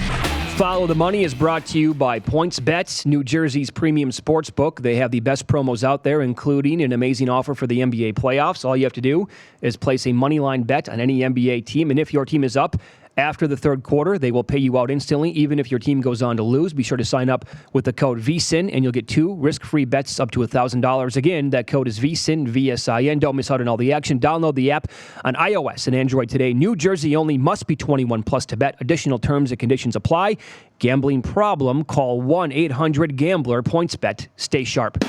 Follow the Money is brought to you by PointsBet, New Jersey's premium sportsbook. They have the best promos out there, including an amazing offer for the NBA playoffs. All you have to do is place a moneyline bet on any NBA team, and if your team is up after the third quarter, they will pay you out instantly, even if your team goes on to lose. Be sure to sign up with the code VSIN, and you'll get 2 risk-free bets up to $1,000. Again, that code is VSIN, VSIN. Don't miss out on all the action. Download the app on iOS and Android today. New Jersey only, must be 21 plus to bet. Additional terms and conditions apply. Gambling problem? Call 1-800-GAMBLER. PointsBet. Stay sharp.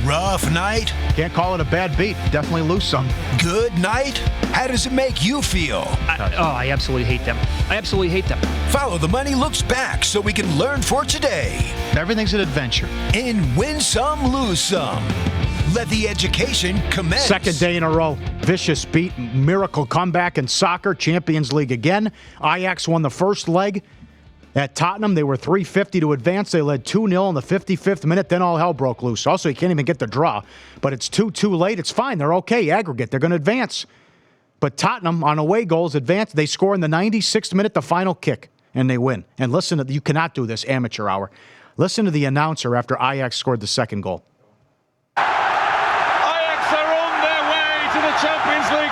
Rough night? Can't call it a bad beat. Definitely lose some. Good night? How does it make you feel? I absolutely hate them. I absolutely hate them. Follow the Money looks back so we can learn for today. Everything's an adventure. And win some, lose some. Let the education commence. Second day in a row. Vicious beat. Miracle comeback in soccer. Champions League again. Ajax won the first leg. At Tottenham, they were 350 to advance. They led 2-0 in the 55th minute. Then all hell broke loose. Also, you can't even get the draw. But it's 2-2 late. It's fine. They're okay. Aggregate. They're going to advance. But Tottenham, on away goals, advance. They score in the 96th minute, the final kick, and they win. And listen, you cannot do this, amateur hour. Listen to the announcer after Ajax scored the second goal. Ajax are on their way to the Champions League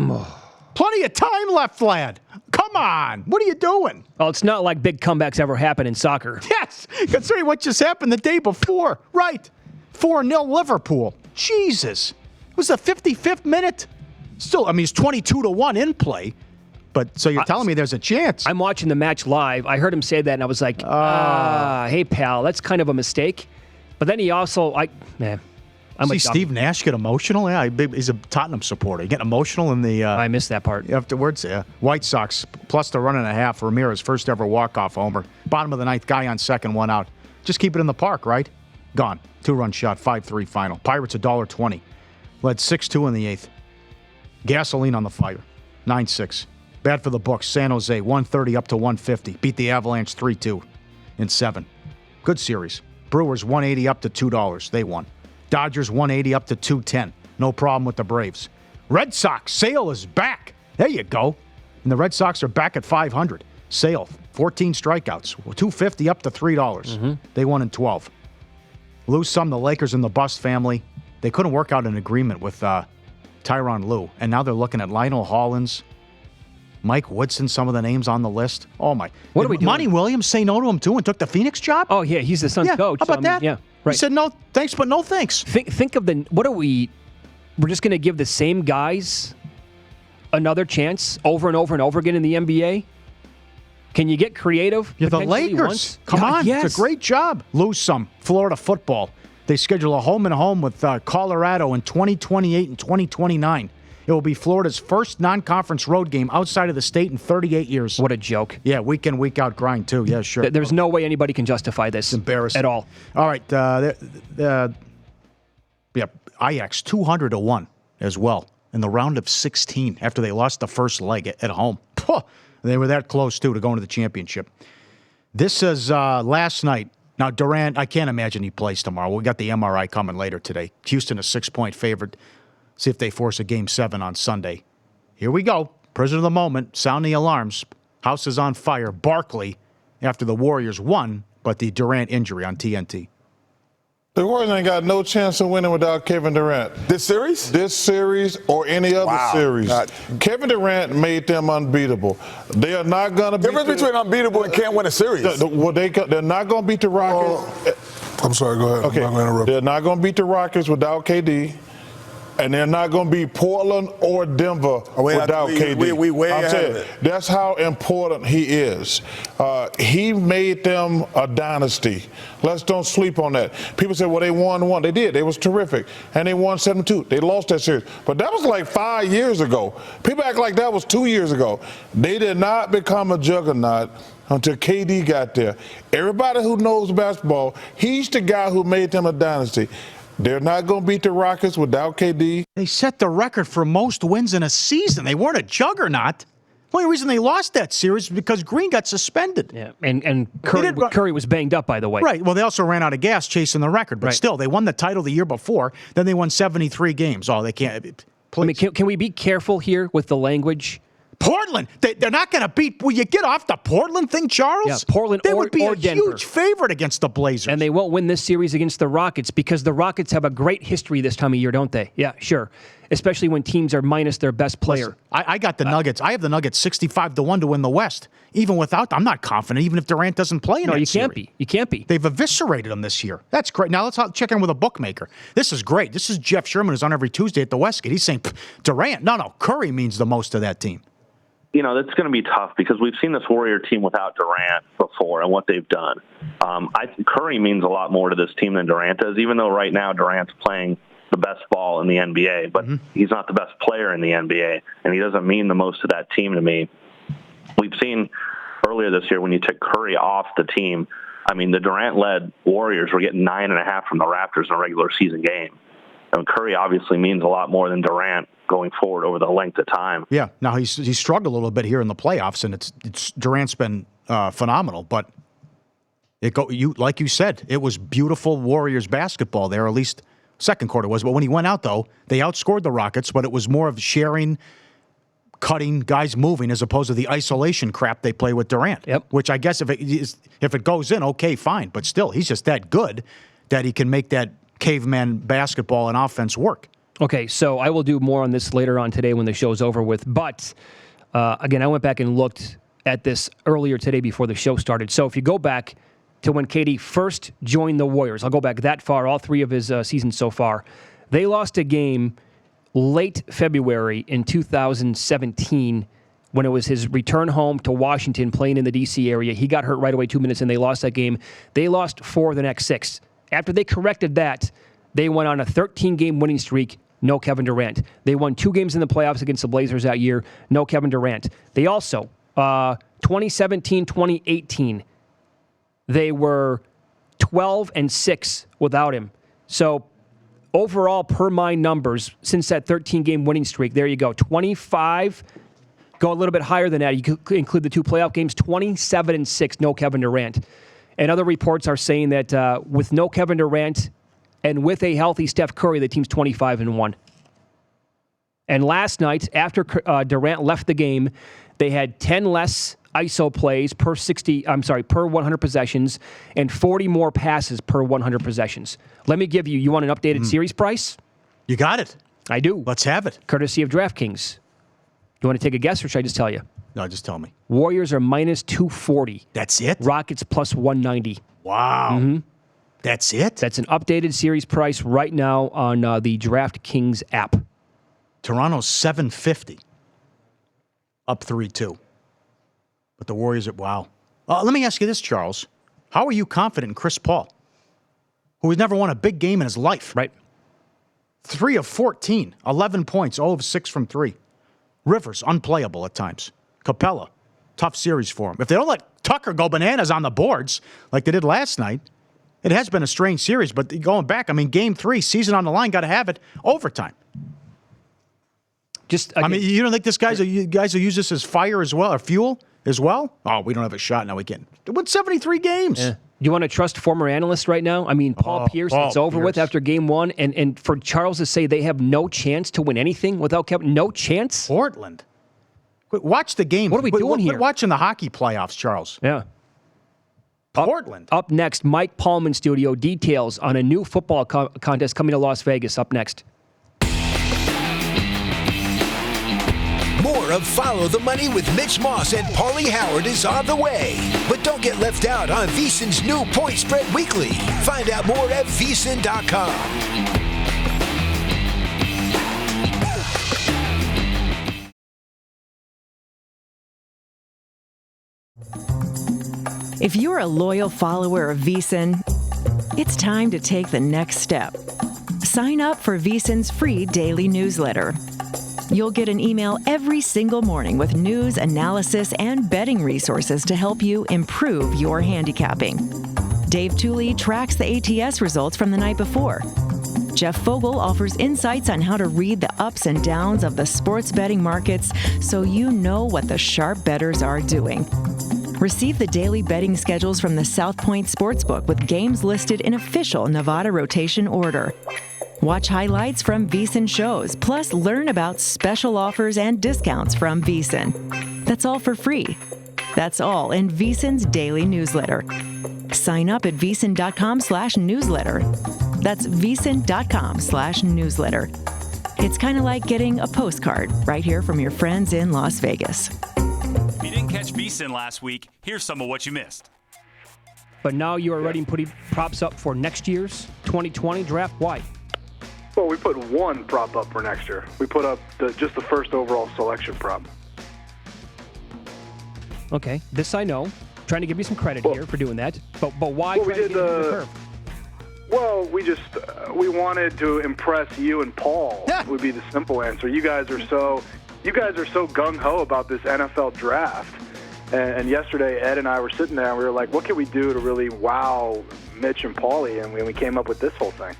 final. Plenty of time left, lad. Come on. What are you doing? Well, it's not like big comebacks ever happen in soccer. Yes, considering what just happened the day before. Right. 4-0 Liverpool. Jesus. It was the 55th minute. Still, I mean, it's 22-1 in play. But so you're telling me there's a chance. I'm watching the match live. I heard him say that, and I was like, hey, pal, that's kind of a mistake. But then he also, See Steve Nash get emotional? Yeah, he's a Tottenham supporter. You get emotional in the... I missed that part. Afterwards, yeah. White Sox, plus the run and a half. Ramirez, first ever walk-off homer. Bottom of the ninth, guy on second, one out. Just keep it in the park, right? Gone. 2-run shot, 5-3 final. Pirates $1.20. Led 6-2 in the eighth. Gasoline on the fire. 9-6. Bad for the books. San Jose, 130 up to 150. Beat the Avalanche 3-2 in 7. Good series. Brewers, 180 up to $2. They won. Dodgers 180 up to 210. No problem with the Braves. Red Sox, Sale is back. There you go. And the Red Sox are back at 500. Sale, 14 strikeouts. 250 up to $3. They won in 12. Lose some, the Lakers and the Bust family. They couldn't work out an agreement with Tyronn Lue. And now they're looking at Lionel Hollins, Mike Woodson, some of the names on the list. Oh, my. What are we doing? Monty Williams say no to him, too, and took the Phoenix job? Oh, yeah, he's the Suns coach. How about that? Yeah, right. He said no thanks, but no thanks. Think of we're just going to give the same guys another chance over and over and over again in the NBA? Can you get creative? You're the potentially Lakers. once? Come on. Yes. It's a great job. Lose some. Florida football. They schedule a home-and-home with Colorado in 2028 and 2029. It will be Florida's first non-conference road game outside of the state in 38 years. What a joke. Yeah, week in, week out grind, too. Yeah, sure. There's no way anybody can justify this. It's embarrassing. At all. All right. Ajax, 200-1 as well in the round of 16 after they lost the first leg at home. They were that close, too, to going to the championship. This is last night. Now, Durant, I can't imagine he plays tomorrow. We got the MRI coming later today. Houston, a 6-point favorite. See if they force a Game 7 on Sunday. Here we go. Prisoner of the moment. Sound the alarms. House is on fire. Barkley, after the Warriors won, but the Durant injury on TNT. The Warriors ain't got no chance of winning without Kevin Durant. This series? This series or any other series. God. Kevin Durant made them unbeatable. They are not going to beat difference between unbeatable and can't win a series. They're not going to beat the Rockets. I'm sorry, go ahead. Okay. I'm not going to interrupt. They're not going to beat the Rockets without KD. And they're not going to beat Portland or Denver without KD. We way ahead of it. That's how important he is. He made them a dynasty. Let's don't sleep on that. People say, well, they won one. They did. They was terrific. And they won 7-2. They lost that series. But that was like 5 years ago. People act like that was 2 years ago. They did not become a juggernaut until KD got there. Everybody who knows basketball, he's the guy who made them a dynasty. They're not going to beat the Rockets without KD. They set the record for most wins in a season. They weren't a juggernaut. The only reason they lost that series is because Green got suspended. Yeah, and Curry was banged up, by the way. Right. Well, they also ran out of gas chasing the record, but still, they won the title the year before. Then they won 73 games. Oh, they can't. I mean, can we be careful here with the language? Portland, they're not going to beat. Will you get off the Portland thing, Charles? Yeah, Portland they would be a Denver. huge favorite against the Blazers. And they won't win this series against the Rockets because the Rockets have a great history this time of year, don't they? Yeah, sure. Especially when teams are minus their best player. Listen, I got the Nuggets. I have the Nuggets 65-1 to win the West. Even without, I'm not confident. Even if Durant doesn't play in that series. Can't be. You can't be. They've eviscerated them this year. That's great. Now let's check in with a bookmaker. This is great. This is Jeff Sherman, who's on every Tuesday at the Westgate. He's saying Durant. No, Curry means the most to that team. You know, that's going to be tough because we've seen this Warrior team without Durant before and what they've done. I think Curry means a lot more to this team than Durant does, even though right now Durant's playing the best ball in the NBA, but he's not the best player in the NBA, and he doesn't mean the most to that team to me. We've seen earlier this year when you took Curry off the team, I mean, the Durant-led Warriors were getting 9.5 from the Raptors in a regular season game. And Curry obviously means a lot more than Durant going forward over the length of time. Yeah, now he's struggled a little bit here in the playoffs, and it's Durant's been phenomenal. But like you said, it was beautiful Warriors basketball there. At least second quarter was. But when he went out, though, they outscored the Rockets. But it was more of sharing, cutting, guys moving, as opposed to the isolation crap they play with Durant. Yep. Which I guess if it goes in, okay, fine. But still, he's just that good that he can make that caveman basketball and offense work. Okay, so I will do more on this later on today when the show's over with. But, again, I went back and looked at this earlier today before the show started. So if you go back to when KD first joined the Warriors, I'll go back that far, all three of his seasons so far, they lost a game late February in 2017 when it was his return home to Washington playing in the D.C. area. He got hurt right away 2 minutes, and they lost that game. They lost 4 of the next 6. After they corrected that, they went on a 13-game winning streak. No Kevin Durant. They won 2 games in the playoffs against the Blazers that year. No Kevin Durant. They also, 2017-2018, they were 12-6 without him. So overall, per my numbers, since that 13-game winning streak, there you go. 25, go a little bit higher than that. You could include the 2 playoff games. 27-6, no Kevin Durant. And other reports are saying that with no Kevin Durant and with a healthy Steph Curry, the team's 25-1. And last night, after Durant left the game, they had 10 less ISO plays per 100 possessions and 40 more passes per 100 possessions. Let me give you want an updated series price? You got it. I do. Let's have it. Courtesy of DraftKings. You want to take a guess or should I just tell you? No, just tell me. Warriors are minus 240. That's it? Rockets plus 190. Wow. Mm-hmm. That's it? That's an updated series price right now on the DraftKings app. Toronto's 750. Up 3-2. But the Warriors wow. Let me ask you this, Charles. How are you confident in Chris Paul, who has never won a big game in his life? Right. 3 of 14, 11 points, 0 of 6 from 3. Rivers, unplayable at times. Capella, tough series for him. If they don't let Tucker go bananas on the boards like they did last night, it has been a strange series. But going back, I mean, Game 3, season on the line, got to have it, overtime. I mean, you don't think this guys will use this as fire as well, or fuel as well? Oh, we don't have a shot now. We can. They won 73 games. Yeah. You want to trust former analysts right now? I mean, Paul Pierce, it's over with after Game 1. And for Charles to say they have no chance to win anything without Kevin, no chance? Portland. Watch the game. What are we doing here? We're watching the hockey playoffs, Charles. Yeah. Portland. Up next, Mike Palm in studio. Details on a new football contest coming to Las Vegas. Up next. More of Follow the Money with Mitch Moss and Pauly Howard is on the way. But don't get left out on VSiN's new Point Spread Weekly. Find out more at VSiN.com. If you're a loyal follower of VSiN, it's time to take the next step. Sign up for VSiN's free daily newsletter. You'll get an email every single morning with news, analysis, and betting resources to help you improve your handicapping. Dave Tooley tracks the ATS results from the night before. Jeff Fogel offers insights on how to read the ups and downs of the sports betting markets so you know what the sharp bettors are doing. Receive the daily betting schedules from the South Point Sportsbook with games listed in official Nevada rotation order. Watch highlights from VEASAN shows, plus learn about special offers and discounts from VEASAN. That's all for free. That's all in VEASAN's daily newsletter. Sign up at VEASAN.com/newsletter. That's VEASAN.com/newsletter. It's kind of like getting a postcard right here from your friends in Las Vegas. If you didn't catch VEASAN last week, here's some of what you missed. But now you are already putting props up for next year's 2020 draft. Why? Well, we put one prop up for next year. We put up just the first overall selection prop. Okay, this I know. Trying to give you some credit here for doing that. But why we try to did get into the curve? Well, we wanted to impress you and Paul. Would be the simple answer. You guys are so gung ho about this NFL draft. And yesterday, Ed and I were sitting there and we were like, what can we do to really wow Mitch and Pauly? And we came up with this whole thing.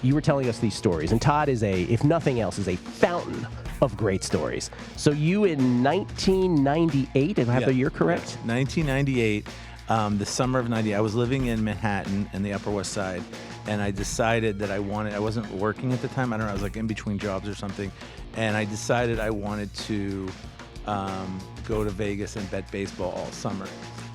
You were telling us these stories, and Todd is if nothing else, is a fountain of great stories. So you in 1998, if I have the year correct? 1998, the summer of 90, I was living in Manhattan in the Upper West Side, and I decided that I wasn't working at the time. I don't know, I was like in between jobs or something, and I decided I wanted to go to Vegas and bet baseball all summer.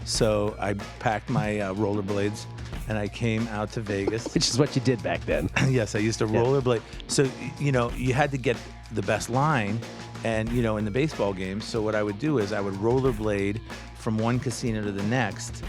So I packed my rollerblades, and I came out to Vegas. Which is what you did back then. Yes, I used to rollerblade. So, you had to get the best line, and, in the baseball games. So what I would do is I would rollerblade from one casino to the next.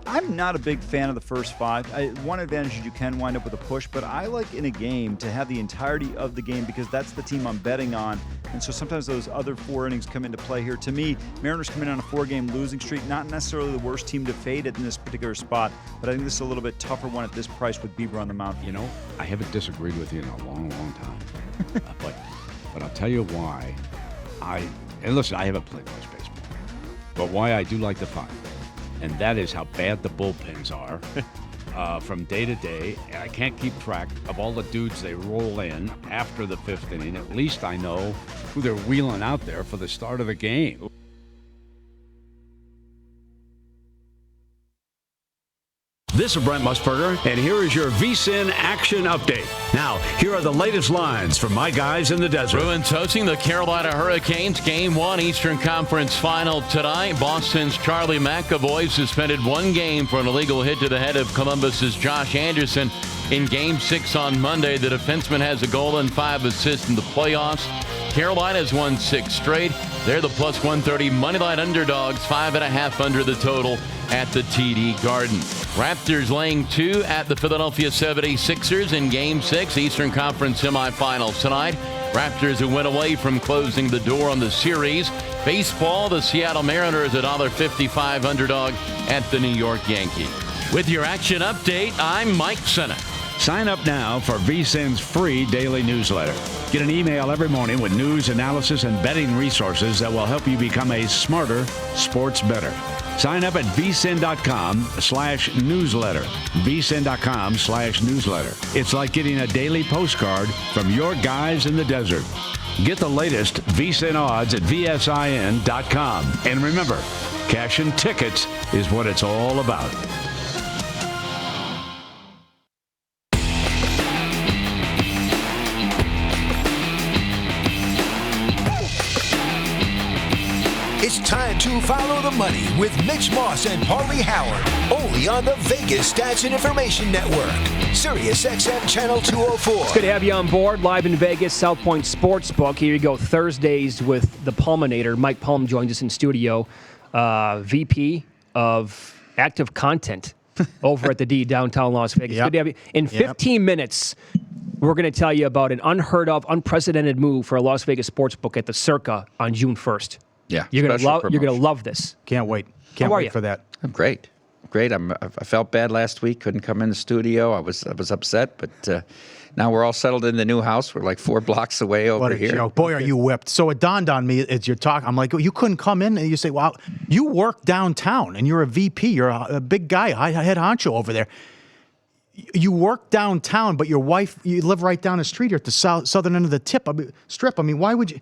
I'm not a big fan of the first five. One advantage is you can wind up with a push, but I like in a game to have the entirety of the game because that's the team I'm betting on. And so sometimes those other 4 innings come into play here. To me, Mariners come in on a 4-game losing streak, not necessarily the worst team to fade in this particular spot, but I think this is a little bit tougher one at this price with Bieber on the mound. I haven't disagreed with you in a long, long time. but I'll tell you why. And listen, I haven't played much baseball, but why I do like the 5. And that is how bad the bullpens are from day to day. And I can't keep track of all the dudes they roll in after the 5th inning. At least I know who they're wheeling out there for the start of the game. This is Brent Musburger, and here is your VSiN action update. Now, here are the latest lines from my guys in the desert. Bruins hosting the Carolina Hurricanes. Game 1 Eastern Conference Final tonight. Boston's Charlie McAvoy suspended 1 game for an illegal hit to the head of Columbus's Josh Anderson. In Game 6 on Monday, the defenseman has a goal and 5 assists in the playoffs. Carolina's won 6 straight. They're the plus 130 moneyline underdogs, 5.5 under the total at the TD Garden. Raptors laying 2 at the Philadelphia 76ers in Game 6 Eastern Conference semifinals tonight. Raptors a win away from closing the door on the series. Baseball, the Seattle Mariners $1.55 underdog at the New York Yankees. With your action update, I'm Mike Senna. Sign up now for VSiN's free daily newsletter. Get an email every morning with news, analysis, and betting resources that will help you become a smarter sports bettor. Sign up at vsin.com/newsletter. vsin.com/newsletter. It's like getting a daily postcard from your guys in the desert. Get the latest VSiN odds at vsin.com. And remember, cashing tickets is what it's all about. It's time to follow the money with Mitch Moss and Pauly Howard, only on the Vegas Stats and Information Network, SiriusXM Channel 204. It's good to have you on board, live in Vegas, South Point Sportsbook. Here you go, Thursdays with the Pulminator. Mike Palm joins us in studio, VP of Active Content over at the D, downtown Las Vegas. Yep. Good to have you. In 15 minutes, We're going to tell you about an unheard of, unprecedented move for a Las Vegas sportsbook at the Circa on June 1st. Yeah, you're going to promotion. love this. Can't wait. How are wait you? for that. I'm great. I felt bad last week. Couldn't come in the studio. I was upset, but now we're all settled in the new house. We're like 4 blocks away over here. Joke. Boy, are you whipped. So it dawned on me as you're talking. I'm like, you couldn't come in? And you say, well, you work downtown, and you're a VP. You're a big guy, head honcho over there. You work downtown, but your wife, you live right down the street here at the southern end of the strip. I mean, why would you?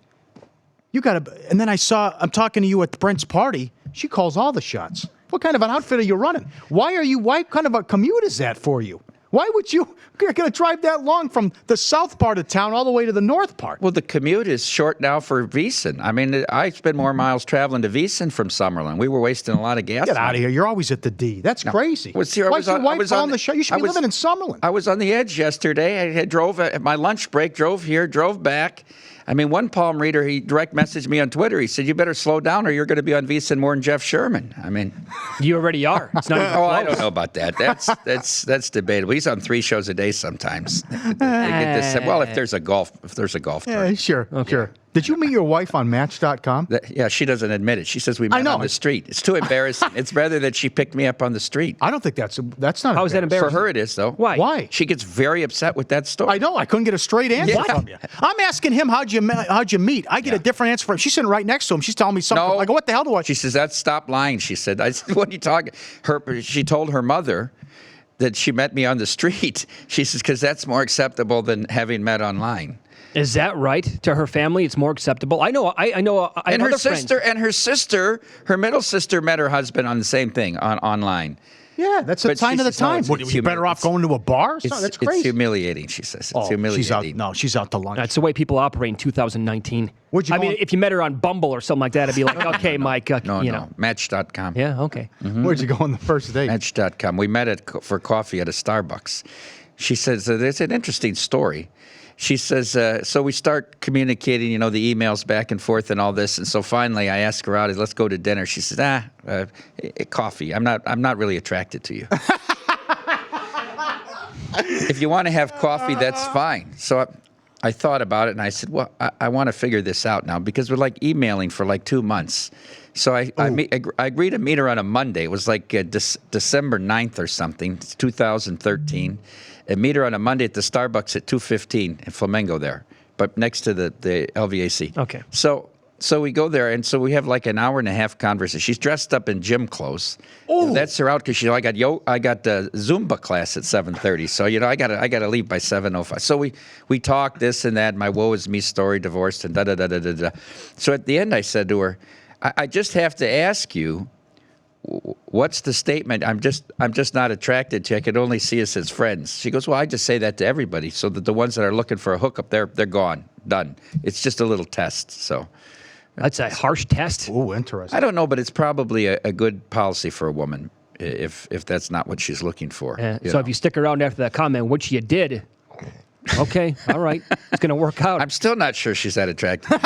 You got to. And then I'm talking to you at Brent's party. She calls all the shots. What kind of an outfit are you running? Why kind of a commute is that for you? Why would you're going to drive that long from the south part of town all the way to the north part? Well, the commute is short now for Wiesn. I mean, I spend more miles traveling to Wiesn from Summerlin. We were wasting a lot of gas. Get out of here. You're always at the D. That's crazy. Why's your wife calling the show? You should be living in Summerlin. I was on the edge yesterday. I drove at my lunch break, drove here, drove back. I mean, one palm reader, he direct messaged me on Twitter. He said, you better slow down or you're going to be on Wiesn more than Jeff Sherman. I mean. You already are. It's not even close. I don't know about that. That's debatable. He's on 3 shows a day sometimes. They get this. Well, if there's a golf tournament. Yeah, sure. Did you meet your wife on Match.com? Yeah, she doesn't admit it. She says we met on the street. It's too embarrassing. It's rather that she picked me up on the street. I don't think that's not. How is that embarrassing? For her, it is though. Why? She gets very upset with that story. I know. I couldn't get a straight answer from you. I'm asking him how'd you meet. I get a different answer from him. She's sitting right next to him. She's telling me something. No. I go, what the hell do I? She says, stop lying. She said, what are you talking? She told her mother that she met me on the street. She says, because that's more acceptable than having met online. Is that right? To her family, it's more acceptable. I know. And her sister, her middle sister, met her husband on the same thing online. Yeah, that's a sign of the time. You better off going to a bar? That's crazy. It's humiliating, she says. It's humiliating. She's out to lunch. That's the way people operate in 2019. I mean, if you met her on Bumble or something like that, I'd be like, okay, Mike, No, Match.com. Yeah, okay. Mm-hmm. Where'd you go on the first date? Match.com. We met for coffee at a Starbucks. She says, it's an interesting story. She says, so we start communicating, the emails back and forth and all this. And so finally I ask her out, let's go to dinner. She says, coffee. I'm not really attracted to you. If you want to have coffee, that's fine. So I thought about it and I said, well, I want to figure this out now because we're like emailing for like 2 months. So I agreed to meet her on a Monday. It was like December 9th or something, 2013. And meet her on a Monday at the Starbucks at 2:15 in Flamingo there, but next to the LVAC. Okay. So we go there, and so we have like an hour and a half conversation. She's dressed up in gym clothes. Oh. That's her out because I got Zumba class at 7:30. So I gotta leave by 7:05. So we talk this and that. My woe is me story, divorced and da da da da da. So at the end, I said to her, I just have to ask you. What's the statement? I'm just not attracted to you. I could only see us as friends. She goes, well, I just say that to everybody so that the ones that are looking for a hookup, they're gone, done. It's just a little test. So that's a harsh test. Oh, interesting. I don't know, but it's probably a good policy for a woman if that's not what she's looking for. So if you stick around after that comment, which you did. Okay, all right. It's going to work out. I'm still not sure she's that attractive.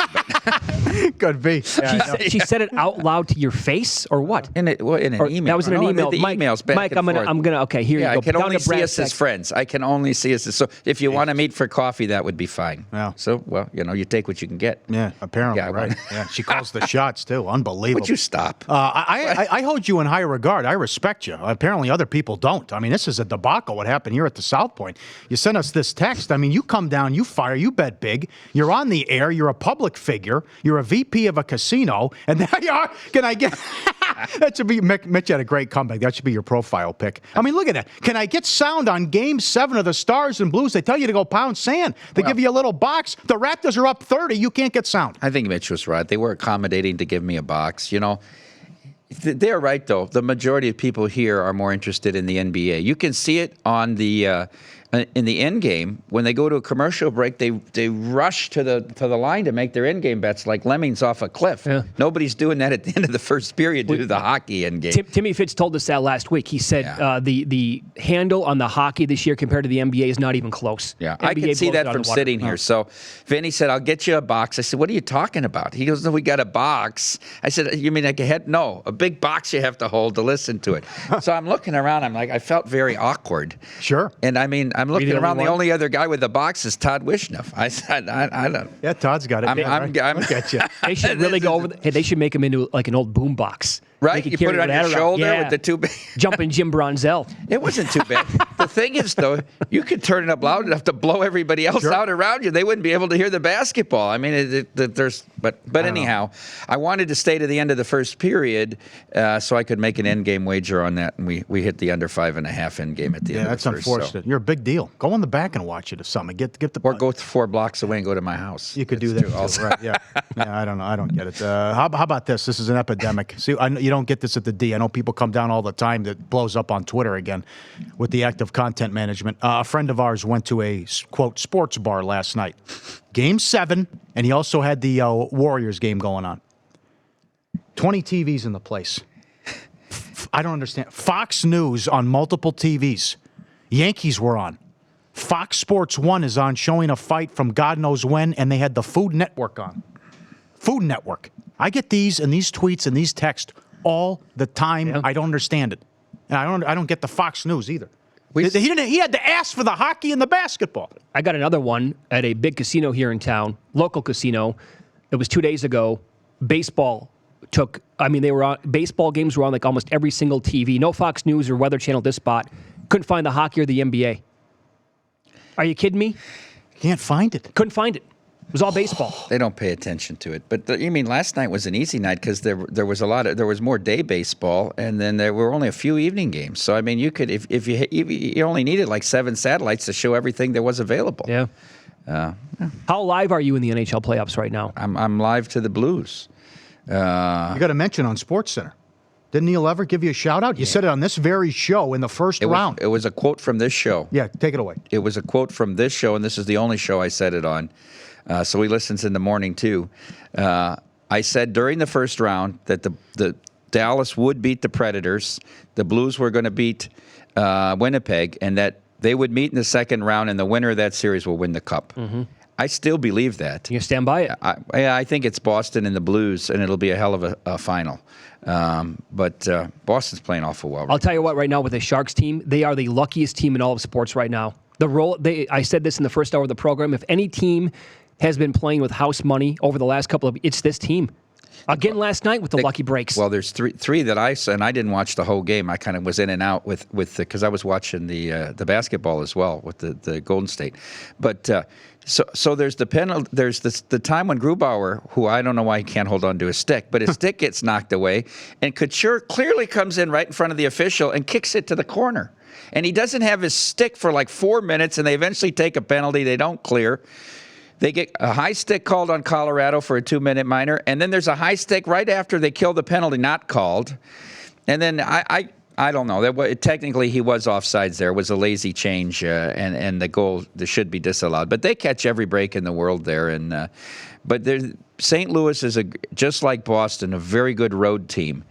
Could be. She said it out loud to your face, or what? In an email. That was in an email. The emails back Mike, and I'm gonna. Okay, here you go. I can only see us as friends. I can only see us as. So if you want to meet for coffee, that would be fine. Yeah. So you take what you can get. Yeah, apparently, right. Yeah, she calls the shots too. Unbelievable. Would you stop? I hold you in high regard. I respect you. Apparently, other people don't. I mean, this is a debacle. What happened here at the South Point? You sent us this text. I mean, you come down, you fire, you bet big. You're on the air. You're a public figure. You're a VP of a casino, and there you are. Can I get? That should be Mitch had a great comeback. That should be your profile pic. I mean, look at that. Can I get sound on Game 7 of the Stars and Blues? They tell you to go pound sand. They give you a little box. The Raptors are up 30. You can't get sound. I think Mitch was right. They were accommodating to give me a box. They're right though. The majority of people here are more interested in the NBA. You can see it on the. In the end game, when they go to a commercial break, they rush to the line to make their end game bets like lemmings off a cliff. Yeah. Nobody's doing that at the end of the first period due to the hockey end game. Timmy Fitz told us that last week. He said the handle on the hockey this year compared to the NBA is not even close. Yeah, NBA I can see that from sitting here. So Vinny said, I'll get you a box. I said, what are you talking about? He goes, no, we got a box. I said, you mean like a head? No, a big box you have to hold to listen to it. So I'm looking around. I'm like, I felt very awkward. Sure. And I mean, I'm looking around. The only other guy with the box is Todd Wishnoff. I said, I don't. Yeah, Todd's got it. I'm Look at you. They should really go over. Hey, they should make him into like an old boom box. Right, you put it on your shoulder with the two. Jumping Jim Bronzell. It wasn't too bad. The thing is, though, you could turn it up loud enough to blow everybody else out around you. They wouldn't be able to hear the basketball. I mean, but anyhow, I wanted to stay to the end of the first period so I could make an end game wager on that, and we hit the under 5.5 end game at the end. Yeah, that's of the first, unfortunate. You're a big deal. Go in the back and watch it or something. Get the or go 4 blocks away and go to my house. You could do that too. Right? Yeah. I don't know. I don't get it. How about this? This is an epidemic. See, you don't get this at the D. I know people come down all the time that blows up on Twitter again with the act of content management. A friend of ours went to a, quote, sports bar last night. Game 7, and he also had the Warriors game going on. 20 TVs in the place. I don't understand. Fox News on multiple TVs. Yankees were on. Fox Sports 1 is on showing a fight from God knows when, and they had the Food Network on. Food Network. I get these and these tweets and these texts all the time. Yeah. I don't understand it. And I don't get the Fox News either. He had to ask for the hockey and the basketball. I got another one at a big casino here in town, local casino. It was 2 days ago. Baseball baseball games were on like almost every single TV. No Fox News or Weather Channel this spot. Couldn't find the hockey or the NBA. Are you kidding me? Can't find it. Couldn't find it. It was all baseball. They don't pay attention to it. But you mean last night was an easy night because there was more day baseball, and then there were only a few evening games. So I mean, you could if you only needed like 7 satellites to show everything that was available. Yeah. How live are you in the NHL playoffs right now? I'm live to the Blues. You got a mention on SportsCenter. Didn't Neil ever give you a shout out? You said it on this very show in the first round. It was a quote from this show. Yeah, take it away. It was a quote from this show, and this is the only show I said it on. So he listens in the morning, too. I said during the first round that the Dallas would beat the Predators, the Blues were going to beat Winnipeg, and that they would meet in the second round, and the winner of that series will win the Cup. Mm-hmm. I still believe that. You stand by it? I think it's Boston and the Blues, and it'll be a hell of a final. But Boston's playing awful well. I'll tell you what, right now with the Sharks team, they are the luckiest team in all of sports right now. I said this in the first hour of the program. If any team has been playing with house money over the last couple of, it's this team. Again last night with the lucky breaks. Well, there's three that I saw, and I didn't watch the whole game. I kind of was in and out with because I was watching the basketball as well with the Golden State. But so there's the penalty. There's the time when Grubauer, who I don't know why he can't hold on to his stick, but his stick gets knocked away, and Couture clearly comes in right in front of the official and kicks it to the corner. And he doesn't have his stick for like 4 minutes, and they eventually take a penalty. They don't clear. They get a high stick called on Colorado for a 2-minute minor, and then there's a high stick right after they kill the penalty not called. And then I don't know. Technically, he was offsides there. It was a lazy change, and the goal should be disallowed. But they catch every break in the world there. But St. Louis is, just like Boston, a very good road team.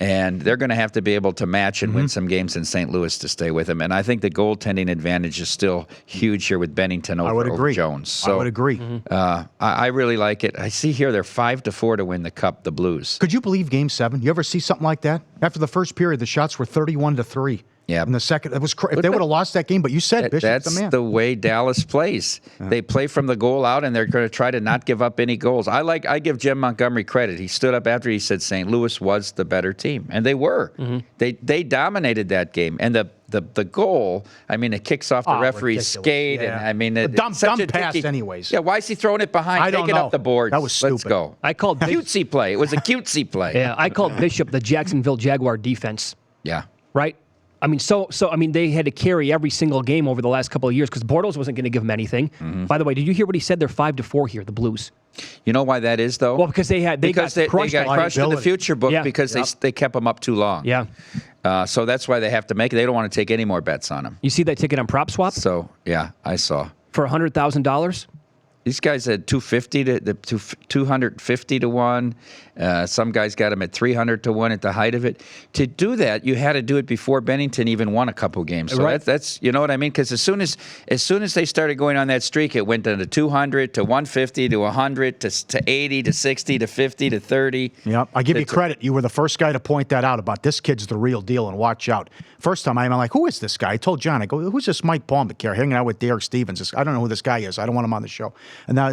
And they're going to have to be able to match and win some games in St. Louis to stay with them. And I think the goaltending advantage is still huge here with Bennington over Jones. So, I would agree. I really like it. I see here they're 5-4 to win the Cup, the Blues. Could you believe Game 7? You ever see something like that? After the first period, the shots were 31-3. Yeah. In the second, it was if they would have lost that game, but you said Bishop's the man. That's the way Dallas plays. They play from the goal out, and they're going to try to not give up any goals. I give Jim Montgomery credit. He stood up after he said St. Louis was the better team, and they were. Mm-hmm. They dominated that game, and the goal. I mean, it kicks off the referee's skate, and I mean, dumb pass anyways. Yeah, why is he throwing it behind? Take it up the board. That was stupid. Let's go. I called cutesy play. It was a cutesy play. Yeah, I called Bishop the Jacksonville Jaguar defense. Yeah. Right. I mean, so they had to carry every single game over the last couple of years because Bortles wasn't going to give them anything. Mm-hmm. By the way, did you hear what he said? They're 5-4 here, the Blues. You know why that is, though? Well, because they got crushed in the future book because they kept them up too long. Yeah. So that's why they have to make it. They don't want to take any more bets on them. You see that ticket on Prop Swap? So, yeah, I saw. For $100,000? These guys had 250 to 1. Some guys got them at 300 to 1 at the height of it. To do that, you had to do it before Bennington even won a couple games. So Right. that's you know what I mean? Because as soon as they started going on that streak, it went down to 200 to 150 to 100 to 80 to 60 to 50 to 30. Yeah, I give you credit. You were the first guy to point that out about this kid's the real deal and watch out. First time I'm like, who is this guy? I told John, I go, who's this Mike Palmbeck hanging out with Derek Stevens? I don't know who this guy is. I don't want him on the show. And now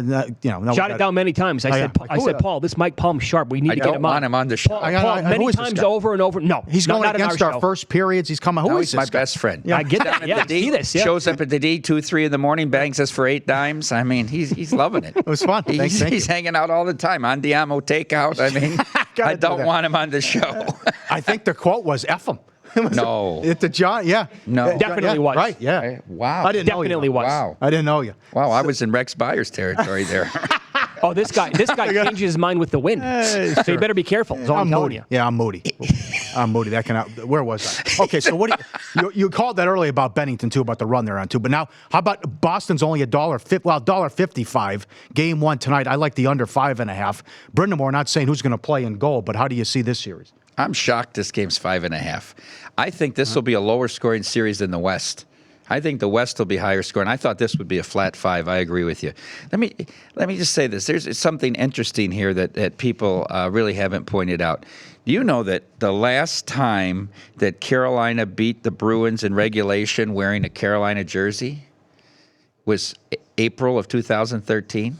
Shot it down many times. I said, Paul, this Mike Palm sharp. We need to get him on. I don't want him on the show. Paul, many times over and over. No, he's going against our first periods. He's coming. Who is he's this my guy? best friend. I get that. Yeah, see this. Yeah. Shows up at the D 2-3 in the morning, bangs us for 8 dimes. I mean, he's loving it. It was fun. He's hanging out all the time on Diamo Takeout. I mean, I don't want him on the show. I think the quote was "F him." No. At the John, yeah. No. Definitely was. Right, yeah. Wow. I didn't know you. Definitely was. Wow. I didn't know you. Wow, I was in Rex Byers territory there. Oh, this guy changes his mind with the win. So you better be careful. That's all I'm telling moody. you. Yeah, I'm moody. I'm moody. That can. Where was I? Okay, so what? You called that earlier about Bennington too, about the run they're on too. But now, how about Boston's only $1.55. Game 1 tonight. I like the under 5.5. Brindamore, not saying who's going to play in goal, but how do you see this series? I'm shocked this game's 5.5. I think this will be a lower scoring series than the West. I think the West will be higher scoring. I thought this would be a flat 5. I agree with you. Let me just say this. There's something interesting here that people really haven't pointed out. Do you know that the last time that Carolina beat the Bruins in regulation wearing a Carolina jersey was April of 2013?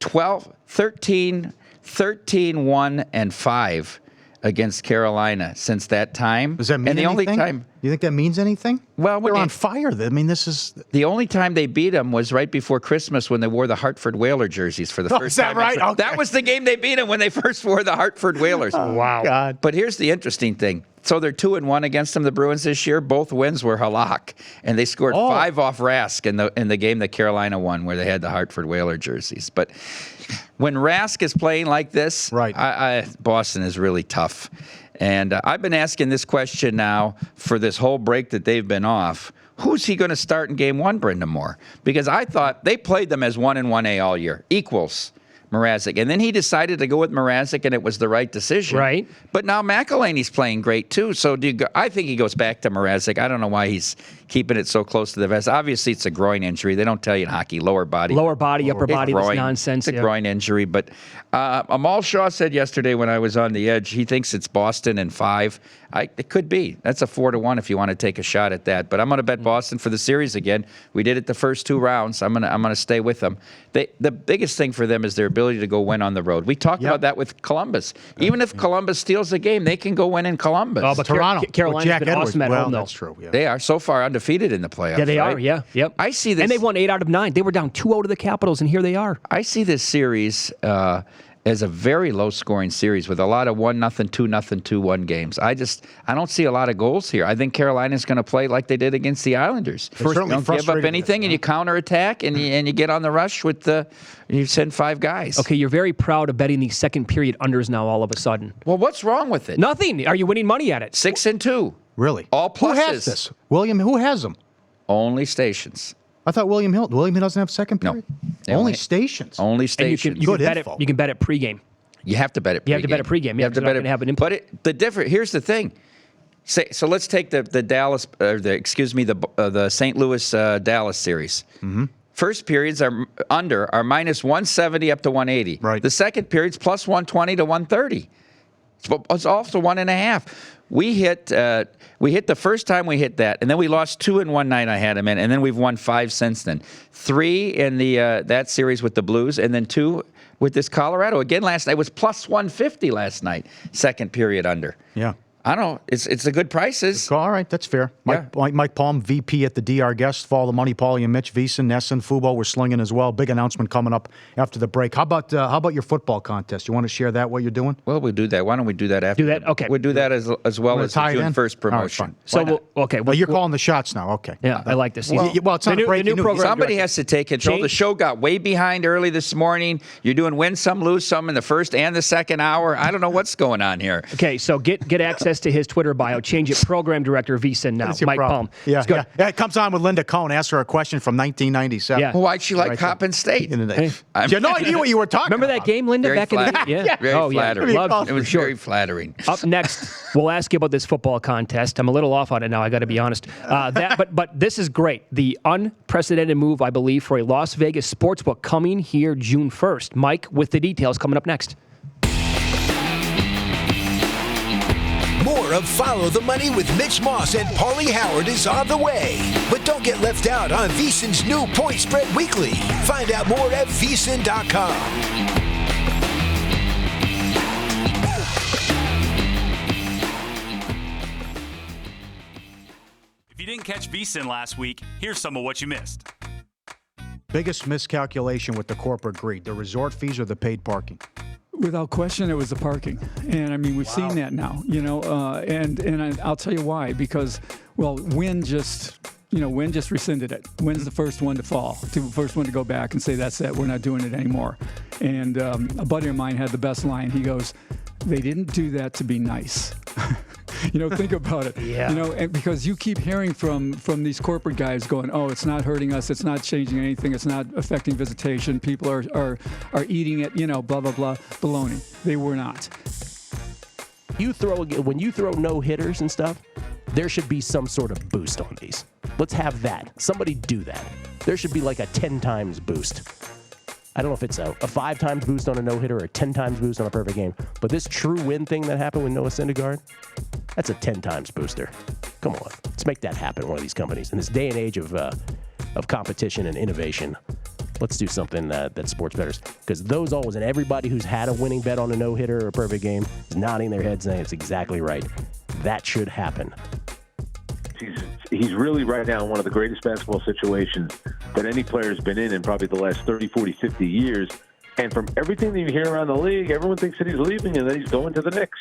13-1-5 against Carolina since that time. Does that mean and the anything? only time Do you think that means anything? Well, they're on fire. I mean, this is the only time they beat them was right before Christmas when they wore the Hartford Whaler jerseys for the first Is that time. right? Okay. That was the game they beat them when they first wore the Hartford Whalers. Wow. God. But here's the interesting thing. So they're 2-1 against them, the Bruins this year. Both wins were halak, and they scored 5 off Rask in the game that Carolina won, where they had the Hartford Whaler jerseys. But when Rask is playing like this, right? Boston is really tough. And I've been asking this question now for this whole break that they've been off. Who's he going to start in Game 1, Brindamore? Because I thought they played them as 1 and 1A all year, equals Mrazek. And then he decided to go with Mrazek, and it was the right decision. Right. But now McElhaney's playing great, too. So I think he goes back to Mrazek. I don't know why he's keeping it so close to the vest. Obviously, it's a groin injury. They don't tell you in hockey, lower body, upper body, this nonsense. It's a groin injury. But Amal Shaw said yesterday when I was on the edge, he thinks it's Boston in 5. It could be. That's a 4-1 if you want to take a shot at that. But I'm going to bet Boston for the series again. We did it the first 2 rounds. I'm going to stay with them. The biggest thing for them is their ability to go win on the road. We talked about that with Columbus. Even if Columbus steals a game, they can go win in Columbus. Oh, but Toronto, Carolina's been awesome at home, though. That's true. Yeah. They are so far undefeated in the playoffs. Yeah, they right? are. Yeah, yep. I see this, and they won 8 out of 9. They were down 2-0 to the Capitals, and here they are. I see this series as a very low-scoring series with a lot of 1-0, 2-0, 2-1 games. I don't see a lot of goals here. I think Carolina's going to play like they did against the Islanders. First, you don't give up anything, and you counterattack, and you get on the rush with you send 5 guys. Okay, you're very proud of betting the second period unders now all of a sudden. Well, what's wrong with it? Nothing. Are you winning money at it? 6-2. Really? All pluses. Who has this? William, who has them? Only stations. I thought William Hill doesn't have second period? No. Only stations. Only stations. You can bet it. You can bet it pregame. You have to bet it pregame. You have to bet it pregame. You have to bet it. Have an input. But here's the thing. So let's take the Dallas, the St. Louis Dallas series. Mm-hmm. First periods are minus 170 up to 180. Right. The second period's plus 120 to 130. It's also 1.5. We hit the first time we hit that, and then we lost 2 in one night I had them in, and then we've won 5 since then. 3 in the that series with the Blues, and then 2 with this Colorado. Again, last night was plus 150 last night, second period under. Yeah. I don't know. It's a good prices. All right, that's fair. Mike Palm, VP at the DR Guest. Follow the money, Pauly and Mitch, VSiN, NESN, Fubo. We're slinging as well. Big announcement coming up after the break. How about your football contest? You want to share that, what you're doing? Well, we'll do that. Why don't we do that after? Do that? Okay. We'll do that as well as the June 1st promotion. So, well, you're calling the shots now. Okay. Yeah, I like this. Well, it's not a new program. Somebody has to take control. The show got way behind early this morning. You're doing win some, lose some in the first and the second hour. I don't know what's going on here. Okay, so get access this to his Twitter bio. Change it. Program director of VSiN now. That's your Mike problem. Palm. Yeah, It's good. yeah. It comes on with Linda Cohn. Ask her a question from 1997. Yeah. Well, why'd she like Right. Coppin State? Hey. You had no idea what you were talking Remember about. that game, Linda, Very back in the flattering. day? Yeah. Very flattering. Loved It was sure. very flattering. Up next, we'll ask you about this football contest. I'm a little off on it now, I got to be honest. But this is great. The unprecedented move, I believe, for a Las Vegas sportsbook coming here June 1st. Mike, with the details coming up next. More of Follow the Money with Mitch Moss and Pauly Howard is on the way. But don't get left out on VSiN's new Point Spread Weekly. Find out more at VSiN.com. If you didn't catch VSiN last week, here's some of what you missed. Biggest miscalculation with the corporate greed, the resort fees or the paid parking? Without question, it was the parking, and I mean we've seen that now, and I'll tell you why. Because Wynn just rescinded it. Wynn's the first one to fall, the first one to go back and say that's it, we're not doing it anymore. And a buddy of mine had the best line. He goes, "They didn't do that to be nice." Think about it. Yeah. And because you keep hearing from these corporate guys going, "Oh, it's not hurting us. It's not changing anything. It's not affecting visitation. People are eating it. Blah blah blah." Baloney. They were not. When you throw no hitters and stuff, there should be some sort of boost on these. Let's have that. Somebody do that. There should be like a 10 times boost. I don't know if it's a 5 times boost on a no-hitter or a 10 times boost on a perfect game. But this true win thing that happened with Noah Syndergaard, that's a 10 times booster. Come on. Let's make that happen, one of these companies. In this day and age of competition and innovation, let's do something that sports bettors. Because those always, and everybody who's had a winning bet on a no-hitter or a perfect game is nodding their head saying it's exactly right. That should happen. He's really right now in one of the greatest basketball situations that any player has been in probably the last 30, 40, 50 years. And from everything that you hear around the league, everyone thinks that he's leaving and that he's going to the Knicks.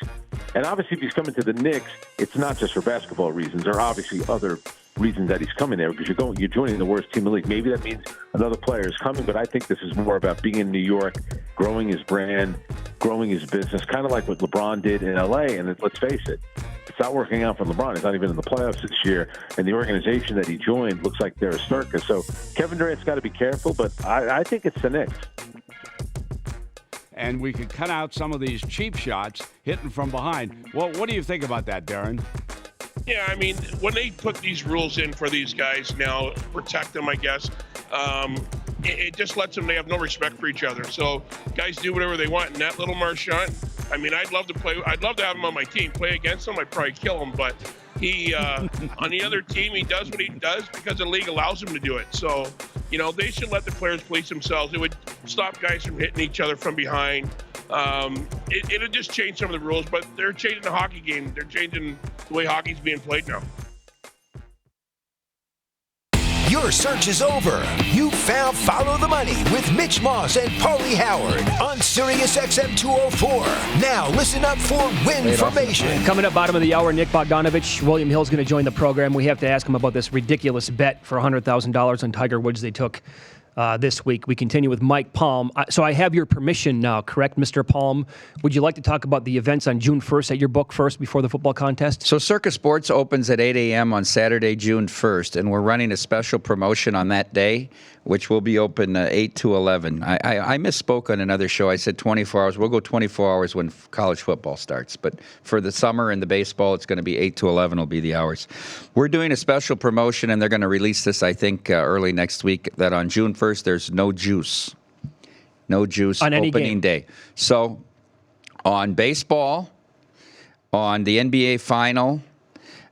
And obviously, if he's coming to the Knicks, it's not just for basketball reasons. There are obviously other reasons that he's coming there because you're joining the worst team in the league. Maybe that means another player is coming, but I think this is more about being in New York, growing his brand, growing his business, kind of like what LeBron did in L.A. And let's face it, it's not working out for LeBron. He's not even in the playoffs this year. And the organization that he joined looks like they're a Circa. So Kevin Durant's got to be careful, but I think it's the Knicks. And we could cut out some of these cheap shots hitting from behind. Well, what do you think about that, Darren? Yeah, I mean, when they put these rules in for these guys now, protect them, I guess, it just lets them, they have no respect for each other. So guys do whatever they want. And that little Marchand, I mean, I'd love to have him on my team. Play against him, I'd probably kill him. But he, on the other team, he does what he does because the league allows him to do it. So, they should let the players police themselves. It would stop guys from hitting each other from behind. It'll just change some of the rules, but they're changing the hockey game. They're changing the way hockey's being played now. Your search is over. You found Follow the Money with Mitch Moss and Pauly Howard on SiriusXM 204. Now listen up for win information. Coming up bottom of the hour, Nick Bogdanovich. William Hill's going to join the program. We have to ask him about this ridiculous bet for $100,000 on Tiger Woods they took this week. We continue with Mike Palm. So I have your permission now, correct, Mr. Palm? Would you like to talk about the events on June 1st at your book first before the football contest? So Circa Sports opens at 8 a.m. on Saturday, June 1st, and we're running a special promotion on that day, which will be open 8 to 11. I misspoke on another show. I said 24 hours. We'll go 24 hours when college football starts. But for the summer and the baseball, it's going to be 8 to 11 will be the hours. We're doing a special promotion, and they're going to release this, I think, early next week, that on June 1st, there's no juice. No juice on any opening game. day. So on baseball, on the NBA final,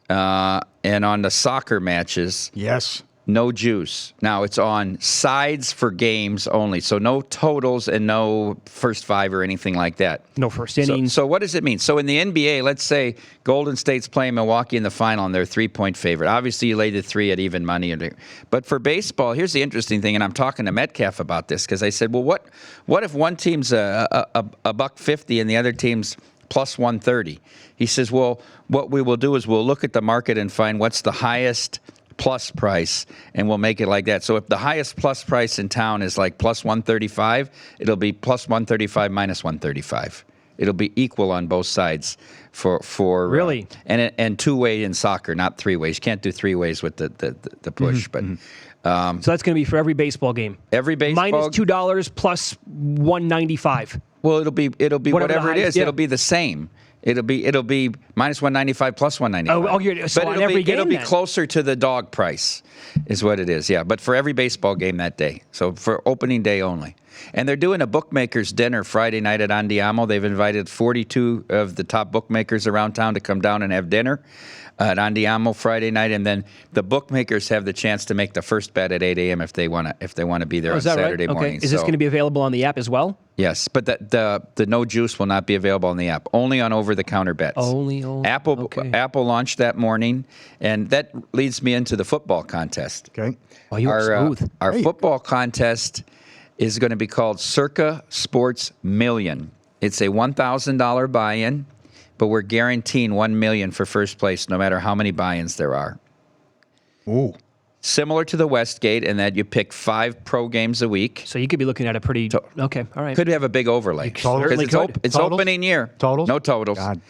and on the soccer matches. Yes. No juice. Now, it's on sides for games only, so no totals and no first five or anything like that. No first innings. So what does it mean? So in the NBA, let's say Golden State's playing Milwaukee in the final, and they're a 3-point favorite. Obviously, you lay the 3 at even money. But for baseball, here's the interesting thing, and I'm talking to Metcalf about this, because I said, well, what if one team's a $1.50 and the other team's plus 130? He says, well, what we will do is we'll look at the market and find what's the highest plus price, and we'll make it like that. So if the highest plus price in town is like plus 135, it'll be plus 135 minus 135. It'll be equal on both sides for really and two-way in soccer, not three ways. You can't do three ways with the push, but. So that's going to be for every baseball game. Every baseball minus $2 plus $1.95. Well, it'll be whatever it is. Yeah. It'll be the same. It'll be minus $1.95 plus $1.95. So but on every game, it'll be then? closer to the dog price, is what it is. Yeah, but for every baseball game that day. So for opening day only. And they're doing a bookmakers dinner Friday night at Andiamo. They've invited 42 of the top bookmakers around town to come down and have dinner at Andiamo Friday night, and then the bookmakers have the chance to make the first bet at 8 a.m. if they want to be there on Saturday morning. Is this going to be available on the app as well? Yes, but the no juice will not be available on the app. Only on over-the-counter bets. Only. Apple launched that morning, and that leads me into the football contest. Okay. Oh, you are smooth. Our football contest is going to be called Circa Sports Million. It's a $1,000 buy-in, but we're guaranteeing $1 million for first place, no matter how many buy-ins there are. Ooh. Similar to the Westgate in that you pick 5 pro games a week. So you could be looking at a pretty okay. All right. Could have a big overlay. Certainly Because could. it's opening year. Totals? No totals. God.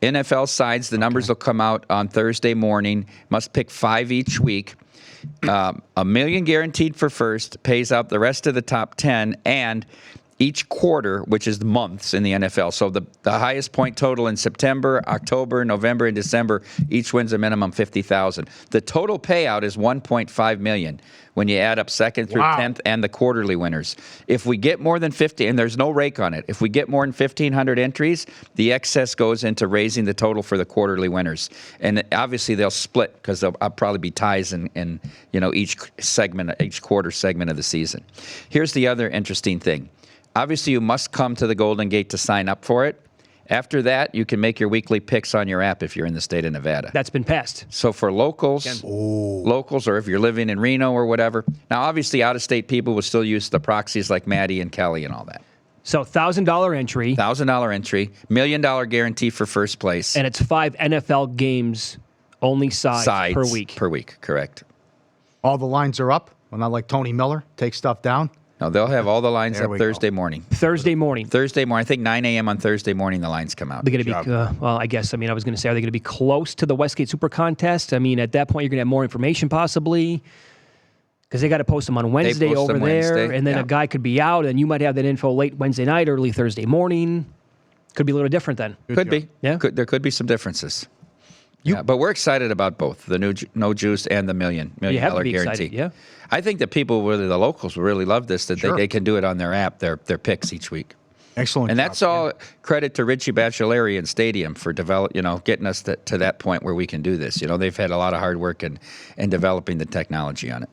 NFL sides, the numbers will come out on Thursday morning. Must pick 5 each week. $1 million guaranteed for first, pays out the rest of the top 10, and each quarter, which is months in the NFL. So the highest point total in September, October, November, and December, each wins a minimum $50,000. The total payout is $1.5 million when you add up second through 10th and the quarterly winners. If we get more than 50, and there's no rake on it, if we get more than 1,500 entries, the excess goes into raising the total for the quarterly winners. And obviously they'll split because there'll probably be ties in each quarter segment of the season. Here's the other interesting thing. Obviously, you must come to the Golden Gate to sign up for it. After that, you can make your weekly picks on your app if you're in the state of Nevada. That's been passed. So for locals, or if you're living in Reno or whatever. Now, obviously, out-of-state people will still use the proxies like Maddie and Kelly and all that. So $1,000 entry. $1,000 entry, $1 million guarantee for first place. And it's 5 NFL games only sides per week. Per week, correct. All the lines are up. Well, not like Tony Miller, take stuff down. No, they'll have all the lines up Thursday morning. Thursday morning. I think 9 a.m. on Thursday morning, the lines come out. They're going to be, I was going to say, are they going to be close to the Westgate Super Contest? I mean, at that point, you're going to have more information possibly because they got to post them on Wednesday over there. And then a guy could be out, and you might have that info late Wednesday night, early Thursday morning. Could be a little different then. Could be. Yeah. There could be some differences. But we're excited about both, the new no juice and the $1 million guarantee. Excited, yeah. I think that people, the locals, will really love this, that they can do it on their app, their picks each week. Excellent. And that's all credit to Richie Bachelari and Stadium for getting us to that point where we can do this. They've had a lot of hard work in developing the technology on it.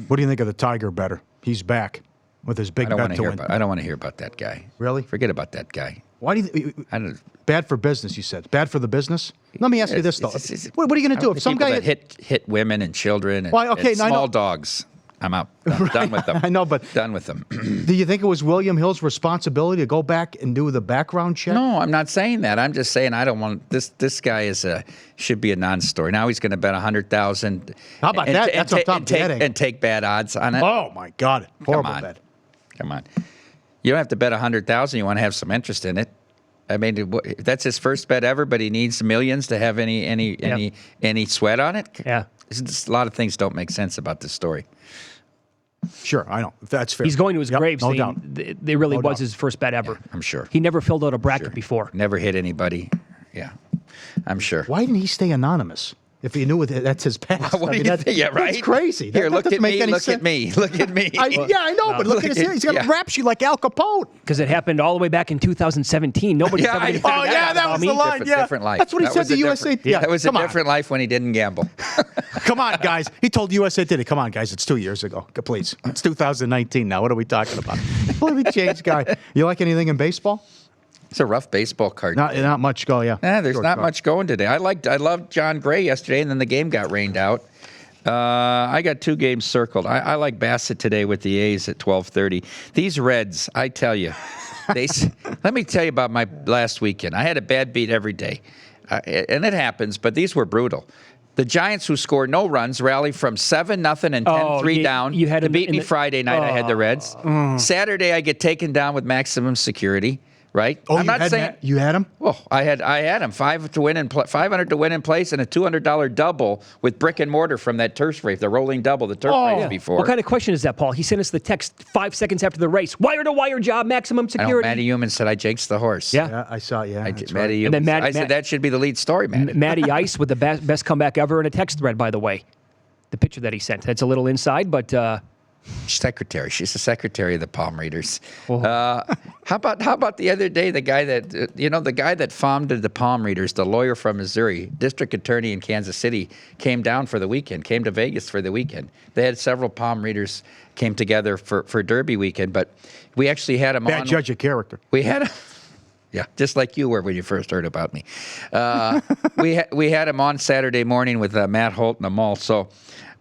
What do you think of the Tiger better? He's back with his big bet to win. I don't want to hear about that guy. Really? Forget about that guy. Why do you? Bad for business, you said. Bad for the business? Let me ask you this, though. What are you going to do if some guy... that hit women and children and small dogs, I'm out. I'm done with them. I know, but... Done with them. Do you think it was William Hill's responsibility to go back and do the background check? No, I'm not saying that. I'm just saying I don't want... This guy should be a non-story. Now he's going to bet $100,000. How about that? That's what I'm betting. And take bad odds on it. Oh, my God. Horrible bet. Come on. You don't have to bet $100,000. You want to have some interest in it. I mean, that's his first bet ever, but he needs millions to have any sweat on it. Yeah, a lot of things don't make sense about this story. Sure, I know. That's fair. He's going to his grave no saying doubt. They really was his first bet ever. I'm sure. He never filled out a bracket before. Never hit anybody. Yeah, I'm sure. Why didn't he stay anonymous? If he knew that's his past. What do you think? Yeah, right? That's crazy. Here, look at me. Look at me. Look at me. I know, but look at his hair. He's got a rap sheet like Al Capone. Because it happened all the way back in 2017. Nobody. That was the line. Different life. That's what he said to USA. Yeah, that was a different life when he didn't gamble. Come on, guys. He told USA Today. Come on, guys. It's 2 years ago. Please. It's 2019 now. What are we talking about? Completely changed guy. You like anything in baseball? It's a rough baseball card. Not much go, yeah. There's not much going today. I loved John Gray yesterday, and then the game got rained out. I got 2 games circled. I like Bassett today with the A's at 12:30. These Reds, I tell you, let me tell you about my last weekend. I had a bad beat every day, and it happens, but these were brutal. The Giants, who scored no runs, rallied from 7-0 and 10-3 down to beat me Friday night. I had the Reds. Saturday, I get taken down with maximum security. right? Oh, I'm not saying you had him. Well, I had him 500 to win in place, and a $200 double with brick and mortar from that turf race, the rolling double, the turf race before. What kind of question is that, Paul? He sent us the text 5 seconds after the race. Wire to wire job, maximum security. Matty Human said I jinxed the horse. Yeah, I saw. Yeah, Matty Human. I said that should be the lead story, man. Matty Ice with the best comeback ever in a text thread, by the way. The picture that he sent. That's a little inside, but. Secretary. She's the secretary of the palm readers. How about the other day, the guy that founded the palm readers, the lawyer from Missouri, district attorney in Kansas City, came down for the weekend, came to Vegas for the weekend. They had several palm readers came together for Derby weekend, but we actually had him on. Bad judge of character. We had him. Yeah, just like you were when you first heard about me. We had him on Saturday morning with Matt Holt and Amal. So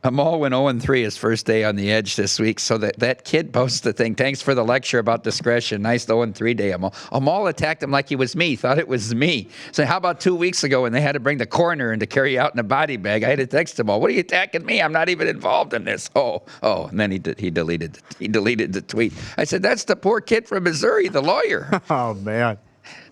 Amal went 0-3 his first day on the edge this week. So that kid posted the thing. Thanks for the lecture about discretion. Nice 0-3 day, Amal. Amal attacked him like he was me. Thought it was me. So how about 2 weeks ago when they had to bring the coroner in to carry out in a body bag? I had to text Amal. What are you attacking me? I'm not even involved in this. Oh. And then he deleted the tweet. I said, that's the poor kid from Missouri, the lawyer. Oh man.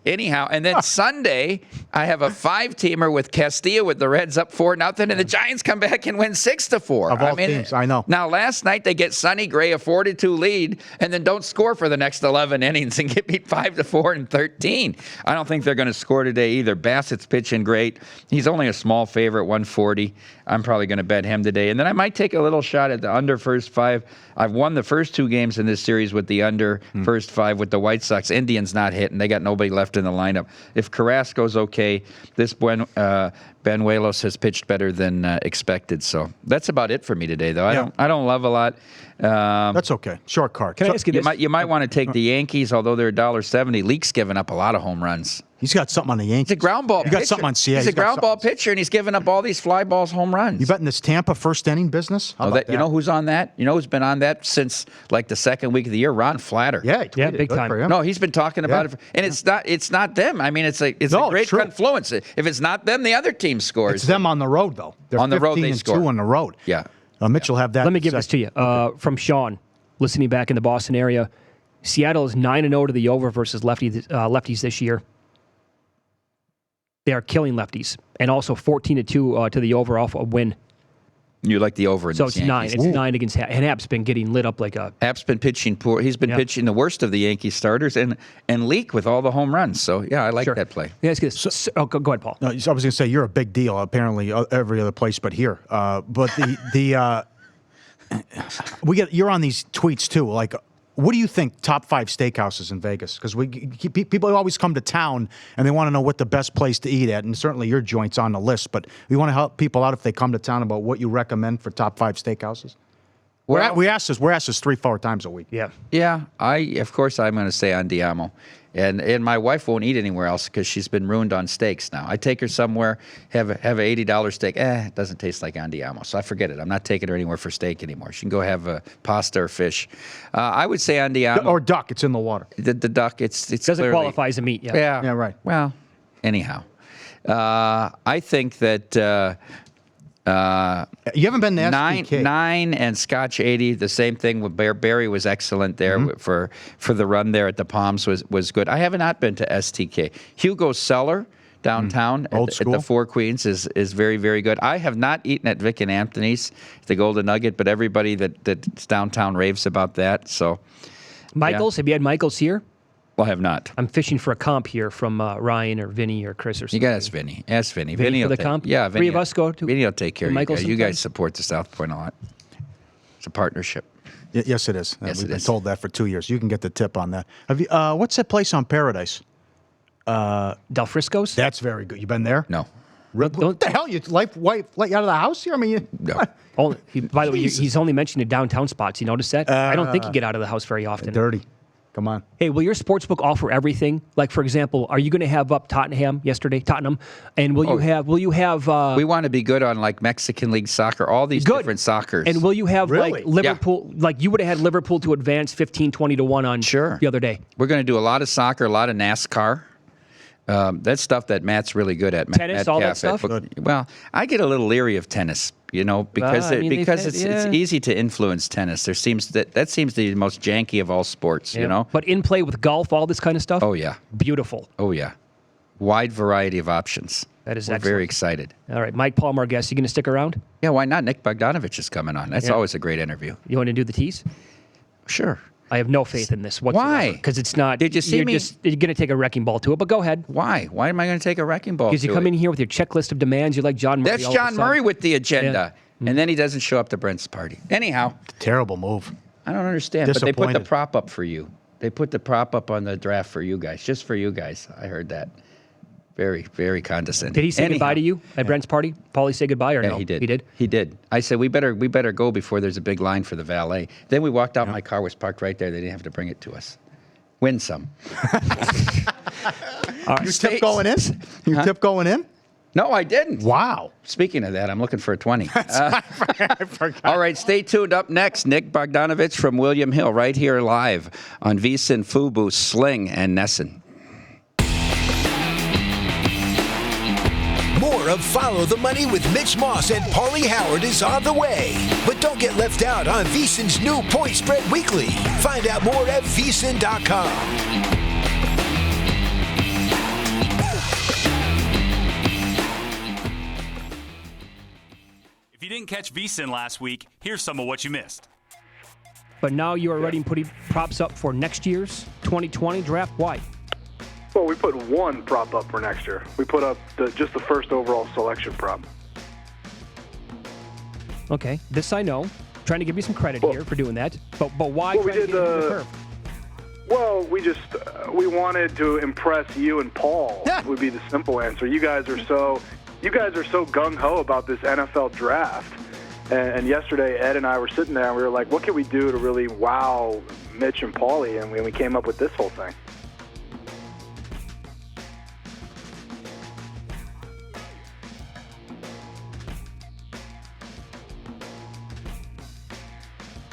Anyhow, and then Sunday, I have a 5-teamer with Castilla with the Reds up 4-0, and the Giants come back and win 6-4. Of all teams, I know. Now, last night they get Sonny Gray a 4-2 lead, and then don't score for the next 11 innings and get beat 5-4 and 13. I don't think they're going to score today either. Bassett's pitching great. He's only a small favorite, 140. I'm probably going to bet him today, and then I might take a little shot at the under first 5. I've won the first 2 games in this series with the under first 5 with the White Sox. Indians not hitting. They got nobody left in the lineup. If Carrasco's okay, this Benuelos has pitched better than expected. So that's about it for me today, though. I don't love a lot. That's okay. Short card. Can I ask you this? You might want to take the Yankees, although they're $1.70. Leake's giving up a lot of home runs. He's got something on the Yankees. He's a ground ball pitcher. Got something on Seattle. He's a ground ball pitcher, and he's giving up all these fly balls, home runs. You betting this Tampa first inning business? How about that? You know who's on that? You know who's been on that since like the second week of the year? Ron Flatter. Yeah, big time. No, he's been talking about it, and it's not them. I mean, it's a great confluence. If it's not them, the other team scores. It's them on the road though. They're on the road, they 15 score. and 2 on the road. Yeah. Mitch will have that. Let me give this to you from Sean, listening back in the Boston area. Seattle is 9-0 to the over versus lefties this year. They are killing lefties, and also 14-2 to the over off a win. You like the over in so this it's Yankees. 9. It's 9 against Happ. And Happ's been getting lit up like a... Happ's been pitching poor. He's been pitching the worst of the Yankees starters, and Leake with all the home runs. So, yeah, I like that play. Yeah, go ahead, Paul. No, I was going to say, you're a big deal, apparently, every other place but here. But you're on these tweets, too. Like, what do you think top 5 steakhouses in Vegas? Because people always come to town and they want to know what the best place to eat at, and certainly your joint's on the list. But we want to help people out if they come to town about what you recommend for top 5 steakhouses. Well, we ask this 3-4 times a week. Yeah. Yeah. Of course, I'm going to say Andiamo. And my wife won't eat anywhere else because she's been ruined on steaks now. I take her somewhere, have an $80 steak. It doesn't taste like Andiamo, so I forget it. I'm not taking her anywhere for steak anymore. She can go have pasta or fish. I would say Andiamo. Or duck. It's in the water. The duck, it's doesn't clearly, qualify as a meat yet. Yeah. Yeah, right. Well, anyhow. I think that... you haven't been to SPK. 9 and Scotch 80. The same thing with Barry was excellent there for the run there at the Palms was good. I have not been to STK. Hugo's Cellar downtown at the Four Queens is very, very good. I have not eaten at Vic and Anthony's, the Golden Nugget, but everybody that's downtown raves about that. So, Michael's, have you had Michael's here? Well, I have not. I'm fishing for a comp here from Ryan or Vinny or Chris or something. You got to ask Vinny. Ask Vinny. Vinny for the will comp? Yeah, Vinny. 3 of us go to Vinny will take care of you Michael's guys. You guys sometimes? support the South Point a lot. It's a partnership. Yes, it is. Yes, We've it been is. told that for 2 years. You can get the tip on that. Have you? What's that place on Paradise? Del Frisco's? That's very good. You been there? No. What the hell? You wife let you out of the house here? I mean, No. By the way, he's only mentioning the downtown spots. You notice that? I don't think you get out of the house very often. Dirty. Come on. Hey, will your sportsbook offer everything? Like, for example, are you going to have up Tottenham, and will you have? We want to be good on like Mexican League soccer, all these different soccers. And will you have Really? like Liverpool? Like you would have had Liverpool to advance 15-20 to 1 on the other day. We're going to do a lot of soccer, a lot of NASCAR. That's stuff that Matt's really good at. Tennis, Matt all that Caff at stuff? Well, I get a little leery of tennis, because it's easy to influence tennis. That seems to be the most janky of all sports, But in play with golf, all this kind of stuff? Oh, yeah. Beautiful. Oh, yeah. Wide variety of options. That is We're excellent. very excited. All right, Mike Palmer, guest. You going to stick around? Yeah, why not? Nick Bogdanovich is coming on. That's always a great interview. You want to do the tease? Sure. I have no faith in this whatsoever. Why? Because it's not. Did you see you're me? You're going to take a wrecking ball to it, but go ahead. Why? Why am I going to take a wrecking ball? Because you come in here with your checklist of demands. You're like John Murray. That's all of a John sudden. Murray with the agenda. And then he doesn't show up to Brent's party. Anyhow. Terrible move. I don't understand. But they put the Disappointed. prop up for you. They put the prop up on the draft for you guys. Just for you guys. I heard that. Very, very condescending. Did he say goodbye to you at Brent's party? Pauly say goodbye or no? He did. He did? He did. I said, we better go before there's a big line for the valet. Then we walked out. My car was parked right there. They didn't have to bring it to us. Win some. You tip going in? You tip going in? No, I didn't. Wow. Speaking of that, I'm looking for a 20. I forgot. All right, stay tuned. Up next, Nick Bogdanovich from William Hill, right here live on VSiN, Fubo, Sling, and NESN. More of Follow the Money with Mitch Moss and Pauly Howard is on the way. But don't get left out on VSiN's new Point Spread Weekly. Find out more at VSiN.com. If you didn't catch VSiN last week, here's some of what you missed. But now you are already putting props up for next year's 2020 draft. Why? Well, we put one prop up for next year. We put up just the first overall selection prop. Okay, this I know. Trying to give you some credit here for doing that. But why Well, try to get into the curve? Well, we wanted to impress you and Paul. Would be the simple answer. You guys are so gung ho about this NFL draft. And yesterday, Ed and I were sitting there and we were like, what can we do to really wow Mitch and Pauly? And we came up with this whole thing.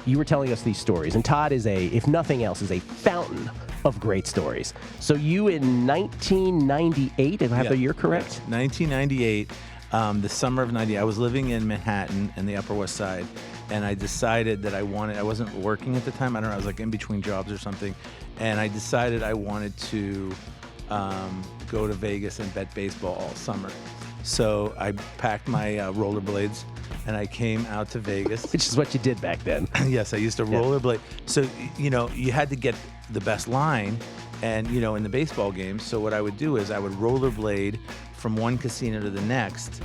You were telling us these stories, and Todd is if nothing else, is a fountain of great stories. So you in 1998, if I have the year correct? 1998, the summer of 90, I was living in Manhattan in the Upper West Side, and I decided that I wasn't working at the time. I don't know, I was like in between jobs or something, and I decided I wanted to go to Vegas and bet baseball all summer. So I packed my rollerblades, and I came out to Vegas. Which is what you did back then. Yes, I used to rollerblade. So, you had to get the best line, and, in the baseball games. So what I would do is I would rollerblade from one casino to the next.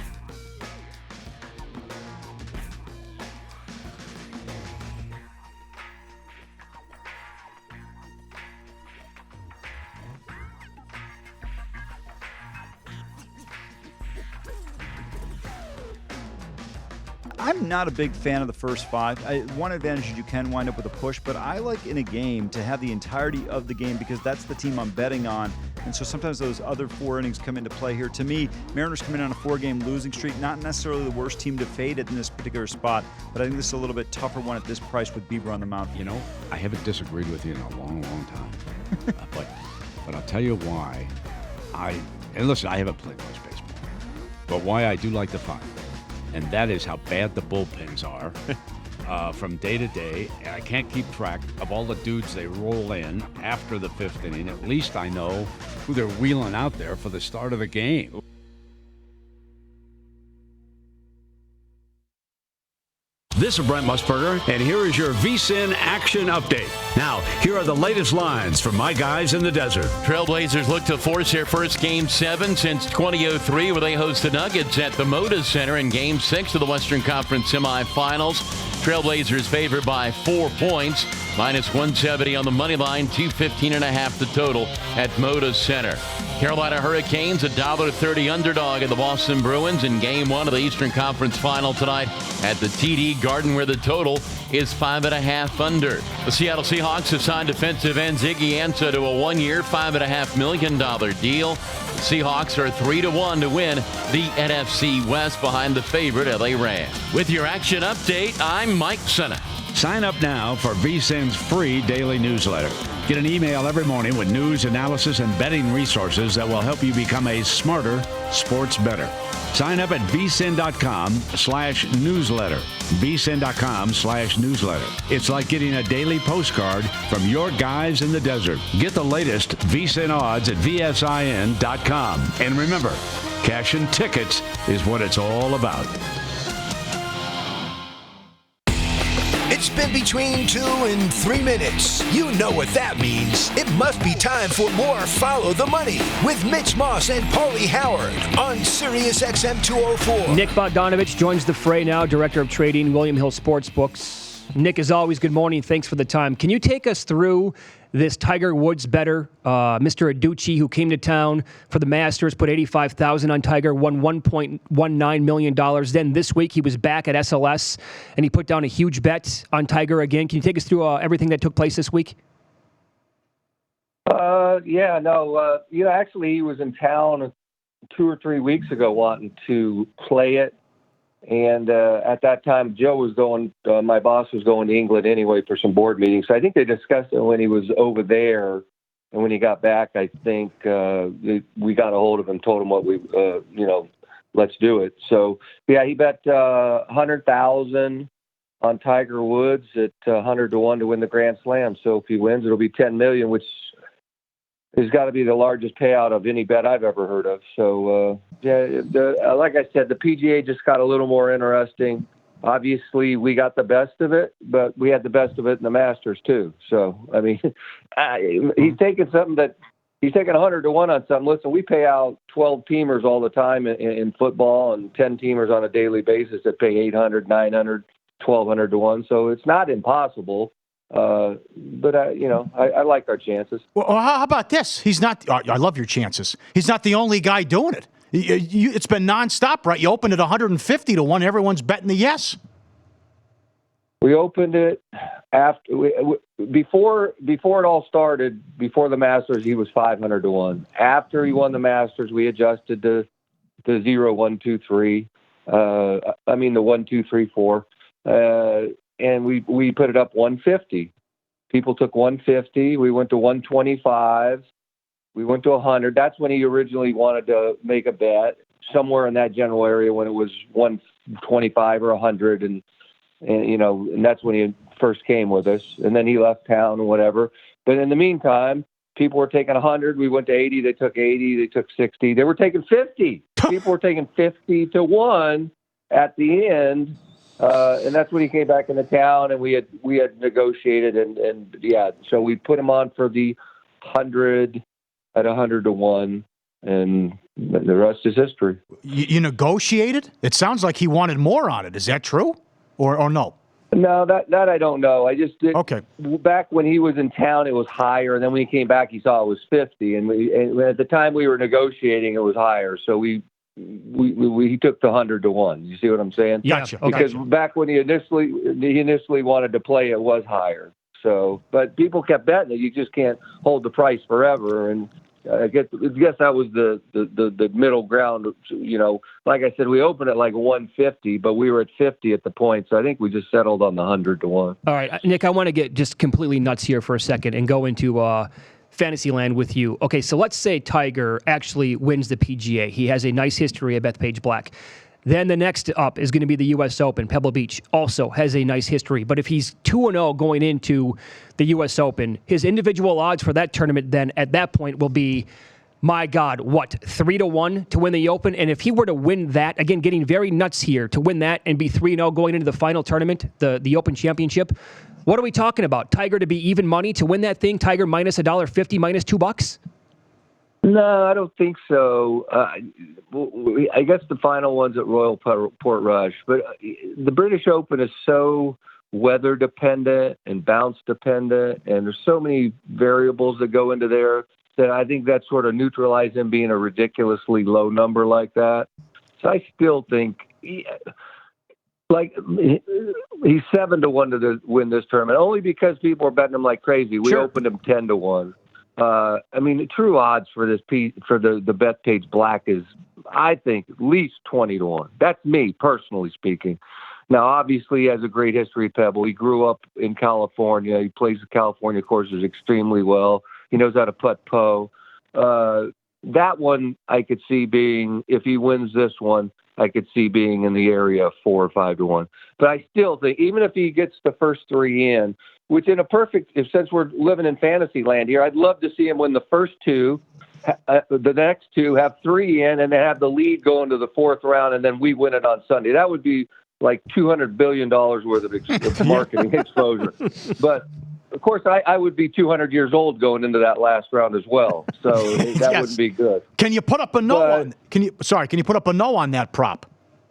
I'm not a big fan of the first five. One advantage is you can wind up with a push, but I like in a game to have the entirety of the game because that's the team I'm betting on. And so sometimes those other four innings come into play here. To me, Mariners come in on a 4-game losing streak, not necessarily the worst team to fade in this particular spot, but I think this is a little bit tougher one at this price with Bieber on the mound. I haven't disagreed with you in a long, long time. But I'll tell you why. And listen, I haven't played much baseball, but why I do like the five. And that is how bad the bullpens are from day to day. And I can't keep track of all the dudes they roll in after the fifth inning. At least I know who they're wheeling out there for the start of the game. This is Brent Musburger, and here is your VSiN action update. Now, here are the latest lines from my guys in the desert. Trailblazers look to force their first Game 7 since 2003, where they host the Nuggets at the Moda Center in Game 6 of the Western Conference semifinals. Trailblazers favored by 4 points, minus 170 on the money line, 215.5 the total at Moda Center. Carolina Hurricanes, $1.30 underdog at the Boston Bruins in Game 1 of the Eastern Conference Final tonight at the TD Garden, where the total is 5.5 under. The Seattle Seahawks have signed defensive end Ziggy Ansah to a 1-year, $5.5 million deal. The Seahawks are 3-1 to win the NFC West behind the favorite LA Rams. With your action update, I'm Mike Senna. Sign up now for VSiN's free daily newsletter. Get an email every morning with news, analysis, and betting resources that will help you become a smarter sports bettor. Sign up at vsin.com/newsletter. vsin.com/newsletter. It's like getting a daily postcard from your guys in the desert. Get the latest vsin odds at vsin.com. And remember, cashing tickets is what it's all about. It's been between 2 and 3 minutes. You know what that means. It must be time for more Follow the Money with Mitch Moss and Pauly Howard on SiriusXM 204. Nick Bogdanovich joins the fray now, Director of Trading, William Hill Sportsbooks. Nick, as always, good morning. Thanks for the time. Can you take us through this Tiger Woods bettor, Mr. Adducci, who came to town for the Masters, put $85,000 on Tiger, won $1.19 million. Then this week he was back at SLS, and he put down a huge bet on Tiger again. Can you take us through everything that took place this week? Actually, he was in town 2 or 3 weeks ago wanting to play it. And at that time, Joe was going, my boss was going to England anyway for some board meetings. So I think they discussed it when he was over there. And when he got back, I think we got a hold of him, told him what let's do it. So, yeah, he bet $100,000 on Tiger Woods at 100 to 1 to win the Grand Slam. So if he wins, it'll be $10 million, which has got to be the largest payout of any bet I've ever heard of. So, like I said, the PGA just got a little more interesting. Obviously, we got the best of it, but we had the best of it in the Masters, too. So, I mean, he's taking something that he's taking 100 to 1 on something. Listen, we pay out 12 teamers all the time in football and 10 teamers on a daily basis that pay 800, 900, 1,200 to 1. So it's not impossible. But I like our chances. Well, how about this? He's not. I love your chances. He's not the only guy doing it. It's been nonstop, right? You opened at 150 to 1. Everyone's betting the yes. We opened it after before it all started. Before the Masters, he was 500 to 1. After he won the Masters, we adjusted to 0, 1, 2, 3. The 1, 2, 3, 4. And we put it up 150. People took 150. We went to 125. We went to 100. That's when he originally wanted to make a bet, somewhere in that general area when it was 125 or 100. And that's when he first came with us. And then he left town and whatever. But in the meantime, people were taking 100. We went to 80. They took 80. They took 60. They were taking 50. People were taking 50 to 1 at the end. And that's when he came back into town, and we had negotiated, and so we put him on for the 100 at 100 to 1, and the rest is history. You negotiated? It sounds like he wanted more on it. Is that true, or no? No, that I don't know. I just did. Okay. Back when he was in town, it was higher, and then when he came back, he saw it was 50, and at the time we were negotiating, it was higher. So he took the 100 to 1. You see what I'm saying? Gotcha. Because back when he initially wanted to play, it was higher. So, but people kept betting it. You just can't hold the price forever. And I guess that was the middle ground. Like I said, we opened at like 150, but we were at 50 at the point. So I think we just settled on the 100 to 1. All right, Nick, I want to get just completely nuts here for a second and go into Fantasyland with you. Okay, so let's say Tiger actually wins the PGA. He has a nice history at Bethpage Black. Then the next up is going to be the U.S. Open. Pebble Beach also has a nice history. But if he's 2-0 going into the U.S. Open, his individual odds for that tournament then at that point will be, my God, 3 to 1 to win the Open? And if he were to win that, again, getting very nuts here, to win that and be 3-0 going into the final tournament, the Open Championship, what are we talking about? Tiger to be even money to win that thing? Tiger minus $1.50, minus $2? No, I don't think so. I guess the final one's at Royal Portrush, but the British Open is so weather dependent and bounce dependent, and there's so many variables that go into there that I think that sort of neutralizes him being a ridiculously low number like that. So I still think he's 7 to 1 to win this tournament, only because people are betting him like crazy. We opened him 10 to 1. The true odds for this for the Bethpage Black is, I think, at least 20 to 1. That's me personally speaking. Now, obviously, he has a great history at Pebble. He grew up in California. He plays the California courses extremely well. He knows how to putt Poe. That one I could see being, if he wins this one, I could see being in the area of 4 or 5 to 1. But I still think, even if he gets the first 3 in, which in a perfect, since we're living in fantasy land here, I'd love to see him win the first 2, the next 2, have 3 in, and then have the lead go into the 4th round, and then we win it on Sunday. That would be like $200 billion worth of marketing exposure. But of course, I would be 200 years old going into that last round as well, so that wouldn't be good. Can you put up a no on? Can you put up a no on that prop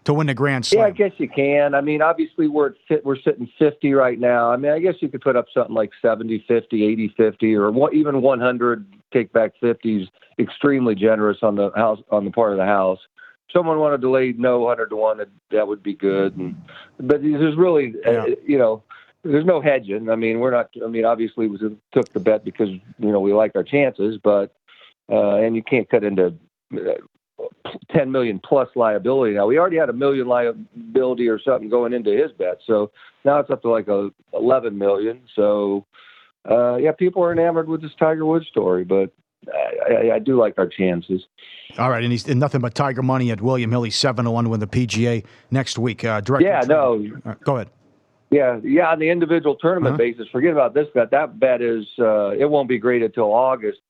to win the Grand Slam? Yeah, I guess you can. I mean, obviously we're sitting 50 right now. I mean, I guess you could put up something like 70, 50, 80, 50, or even 100. Take back 50 is extremely generous on the part of the house. If someone wanted to lay no 100 to 1, that would be good. But there's really, there's no hedging. I mean, obviously we took the bet because, we like our chances, but, and you can't cut into 10 million plus liability. Now we already had $1 million liability or something going into his bet. So now it's up to like 11 million. So, people are enamored with this Tiger Woods story, but I do like our chances. All right, and he's in nothing but Tiger money at William Hill. He's 7-1 to win the PGA next week. Director. Go ahead. Yeah, on the individual tournament basis, forget about this bet. That bet is it won't be graded until August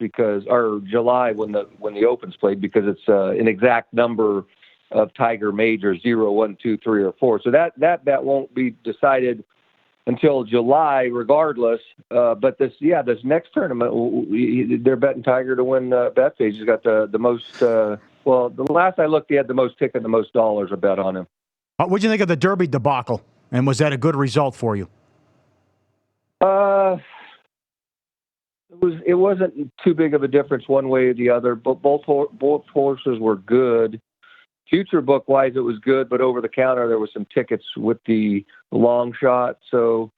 or July when the Open's played, because it's an exact number of Tiger majors, 0, 1, 2, 3, or 4. So that bet won't be decided until July, regardless. But this next tournament, they're betting Tiger to win Betfair. He's got the most. The last I looked, he had the most ticket, the most dollars a bet on him. What did you think of the Derby debacle? And was that a good result for you? It wasn't too big of a difference one way or the other. But both horses were good. Future book wise, it was good, but over the counter there was some tickets with the long shot. So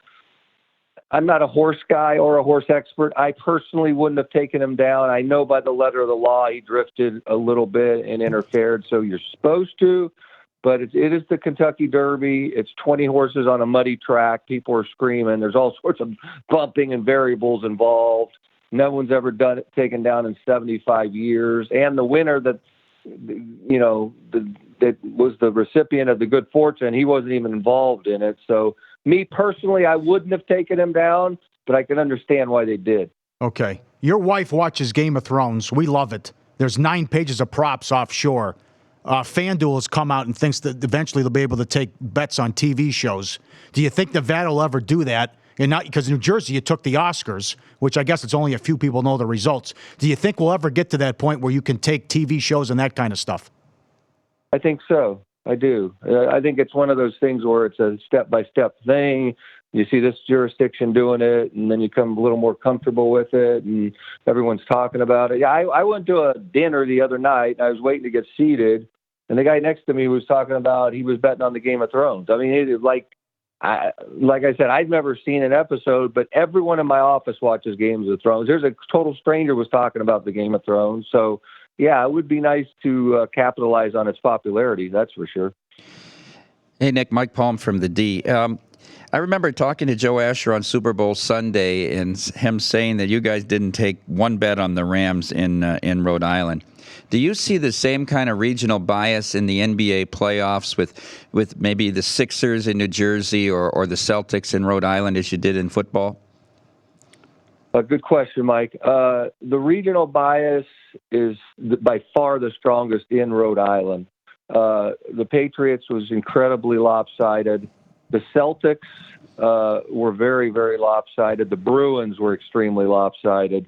I'm not a horse guy or a horse expert. I personally wouldn't have taken him down. I know by the letter of the law he drifted a little bit and interfered, so you're supposed to. But it is the Kentucky Derby. It's 20 horses on a muddy track. People are screaming. There's all sorts of bumping and variables involved. No one's ever taken down in 75 years. And the winner that was the recipient of the good fortune, he wasn't even involved in it. So me personally, I wouldn't have taken him down, but I can understand why they did. Okay. Your wife watches Game of Thrones. We love it. There's 9 pages of props offshore. FanDuel has come out and thinks that eventually they'll be able to take bets on TV shows. Do you think Nevada will ever do that? And not because New Jersey, you took the Oscars, which I guess it's only a few people know the results. Do you think we'll ever get to that point where you can take TV shows and that kind of stuff? I think so. I do. I think it's one of those things where it's a step-by-step thing. You see this jurisdiction doing it, and then you come a little more comfortable with it, and everyone's talking about it. Yeah, I went to a dinner the other night, and I was waiting to get seated, and the guy next to me was talking about he was betting on the Game of Thrones. I mean, it, like I said, I've never seen an episode, but everyone in my office watches Games of Thrones. There's a total stranger was talking about the Game of Thrones. So, yeah, it would be nice to capitalize on its popularity. That's for sure. Hey, Nick, Mike Palm from the D. I remember talking to Joe Asher on Super Bowl Sunday and him saying that you guys didn't take one bet on the Rams in Rhode Island. Do you see the same kind of regional bias in the NBA playoffs with maybe the Sixers in New Jersey or the Celtics in Rhode Island as you did in football? Good question, Mike. The regional bias is by far the strongest in Rhode Island. The Patriots was incredibly lopsided. The Celtics were very, very lopsided. The Bruins were extremely lopsided.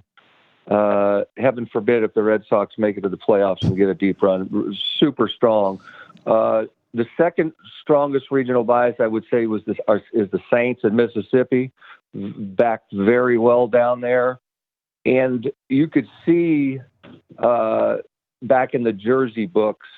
Heaven forbid if the Red Sox make it to the playoffs and get a deep run. Super strong. The second strongest regional bias, I would say, is the Saints in Mississippi, backed very well down there. And you could see back in the Jersey books,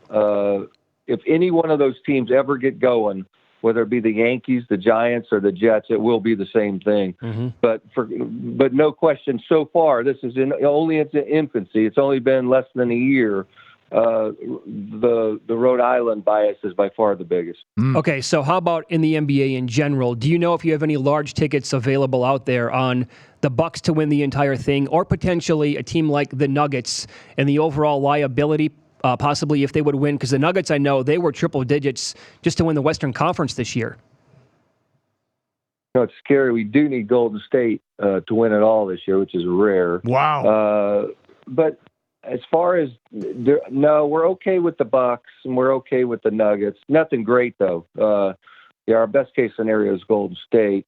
if any one of those teams ever get going, whether it be the Yankees, the Giants, or the Jets, it will be the same thing. Mm-hmm. But no question, so far, this is only its infancy. It's only been less than a year. the Rhode Island bias is by far the biggest. Okay, so how about in the NBA in general? Do you know if you have any large tickets available out there on the Bucks to win the entire thing, or potentially a team like the Nuggets and the overall liability, possibly if they would win? Because the Nuggets, I know, they were triple digits just to win the Western Conference this year. You know, it's scary. We do need Golden State to win it all this year, which is rare. Wow. But as far as no, we're okay with the Bucks and we're okay with the Nuggets. Nothing great though. Our best case scenario is Golden State,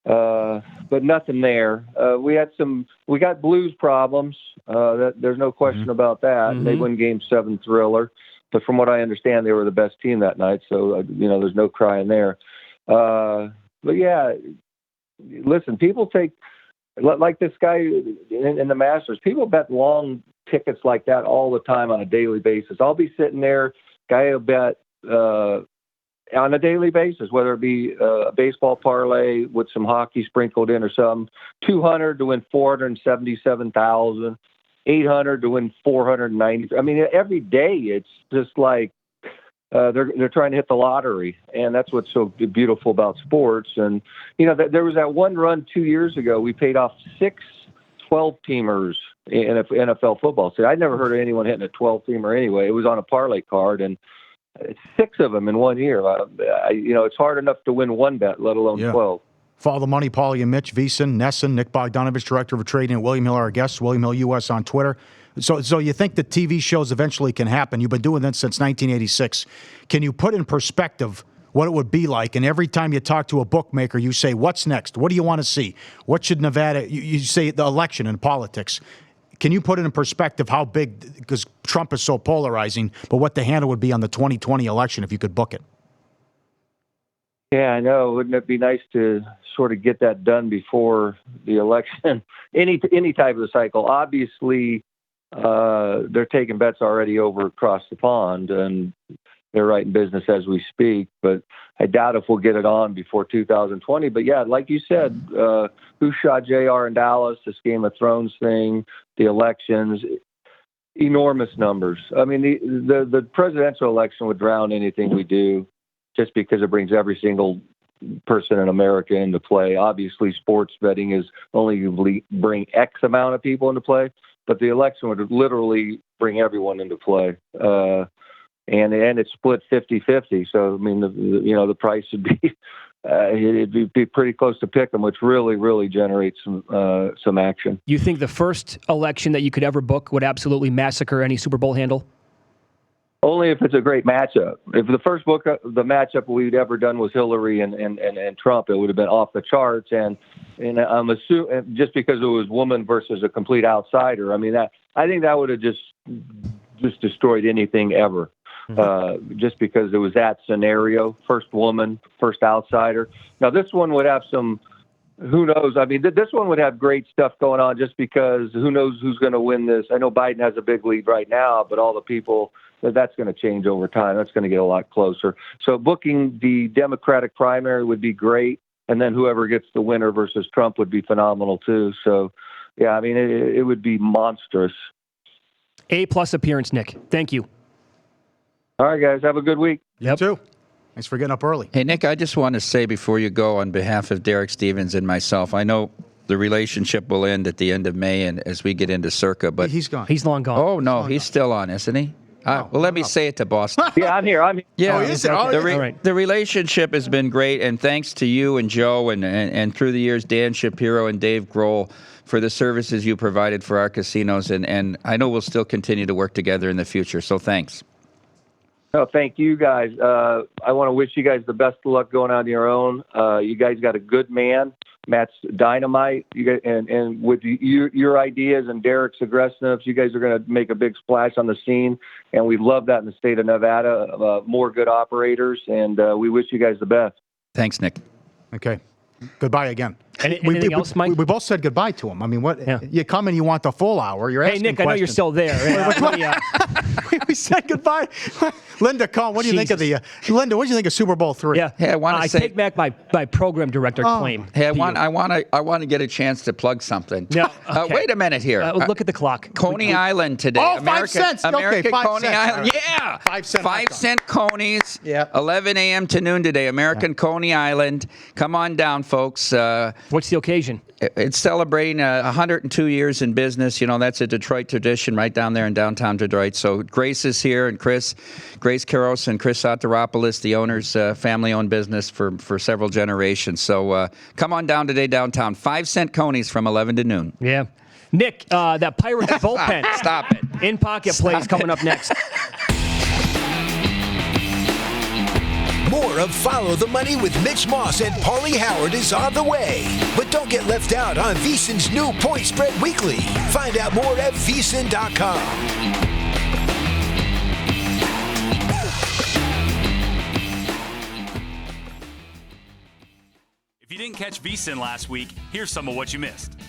but nothing there. We got Blues problems. There's no question about that. They won Game 7 thriller, but from what I understand, they were the best team that night. So there's no crying there. But yeah, listen, people take, like this guy in the Masters, people bet long tickets like that all the time on a daily basis. I'll be sitting there, guy will bet on a daily basis, whether it be a baseball parlay with some hockey sprinkled in or something, 200 to win 477,000, 800 to win 490. I mean, every day it's just like, they're trying to hit the lottery, and that's what's so beautiful about sports. And, there was that one run 2 years ago. We paid off 6 12-teamers in NFL football. So I'd never heard of anyone hitting a 12-teamer anyway. It was on a parlay card, and 6 of them in 1 year. It's hard enough to win one bet, let alone 12. Follow the money, Pauly and Mitch, VSiN, NESN, Nick Bogdanovich, Director of Trading, and William Hill, our guest, William Hill US on Twitter. So you think the TV shows eventually can happen? You've been doing this since 1986. Can you put in perspective what it would be like? And every time you talk to a bookmaker, you say, what's next? What do you want to see? What should Nevada, you say the election and politics. Can you put it in perspective how big, because Trump is so polarizing, but what the handle would be on the 2020 election if you could book it? Yeah, I know. Wouldn't it be nice to sort of get that done before the election? Any type of the cycle. Obviously, they're taking bets already over across the pond, and they're writing business as we speak. But I doubt if we'll get it on before 2020. But yeah, like you said, who shot JR in Dallas, this Game of Thrones thing, the elections, enormous numbers. I mean, the presidential election would drown anything we do, just because it brings every single person in America into play. Obviously, sports betting is only bring X amount of people into play, but the election would literally bring everyone into play. And it's split 50-50. So, I mean, the price would be, it'd be pretty close to pick 'em, which really, really generates some action. You think the first election that you could ever book would absolutely massacre any Super Bowl handle? Only if it's a great matchup. If the first book, the matchup we'd ever done was Hillary and Trump, it would have been off the charts. And I'm assuming just because it was woman versus a complete outsider. I mean, I think that would have just destroyed anything ever. Just because it was that scenario, first woman, first outsider. Now this one would have some, who knows? I mean, this one would have great stuff going on just because who knows who's going to win this. I know Biden has a big lead right now, but all the people, that's going to change over time. That's going to get a lot closer. So booking the Democratic primary would be great. And then whoever gets the winner versus Trump would be phenomenal too. So yeah, I mean, it would be monstrous. A+ appearance, Nick. Thank you. All right, guys. Have a good week. You too. Thanks for getting up early. Hey, Nick, I just want to say before you go, on behalf of Derek Stevens and myself, I know the relationship will end at the end of May and as we get into Circa, but he's gone. He's long gone. Oh, no, he's still on, isn't he? Well, let me say it to Boston. Yeah, I'm here. Yeah, is it? Oh, the relationship has been great, and thanks to you and Joe and through the years, Dan Shapiro and Dave Grohl for the services you provided for our casinos, and I know we'll still continue to work together in the future, so thanks. No, thank you guys. I want to wish you guys the best of luck going on your own. You guys got a good man. Matt's dynamite. You guys, and with your ideas and Derek's aggressiveness, you guys are going to make a big splash on the scene. And we love that in the state of Nevada. More good operators, and we wish you guys the best. Thanks, Nick. Okay. Goodbye again. Anything else, Mike? We both said goodbye to him. I mean, what? Yeah. You come and you want the full hour. You're asking Nick, I know you're still there. We said goodbye. Linda Cohn, what do you think of Linda? What do you think of Super Bowl III? Yeah. Hey, I take back my program director claim. Hey, I want to get a chance to plug something. No, okay. Wait a minute here. Look at the clock. Coney Island today. Oh, 5 cents. American 5 Coney cents. Island. Yeah. 5 cent. 5 cent Conies. Yeah. 11 a.m. to noon today. American Coney Island. Come on down, folks. What's the occasion? It's celebrating 102 years in business. You know, that's a Detroit tradition right down there in downtown Detroit. So Grace is here, and Grace Karos and Chris Soteropoulos, the owners, family-owned business for several generations. So come on down today downtown. 5 cent Conies from 11 to noon. Yeah. Nick, that Pirates bullpen. Stop it. In pocket plays coming up next. More of Follow the Money with Mitch Moss and Pauly Howard is on the way. But don't get left out on VSiN's new Point Spread Weekly. Find out more at VSiN.com. If you didn't catch VSiN last week, here's some of what you missed.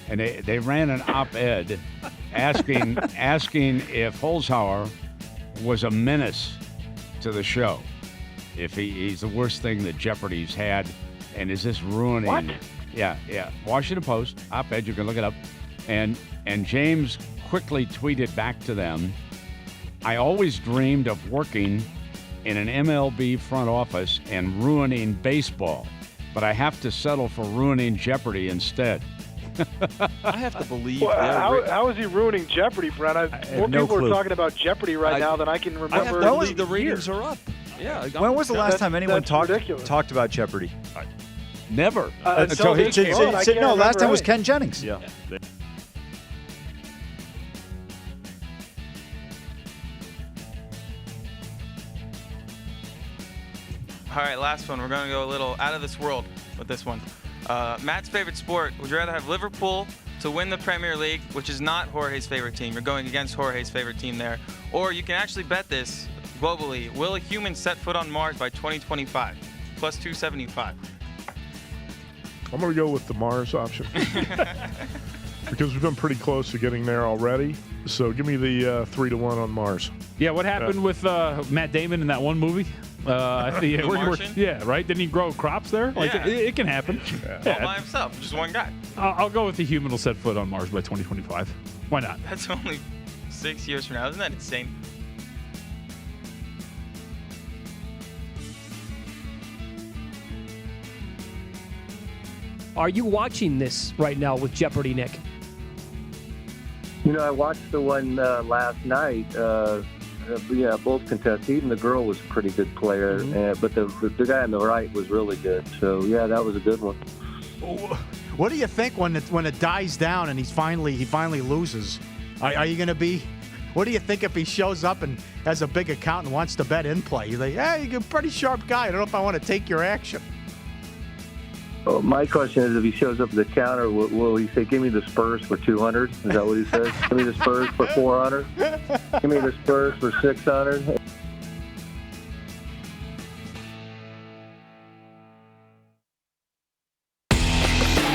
And they ran an op-ed asking if Holzhauer was a menace to the show. If he's the worst thing that Jeopardy's had, and is this ruining? What? Yeah. Washington Post op-ed. You can look it up. And James quickly tweeted back to them, "I always dreamed of working in an MLB front office and ruining baseball, but I have to settle for ruining Jeopardy instead." I have to believe. How is he ruining Jeopardy, Brent? More people are talking about Jeopardy right now than I can remember. I have to believe the ratings are up. Yeah. When was the last time anyone talked about Jeopardy? Never. Until he came on. No, last time was Ken Jennings. Yeah. All right, last one. We're going to go a little out of this world with this one. Matt's favorite sport. Would you rather have Liverpool to win the Premier League, which is not Jorge's favorite team? You're going against Jorge's favorite team there. Or you can actually bet this globally. Will a human set foot on Mars by 2025? Plus 275. I'm going to go with the Mars option. Because we've been pretty close to getting there already. So give me the 3-1 on Mars. Yeah, what happened with Matt Damon in that one movie? Yeah, right? Didn't he grow crops there? Like, Yeah. it can happen. All by himself, just one guy. I'll go with the human will set foot on Mars by 2025. Why not? That's only 6 years from now. Isn't that insane? Are you watching this right now with Jeopardy, Nick? You know, I watched the one last night. Both contestants. Even the girl was a pretty good player, but the guy on the right was really good. So, yeah, that was a good one. What do you think when it dies down and he finally loses? Are you going to be? What do you think if he shows up and has a big account and wants to bet in play? You're like, hey, you're a pretty sharp guy. I don't know if I want to take your action. Well, my question is, if he shows up at the counter, will he say, "Give me the Spurs for 200"? Is that what he says? Give me the Spurs for 400. Give me the Spurs for 600.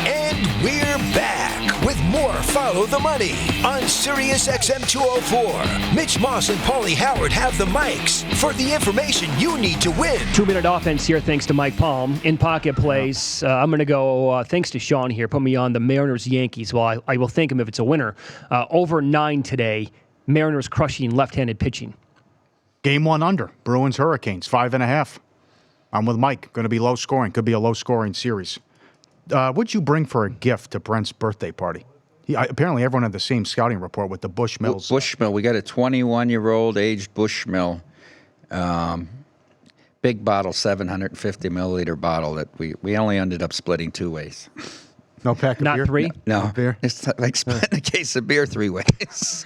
And we're back with more Follow the Money on SiriusXM 204. Mitch Moss and Pauly Howard have the mics for the information you need to win. 2-minute offense here, thanks to Mike Palm. In pocket plays, I'm going to go, thanks to Sean here, put me on the Mariners-Yankees. Well, I will thank him if it's a winner. Over 9 today, Mariners crushing left-handed pitching. Game 1 under. Bruins Hurricanes 5.5. I'm with Mike. Going to be low scoring. Could be a low scoring series. What'd you bring for a gift to Brent's birthday party? Apparently everyone had the same scouting report with the Bushmills. Bushmill. We got a 21-year-old aged Bushmill, big bottle, 750 milliliter bottle that we only ended up splitting 2 ways. No pack of beer? Not 3? No. Beer? It's like splitting a case of beer 3 ways.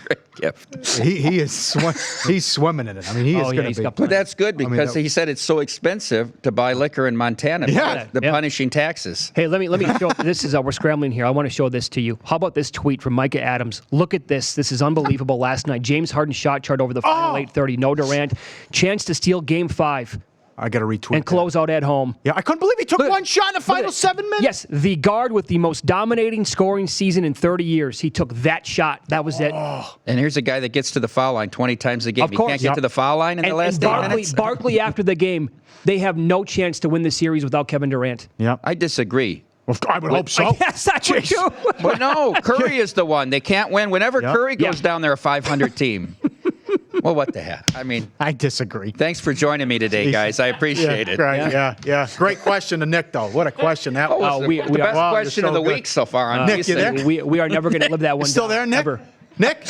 Great gift. He's swimming in it. I mean, he is going to be. But that's good because he said it's so expensive to buy liquor in Montana. Punishing taxes. Hey, let me show. This is we're scrambling here. I want to show this to you. How about this tweet from Micah Adams? Look at this. This is unbelievable. Last night, James Harden shot chart over the final 8:30. No Durant. Chance to steal Game 5. I got to retweet and close out at home. Yeah, I couldn't believe he took one shot in the final 7 minutes. Yes, the guard with the most dominating scoring season in 30 years. He took that shot. That was it. And here's a guy that gets to the foul line 20 times a game. Of course. He can't get to the foul line in the last 8 minutes. Barkley, after the game, they have no chance to win the series without Kevin Durant. Yeah, I disagree. Well, I would hope so. Yes, I would too. But no, Curry is the one. They can't win. Whenever Curry goes down, they're a 500 team. Well, what the heck? I mean, I disagree. Thanks for joining me today, guys. I appreciate it. Right, yeah. Great question to Nick, though. What a question that was. The best question of the week so far. On Nick, you there? We are never going to live that one Still down, there, Nick? ever. Nick?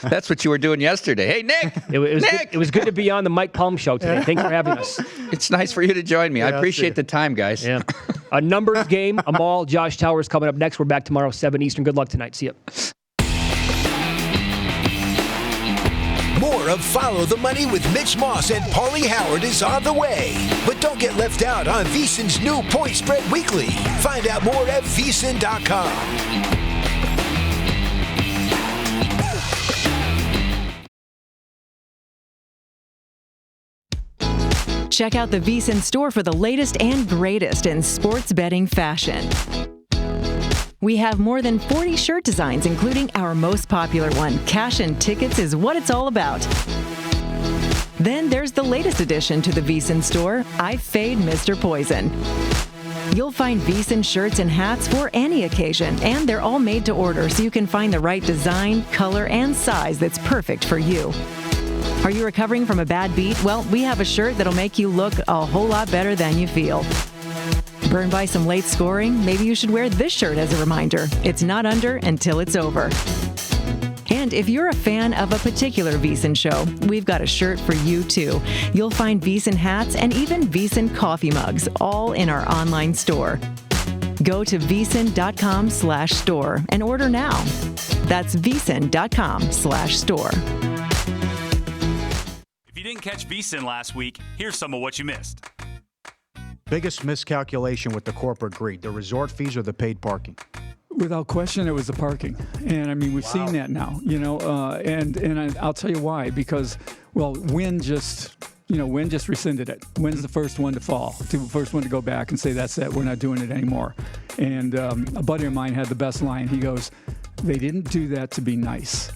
That's what you were doing yesterday. Hey, Nick. It was good to be on the Mike Palm Show today. Thanks for having us. It's nice for you to join me. I appreciate the time, guys. Yeah. A numbers game. Amal, Josh Towers coming up next. We're back tomorrow, 7 Eastern. Good luck tonight. See you. More of Follow the Money with Mitch Moss and Pauly Howard is on the way. But don't get left out on VSiN's new Point Spread Weekly. Find out more at VSiN.com. Check out the VSiN store for the latest and greatest in sports betting fashion. We have more than 40 shirt designs, including our most popular one, Cash and Tickets is what it's all about. Then there's the latest addition to the VSiN store, I Fade Mr. Poison. You'll find VSiN shirts and hats for any occasion, and they're all made to order so you can find the right design, color, and size that's perfect for you. Are you recovering from a bad beat? Well, we have a shirt that'll make you look a whole lot better than you feel. Burned by some late scoring? Maybe you should wear this shirt as a reminder. It's not under until it's over. And if you're a fan of a particular VSiN show, we've got a shirt for you too. You'll find VSiN hats and even VSiN coffee mugs, all in our online store. Go to vsin.com/store and order now. That's vsin.com/store. If you didn't catch VSiN last week, here's some of what you missed. Biggest miscalculation with the corporate greed, the resort fees or the paid parking? Without question, it was the parking. And, I mean, we've seen that now, and I'll tell you why. Because, well, Wynn just rescinded it. Wynn's the first one to fall, the first one to go back and say, that's it, we're not doing it anymore. And a buddy of mine had the best line. He goes, they didn't do that to be nice.